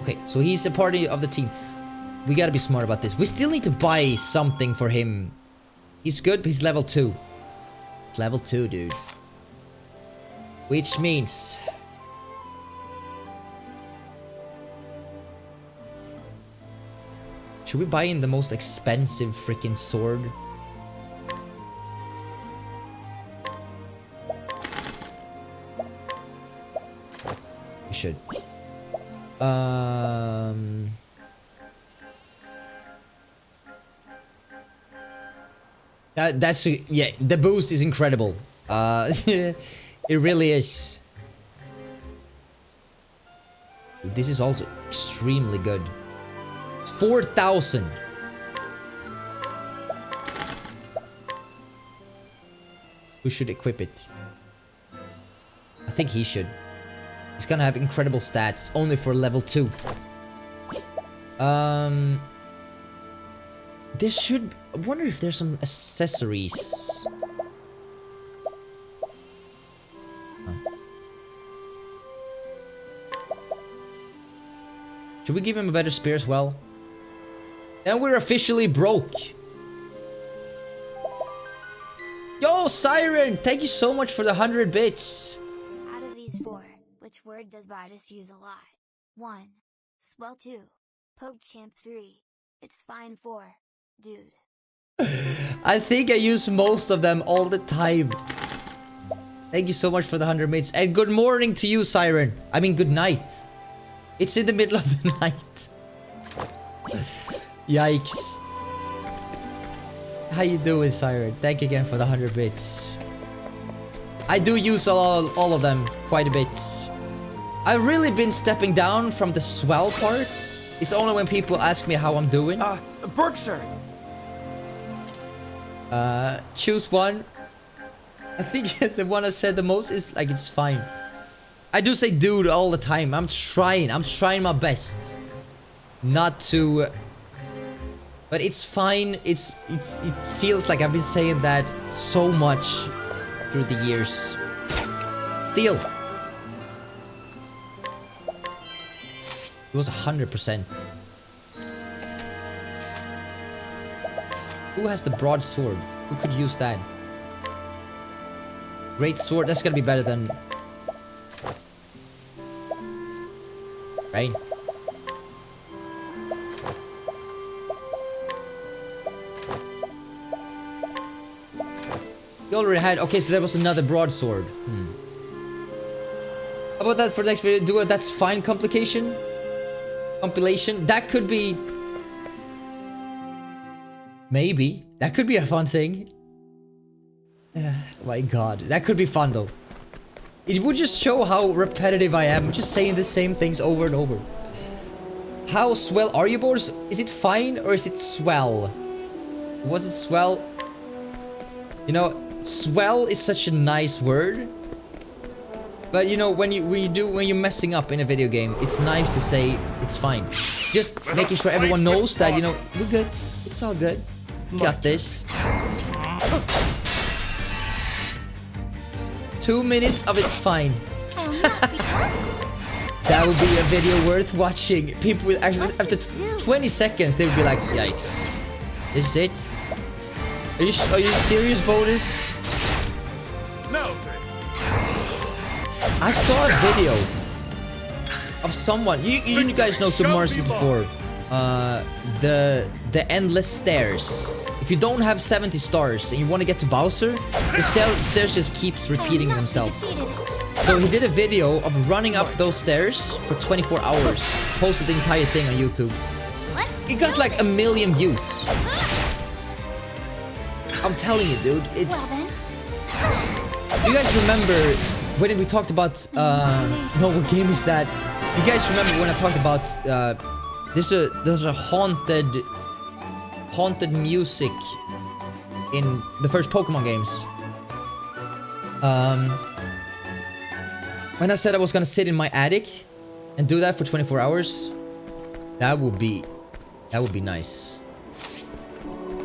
Okay, so he's a part of the team. We gotta be smart about this. We still need to buy something for him. He's good, but he's level 2. Level 2, dude. Which means... should we buy in the most expensive freaking sword? We should. That's yeah. The boost is incredible. It really is. This is also extremely good. It's 4,000. Who should equip it? I think he should. He's gonna have incredible stats, only for level 2. There should... I wonder if there's some accessories. Should we give him a better spear as well? And we're officially broke. Yo, Siren! Thank you so much for the 100 bits. Out of these 4, which word does Bodus use a lot? 1. Swell 2. PogChamp 3. It's fine 4. Dude. I think I use most of them all the time. Thank you so much for the 100 bits. And good morning to you, Siren. I mean, good night. It's in the middle of the night. Yikes. How you doing, Siren? Thank you again for the 100 bits. I do use all of them quite a bit. I've really been stepping down from the swell part. It's only when people ask me how I'm doing. Berg, sir. Choose one. I think the one I said the most is like it's fine. I do say dude all the time. I'm trying my best not to, but it's fine. It feels like I've been saying that so much through the years. Steal. It was 100%. Who has the broadsword? Who could use that? Great sword. That's gonna be better than... right? You already had... okay, so there was another broadsword. How about that for the next video? Do a that's fine compilation? That could be... maybe. That could be a fun thing. My god. That could be fun though. It would just show how repetitive I am. Just saying the same things over and over. How swell are you, Bodus? Is it fine or is it swell? Was it swell? You know, swell is such a nice word. But you know, when you're messing up in a video game, it's nice to say it's fine. Just making sure everyone knows that, you know, we're good. It's all good. We got this. 2 minutes of it's fine. That would be a video worth watching. People will actually, after 20 seconds, they would be like, yikes. This is it? Are you serious, Bodus? No. I saw a video of someone. You guys know Super Mario 64. The endless stairs. If you don't have 70 stars and you want to get to Bowser, the stairs just keeps repeating themselves. So he did a video of running up those stairs for 24 hours. Posted the entire thing on YouTube. It got like 1 million views. I'm telling you, dude, it's... You guys remember when we talked about... no, what game is that? You guys remember when I talked about... there's a haunted music in the first Pokemon games. When I said I was gonna sit in my attic and do that for 24 hours, that would be nice.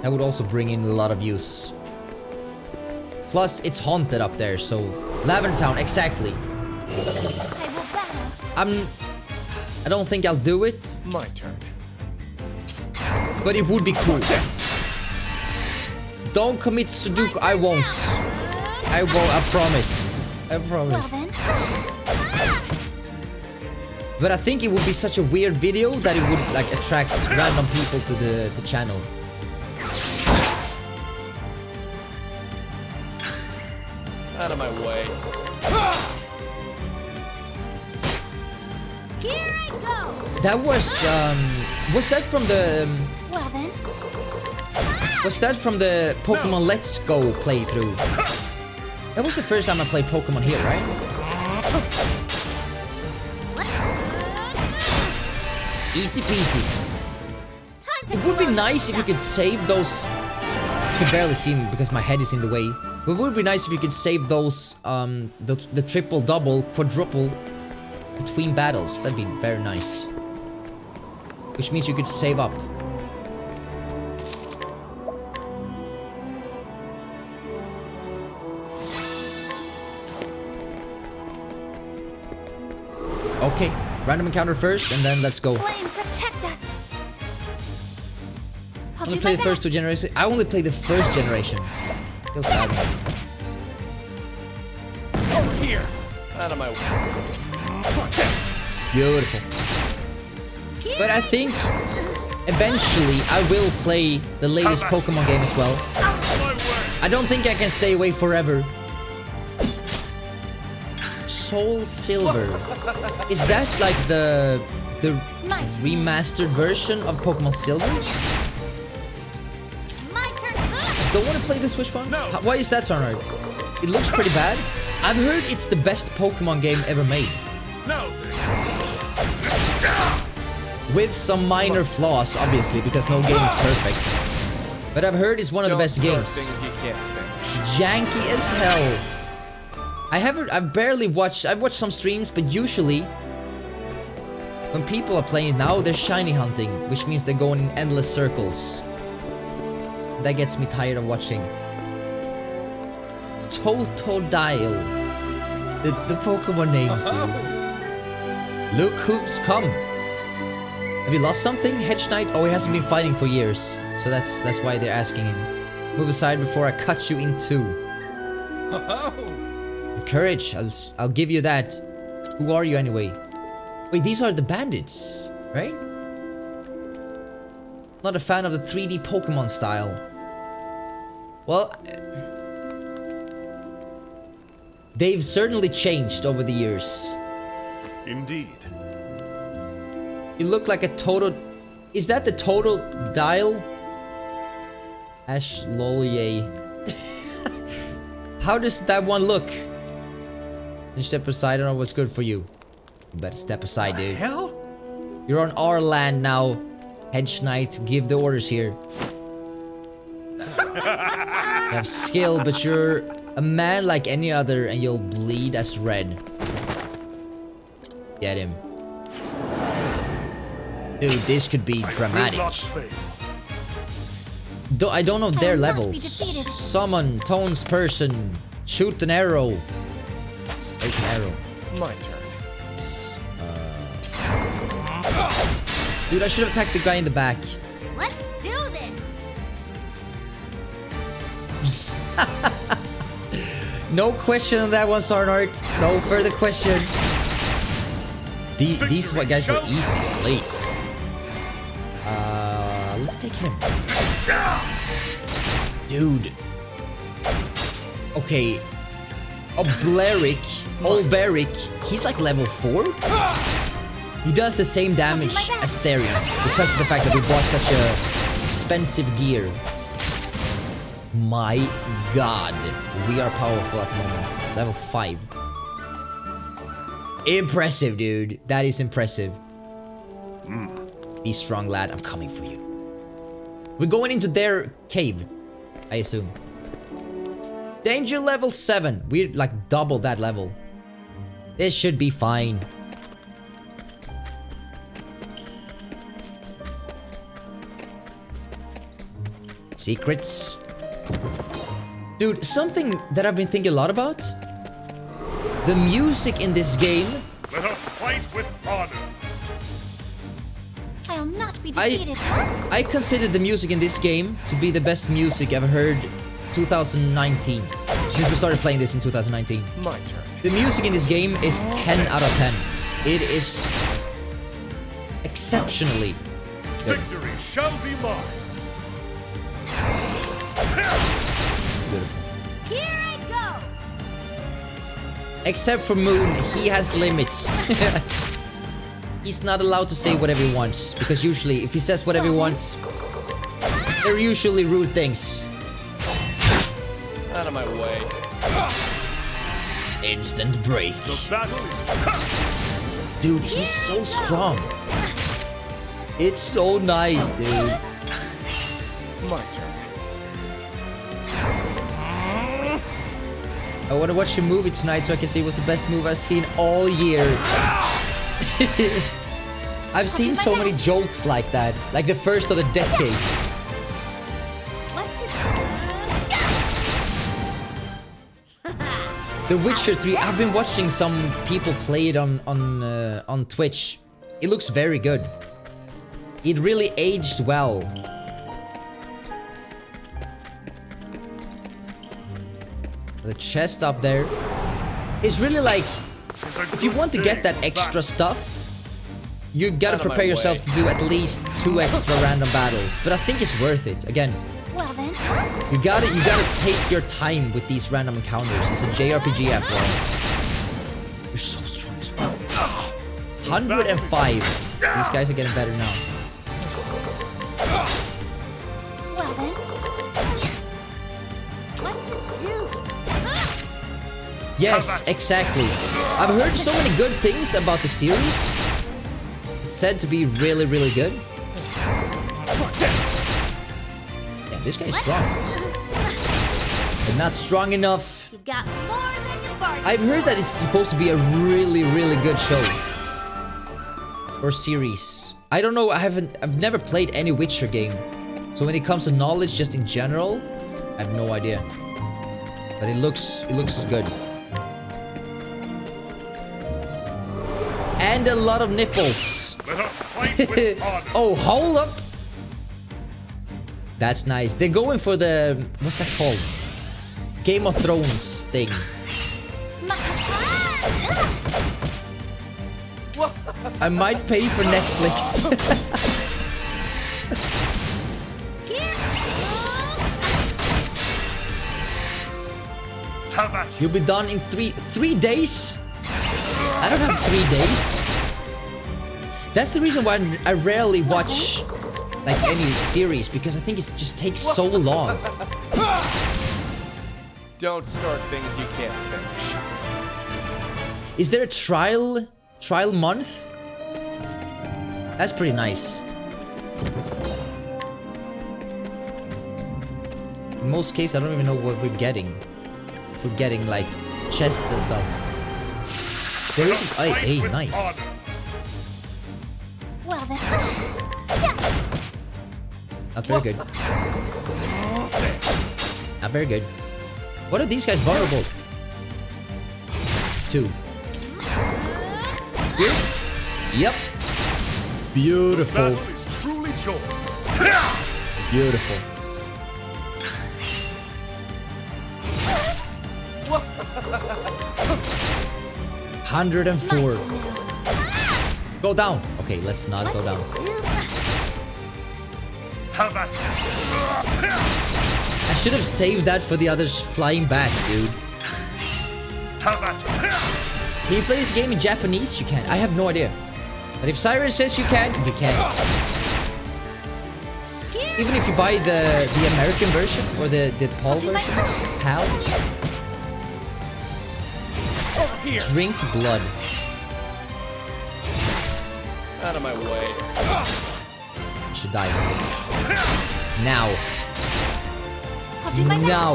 That would also bring in a lot of views. Plus, it's haunted up there, so Lavender Town, exactly. I don't think I'll do it. My turn. But it would be cool. Don't commit Sudoku. I won't. I promise. I promise. But I think it would be such a weird video that it would like attract random people to the channel. Out of my way. Here I go. That was that from the Well then. was that from the Pokemon Let's Go playthrough? That was the first time I played Pokemon here, right? Easy peasy. It would be nice if you could save those. I can barely see me because my head is in the way. But it would be nice if you could save those the triple, double, quadruple between battles. That'd be very nice. Which means you could save up. Okay, random encounter first, and then let's go. Flame, protect us. I only play the first 2 generations. I only play the first generation. Feels bad. Over here. Out of my way. Beautiful. But I think eventually I will play the latest Pokemon game as well. I don't think I can stay away forever. Soul Silver. Is that like the remastered version of Pokemon Silver? My turn. Don't want to play the Switch one? No. Why is that so hard? It looks pretty bad. I've heard it's the best Pokemon game ever made. No. With some minor flaws, obviously, because no game is perfect. But I've heard it's one of the best games. Things you can't finish. Janky as hell. I've barely watched, I've watched some streams, but usually when people are playing it now, they're shiny hunting, which means they're going in endless circles. That gets me tired of watching. Totodile. The Pokemon names, dude. Look who's come. Have you lost something, Hedge Knight? Oh, he hasn't been fighting for years, so that's why they're asking him. Move aside before I cut you in two. Courage, I'll give you that. Who are you anyway? Wait, these are the bandits, right? Not a fan of the 3D Pokemon style. Well, they've certainly changed over the years. Indeed. You look like a total... Is that the total dial? Ash Lolye. How does that one look? You step aside, I don't know what's good for you. You better step aside, dude. Hell? You're on our land now. Hedge Knight, give the orders here. You have skill, but you're a man like any other and you'll bleed as red. Get him. Dude, this could be dramatic. I don't know their levels. Summon, tones person, shoot an arrow. There's an arrow. My turn. Dude, I should have attacked the guy in the back. Let's do this. No question on that one, Sarnart. No further questions. These guys were easy, please. Let's take him. Dude. Okay. Olberic, he's like level 4? He does the same damage as Therion because of the fact that we bought such a expensive gear. My god, we are powerful at the moment. Level 5. Impressive, dude. That is impressive. Be strong, lad. I'm coming for you. We're going into their cave, I assume. Danger level 7. We're like double that level. This should be fine. Secrets. Dude, something that I've been thinking a lot about. The music in this game. Let us fight with honor. I'll not be defeated. I consider the music in this game to be the best music I've heard 2019. Since we started playing this in 2019. My turn. The music in this game is 10 out of 10. It is exceptionally good. Victory shall be mine. Beautiful. Here I go. Except for Moon, he has limits. He's not allowed to say whatever he wants. Because usually, if he says whatever he wants, they're usually rude things. Out of my way. Instant break. The battle is Dude, he's so strong. It's so nice, dude. My turn. I want to watch a movie tonight so I can see what's the best movie I've seen all year. I've seen so many jokes like that. Like the first of the decade. The Witcher 3, I've been watching some people play it on Twitch. It looks very good. It really aged well. The chest up there is really like, if you want to get that extra stuff, you gotta prepare yourself to do at least 2 extra random battles. But I think it's worth it. Again, Well then. you gotta take your time with these random encounters. It's a JRPG after all. You're so strong as well. 105. These guys are getting better now. Well then. What to do? Yes, exactly. I've heard so many good things about the series. It's said to be really, really good. Yeah, this guy's strong. But not strong enough. You got more than you bargained. I've heard that it's supposed to be a really, really good show. Or series. I don't know, I've never played any Witcher game. So when it comes to knowledge just in general, I have no idea. But it looks good. And a lot of nipples. let us fight with honor. Oh, hold up. That's nice. They're going for the, what's that called? Game of Thrones thing. I might pay for Netflix. Have at you. You'll be done in three days? I don't have 3 days. That's the reason why I rarely watch like any series, because I think it just takes so long. Don't start things you can't finish. Is there a trial month? That's pretty nice. In most cases, I don't even know what we're getting. If we're getting like chests and stuff. There is hey, nice. Well then. Not very good. Not very good. What are these guys vulnerable? 2. Spears? Yep. Beautiful. The battle is truly joined. Beautiful. $104. Go down. Okay, let's not go down. How about that? I should have saved that for the others flying bats, dude. How about that? Can you play this game in Japanese? You can. I have no idea. But if Cyrus says you can, you can. Even if you buy the American version or the PAL version. PAL? Drink blood. Out of my way. Should die. Now. Now.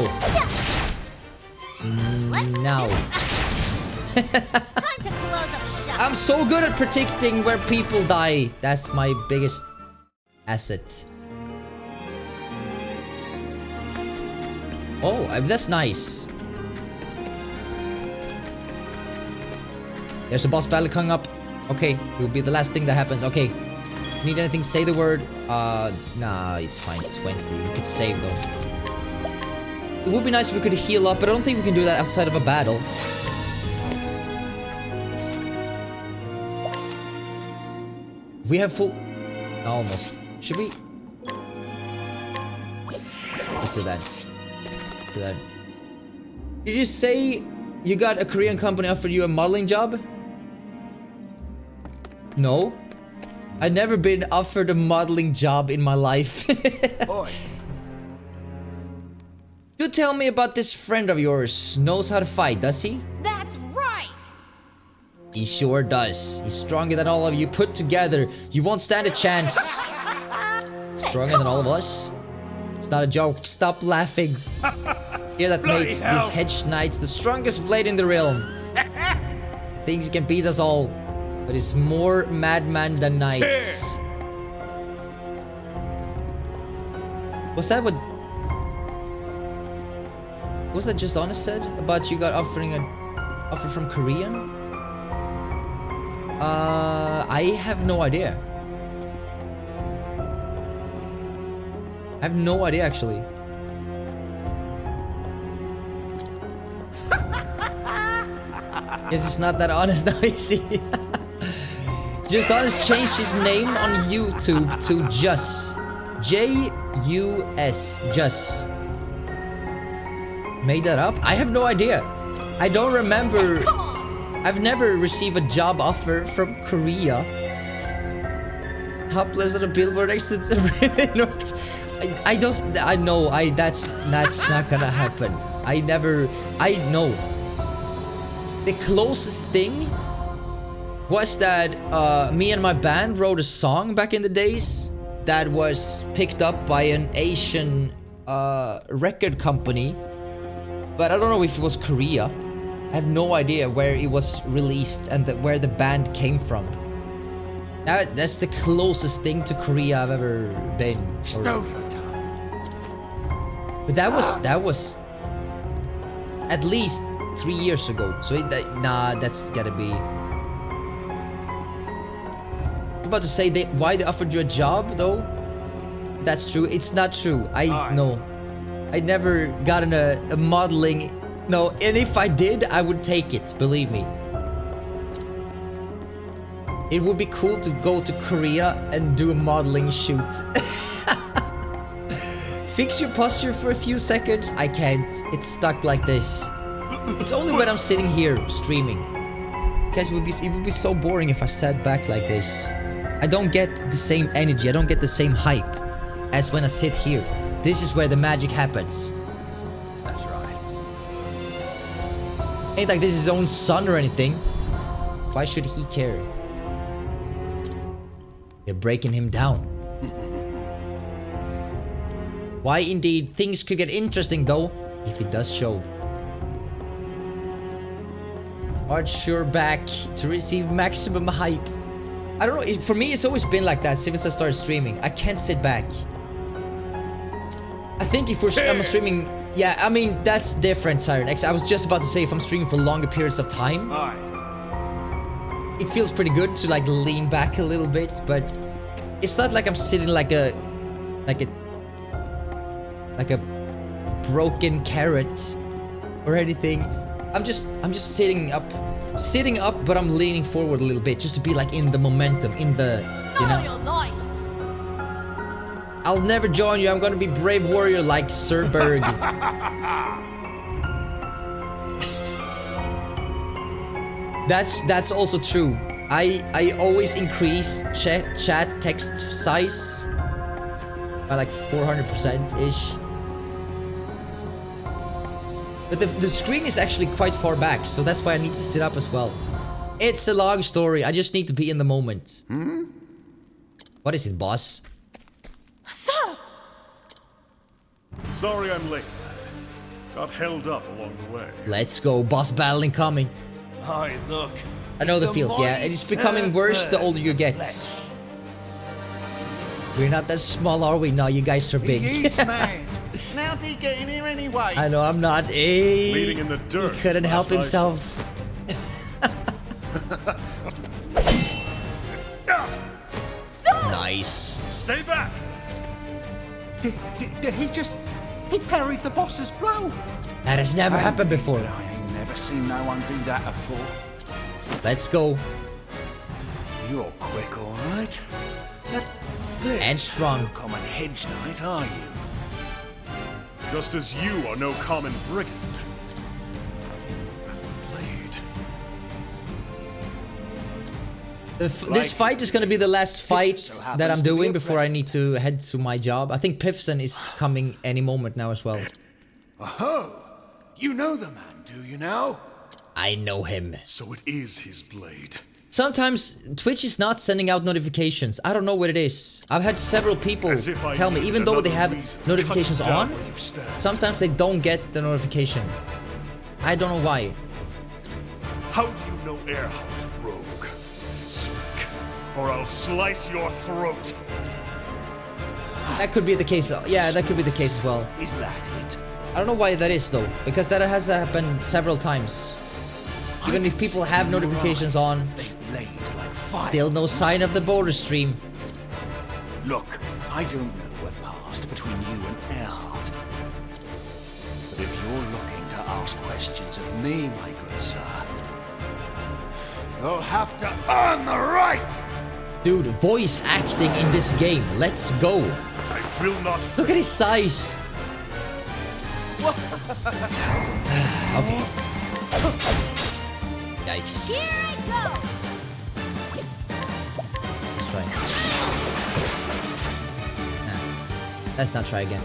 Now. Time to close up shop. I'm so good at predicting where people die. That's my biggest asset. Oh, that's nice. There's a boss battle coming up. Okay, it will be the last thing that happens. Okay. Need anything? Say the word. Nah, it's fine. 20. We could save though. It would be nice if we could heal up, but I don't think we can do that outside of a battle. We have full... Almost. Should we? Let's do that. Do that. Did you say you got a Korean company offered you a modeling job? No. I've never been offered a modeling job in my life. Do tell me about this friend of yours. Knows how to fight, does he? That's right. He sure does. He's stronger than all of you put together. You won't stand a chance. Stronger than all of us? It's not a joke. Stop laughing. Here that makes these hedge knights the strongest blade in the realm. Thinks he can beat us all. But he's more madman than knights. Was that what... Was that just honest said? About you got offering an offer from Korean? I have no idea. I have no idea actually. Guess it's not that honest now, you see. Just Honest changed his name on YouTube to Jus. J-U-S. Jus. Made that up? I have no idea. I don't remember. I've never received a job offer from Korea. Topless on a billboard next to I know that's not gonna happen. I know. The closest thing was that me and my band wrote a song back in the days that was picked up by an Asian record company. But I don't know if it was Korea. I have no idea where it was released and where the band came from. That's the closest thing to Korea I've ever been. But that was at least 3 years ago. So nah, that's gotta be. I'm about to say why they offered you a job though. That's true. It's not true. No. I never gotten a modeling. No, and if I did, I would take it. Believe me. It would be cool to go to Korea and do a modeling shoot. Fix your posture for a few seconds. I can't. It's stuck like this. It's only when I'm sitting here streaming. Guys, it would be so boring if I sat back like this. I don't get the same energy. I don't get the same hype as when I sit here. This is where the magic happens. That's right. Ain't like this is his own son or anything. Why should he care? They're breaking him down. Why indeed, things could get interesting though, if it does show. Archer back to receive maximum hype. I don't know, for me it's always been like that since I started streaming. I can't sit back. I think if I'm streaming... Yeah, I mean, that's different, Siren X. I was just about to say if I'm streaming for longer periods of time. It feels pretty good to like lean back a little bit, but It's not like I'm sitting like a broken carrot or anything. I'm just sitting up, but I'm leaning forward a little bit just to be like in the momentum, in the, you know. I'll never join you. I'm gonna be brave warrior like Sir Berg. That's also true. I always increase chat text size by like 400% ish. But the screen is actually quite far back, so that's why I need to sit up as well. It's a long story. I just need to be in the moment. What is it, boss? Sir! Sorry I'm late, lad. Got held up along the way. Let's go, boss battle incoming. Hi, look. I know the feels, yeah. It's becoming worse the older you get. We're not that small, are we? No, you guys are big. He's mad. And how did he get in here anyway? I know, I'm not. Hey, Bleeding in the dirt. He couldn't help himself. Nice. Stay back. Did he just... He parried the boss's blow. That has never happened before. I ain't never seen no one do that before. Let's go. You're quick, all right. And strong. No common hedge knight, are you? Just as you are no common brigand. This fight is gonna be the last fight that I'm doing before I need to head to my job. I think Pifson is coming any moment now as well. Oh, you know the man, do you now? I know him. So it is his blade. Sometimes Twitch is not sending out notifications. I don't know what it is. I've had several people tell me, even though they have notifications on, sometimes they don't get the notification. I don't know why. How do you know Earhart, rogue? Speak, or I'll slice your throat. That could be the case. Yeah, that could be the case as well. Is that it? I don't know why that is though, because that has happened several times. Even if people have notifications on, still no sign of the Bodus stream. Look, I don't know what passed between you and Earhart. But if you're looking to ask questions of me, my good sir, you'll have to earn the right! Dude, voice acting in this game. Let's go. I will not. Look at his size. Okay. Yikes. Here I go! Let's try. Nah. Let's not try again.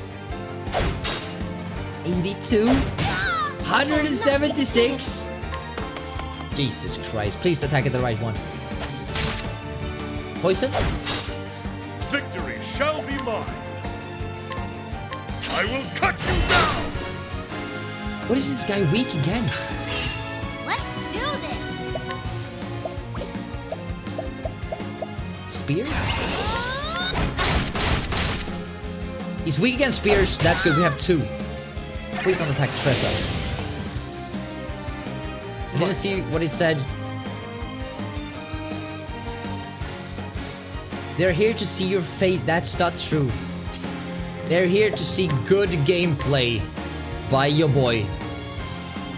82? 176? Jesus Christ. Please attack at the right one. Poison? Victory shall be mine. I will cut you down. What is this guy weak against? Let's do this! Spear? He's weak against spears. That's good. We have two. Please don't attack Tressa. I didn't see what it said. They're here to see your fate. That's not true. They're here to see good gameplay by your boy.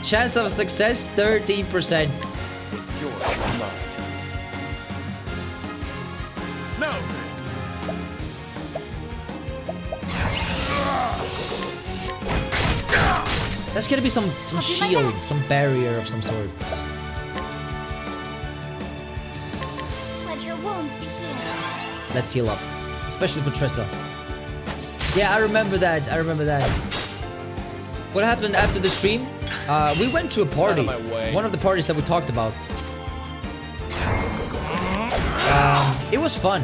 Chance of success 13%. It's yours, not mine. No. There's gonna be some shield, some barrier of some sort. Let your wounds be healed. Let's heal up, especially for Tressa. Yeah, I remember that. I remember that. What happened after the stream? We went to a party. One of the parties that we talked about. It was fun.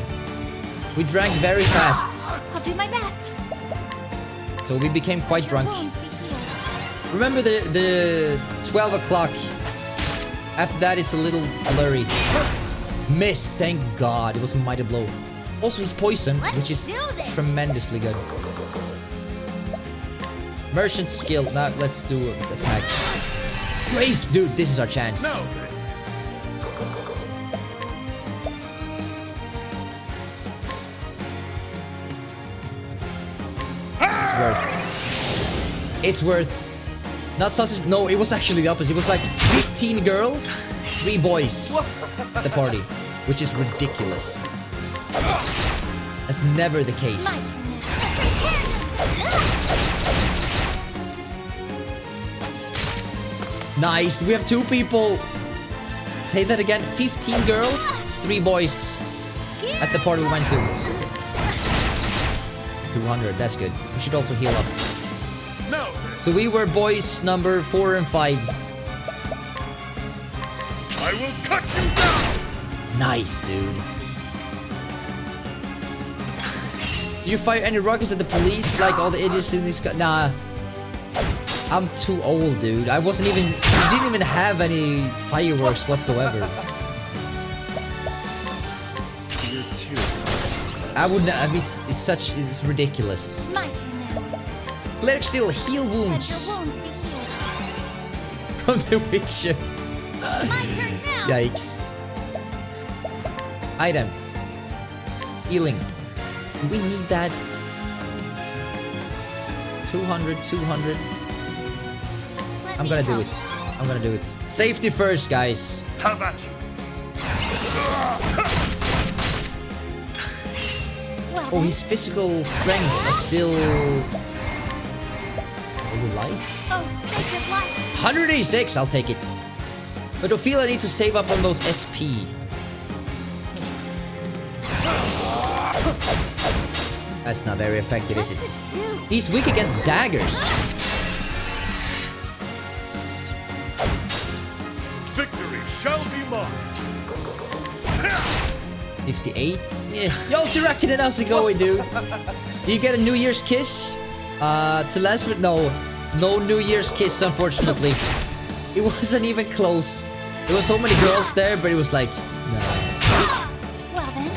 We drank very fast. I'll do my best. So we became quite drunk. Remember the 12 o'clock. After that, it's a little blurry. Missed, thank God. It was a mighty blow. Also, he's poisoned, which is tremendously good. Merchant skill. Now let's do attack. Great, dude. This is our chance. No. worth. It's worth. Not sausage. No, it was actually the opposite. It was like 15 girls, 3 boys at the party, which is ridiculous. That's never the case. Nice. We have 2 people. Say that again. 15 girls, 3 boys at the party we went to. 200. That's good. We should also heal up. Now So we were boys number 4 and 5. I will cut you down. Nice, dude. You fire any rockets at the police like all the idiots in this guy? Nah. I'm too old, dude. I wasn't even... We didn't even have any fireworks whatsoever. You're too. I wouldn't... I mean, it's such... It's ridiculous. My turn now. Cleric still heal wounds. Let your wounds be healed. From The Witcher. My turn now. Yikes. Item. Healing. Do we need that? 200, 200. I'm gonna do it. I'm gonna do it. Safety first, guys. Have at you. Oh, his physical strength is still... light? Oh, sacred light. 186, I'll take it. But I feel I need to save up on those SP. That's not very effective, is it? He's weak against daggers. Victory shall be mine. 58. Yeah. Yo, Sirakinen, how's it going, dude? You get a New Year's kiss? To last with no New Year's kiss, unfortunately. It wasn't even close. There was so many girls there, but it was like, no. Well then.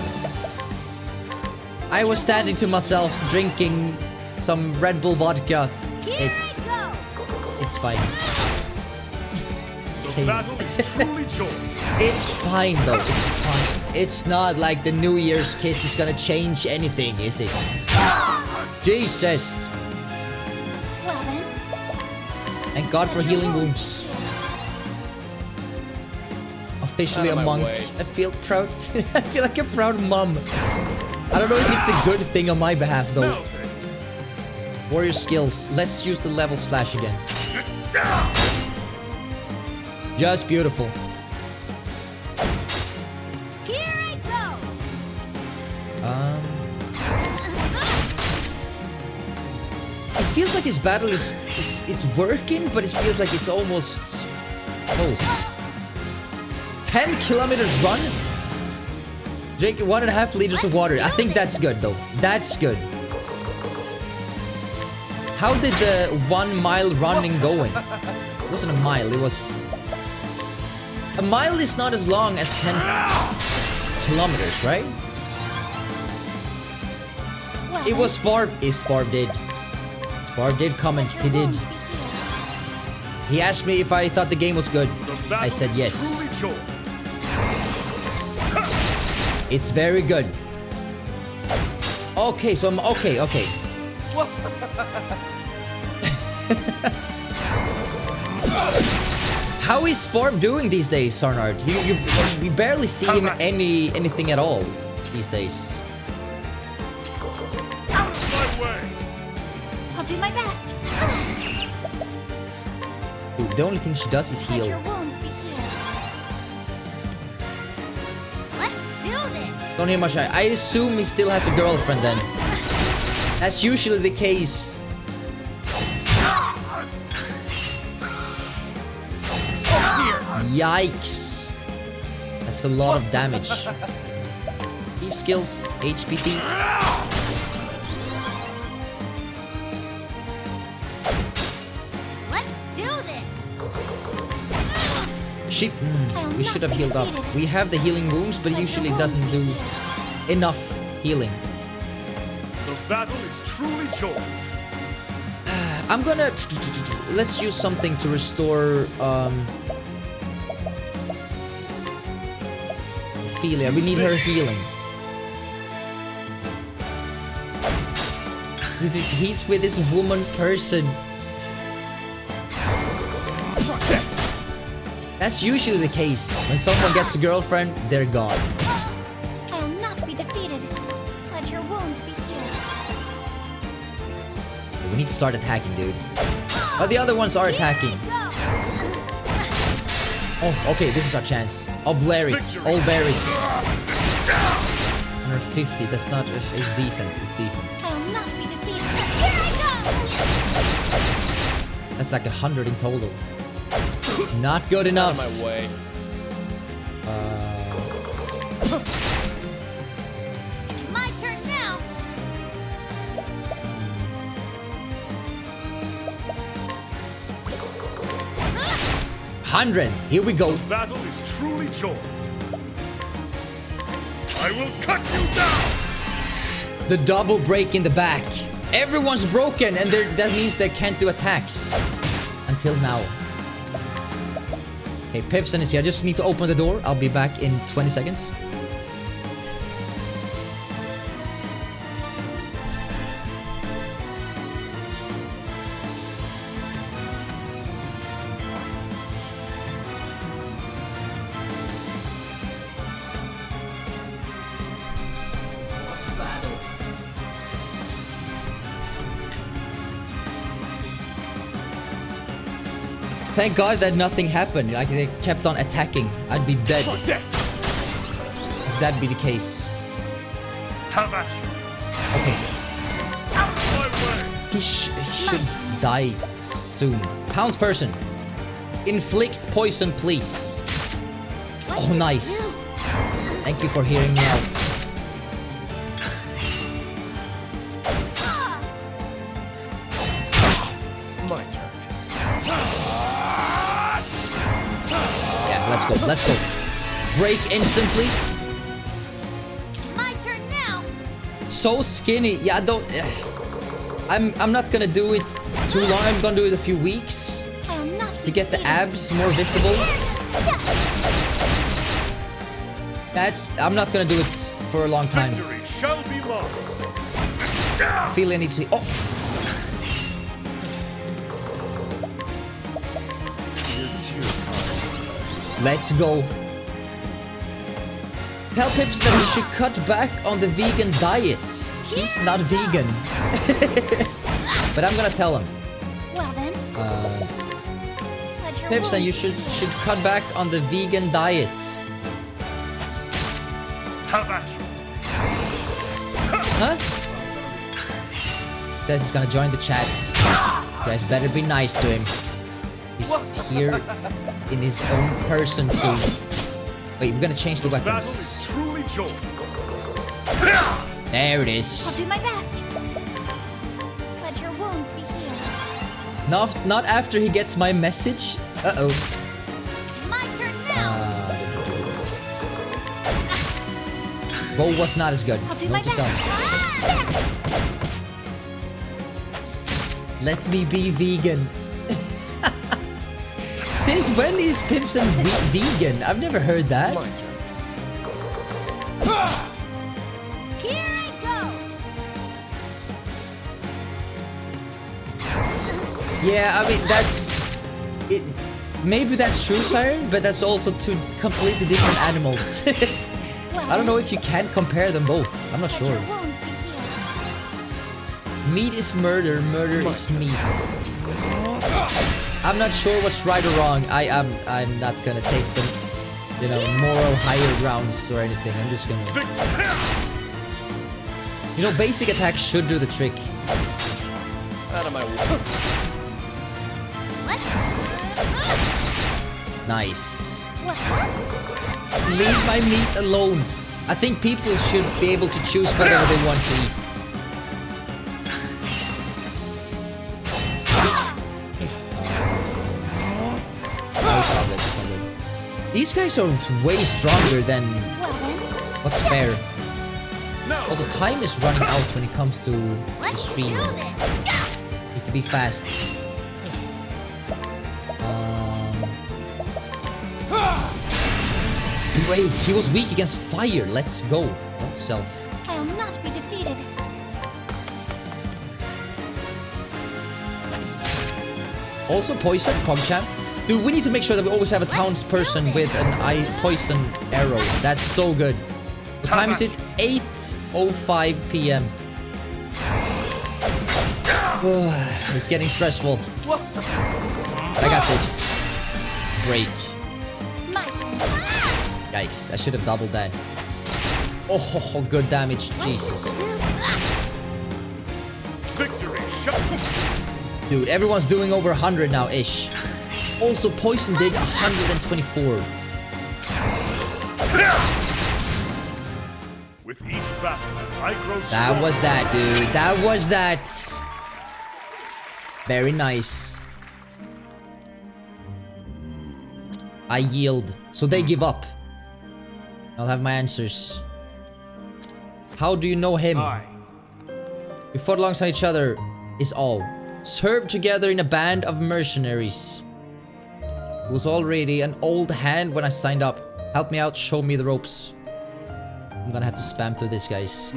I was standing to myself, drinking some Red Bull vodka. It's fine. The battle is truly joined. It's fine though. It's fine. It's not like the New Year's kiss is gonna change anything, is it? Jesus. Well then. Thank God for healing wounds. Officially a monk. I feel proud. I feel like a proud mom. I don't know if it's a good thing on my behalf though. Warrior skills. Let's use the level slash again. Just beautiful. Here I go. It feels like this battle is... It's working, but it feels like it's almost... close. 10 kilometers run? Drink 1.5 liters of water. I think that's good, though. That's good. How did the 1 mile running going? It wasn't a mile, it was... A mile is not as long as 10 kilometers, right? It was Sparv. Sparv did. Sparv did comment. He did. He asked me if I thought the game was good. I said yes. It's very good. Okay, so I'm okay. How is Sparv doing these days, Sarnard? You barely see him anything at all these days. Out of my way. I'll do my best. Dude, the only thing she does is Let heal. your wounds be healed. Let's do this. Don't hear much. I assume he still has a girlfriend then. That's usually the case. Yikes. That's a lot of damage. Thief skills, HP thief. Let's do this. Sheep. We should have healed up. We have the healing wounds, but usually it doesn't do enough healing. The battle is truly joined. I'm gonna... Let's use something to restore... Ophelia. We need her healing. He's with this woman person. That's usually the case. When someone gets a girlfriend, they're gone. I will not be defeated. Let your wounds be healed. We need to start attacking, dude. But the other ones are attacking. Oh, okay, this is our chance. Obleric. 150, that's not... It's decent, it's decent. I will not be defeated. Here I go! That's like 100 in total. Not good enough. Out of my way. My turn now. 100. Here we go. Battle is truly joy. I will cut you down. The double break in the back. Everyone's broken, and that means they can't do attacks. Until now. Okay, Pivson is here. I just need to open the door. I'll be back in 20 seconds. Thank God that nothing happened. Like, they kept on attacking. I'd be dead. If that'd be the case. Have at you. Okay. Out of my way. He should die soon. Pounds person. Inflict poison, please. Oh, nice. Thank you for hearing me out. My turn. Yeah, let's go. Let's go. Break instantly. My turn now. So skinny. Yeah, don't. I'm not gonna do it too long. I'm gonna do it a few weeks I will not to get the abs more visible. I'm not gonna do it for a long time. Victory shall be mine. I feel I need to. Oh. Let's go. Tell Pips that he should cut back on the vegan diet. He's not vegan. But I'm gonna tell him. Well then. Let your Pips, wounds you should cut back on the vegan diet. Have at you. Huh? Says he's gonna join the chat. You guys better be nice to him. He's here in his own person soon. Wait, we're gonna change the Battle weapons. is truly joy. There it I'll is. do my best. Let your wounds be healed. Not after he gets my message. Uh-oh. My turn now. Bo was not as good. I'll do my Note to best. self. Let me be vegan. Since when is Pipson vegan? I've never heard that. Here I go. Yeah, I mean, that's... it. Maybe that's true, sire, but that's also two completely different animals. I don't know if you can compare them both. I'm not sure. Wounds be healed. Meat is murder, murder is meat. I'm not sure what's right or wrong. I'm not gonna take the, moral higher grounds or anything. I'm just gonna... basic attacks should do the trick. Out of my way. Nice. Leave my meat alone. I think people should be able to choose whatever they want to eat. No, it's all good, it's all good. These guys are way stronger than what's fair. Also, time is running out when it comes to the stream. Need to be fast. Great, he was weak against fire. Let's go. Not self. I will not be defeated. Also poison, PogChamp. Dude, we need to make sure that we always have a townsperson with an poison arrow. That's so good. What time is it? 8:05 p.m. It's getting stressful. But I got this. Break. Yikes, I should have doubled that. Oh, good damage. Jesus. Victory shot. Dude, everyone's doing over 100 now-ish. Also, Poison did 124. With each battle, I grow That stronger. was that, dude. That was that. Very nice. I yield. So they give up. I'll have my answers. How do you know him? We fought alongside each other is all. Served together in a band of mercenaries. He was already an old hand when I signed up. Help me out, show me the ropes. I'm gonna have to spam through this, guys.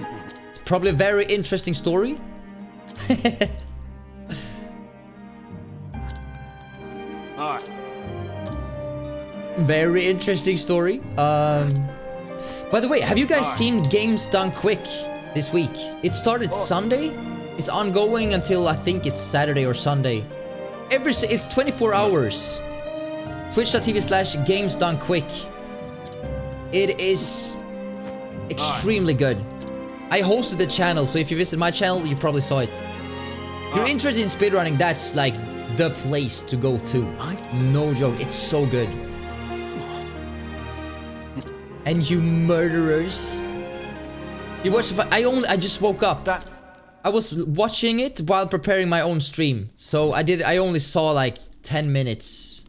It's probably a very interesting story. Very interesting story. By the way, have you guys seen Games Done Quick this week? It started Sunday. It's ongoing until I think it's Saturday or Sunday. It's 24 hours. Twitch.tv/Games Done Quick. It is extremely good. I hosted the channel, so if you visit my channel, you probably saw it. You're interested in speedrunning, that's like the place to go to. No joke, it's so good. And you murderers. You watched the I just woke up. I was watching it while preparing my own stream. So I only saw like 10 minutes.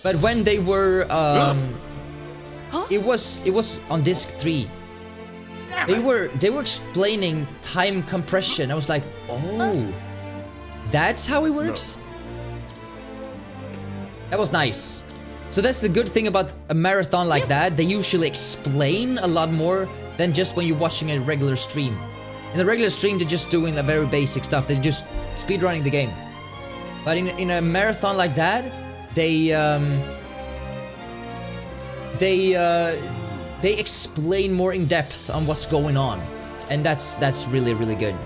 But when they were it was on disc 3. They were explaining time compression. I was like, "Oh. That's how it works?" That was nice. So that's the good thing about a marathon like that. They usually explain a lot more than just when you're watching a regular stream. In a regular stream, they're just doing the very basic stuff. They're just speedrunning the game. But in a marathon like that, they explain more in depth on what's going on, and that's really, really good.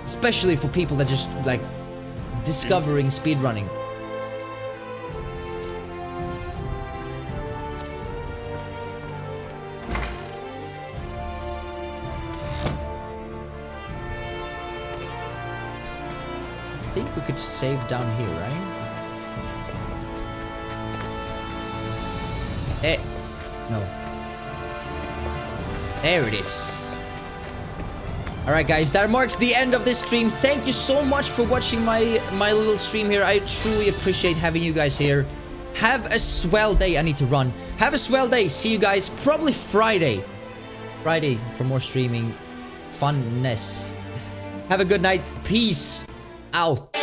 Especially for people that just like discovering speedrunning. I think we could save down here, right? No. There it is. Alright guys, that marks the end of this stream. Thank you so much for watching my little stream here. I truly appreciate having you guys here. Have a swell day. I need to run. Have a swell day. See you guys probably Friday. Friday for more streaming funness. Have a good night. Peace out.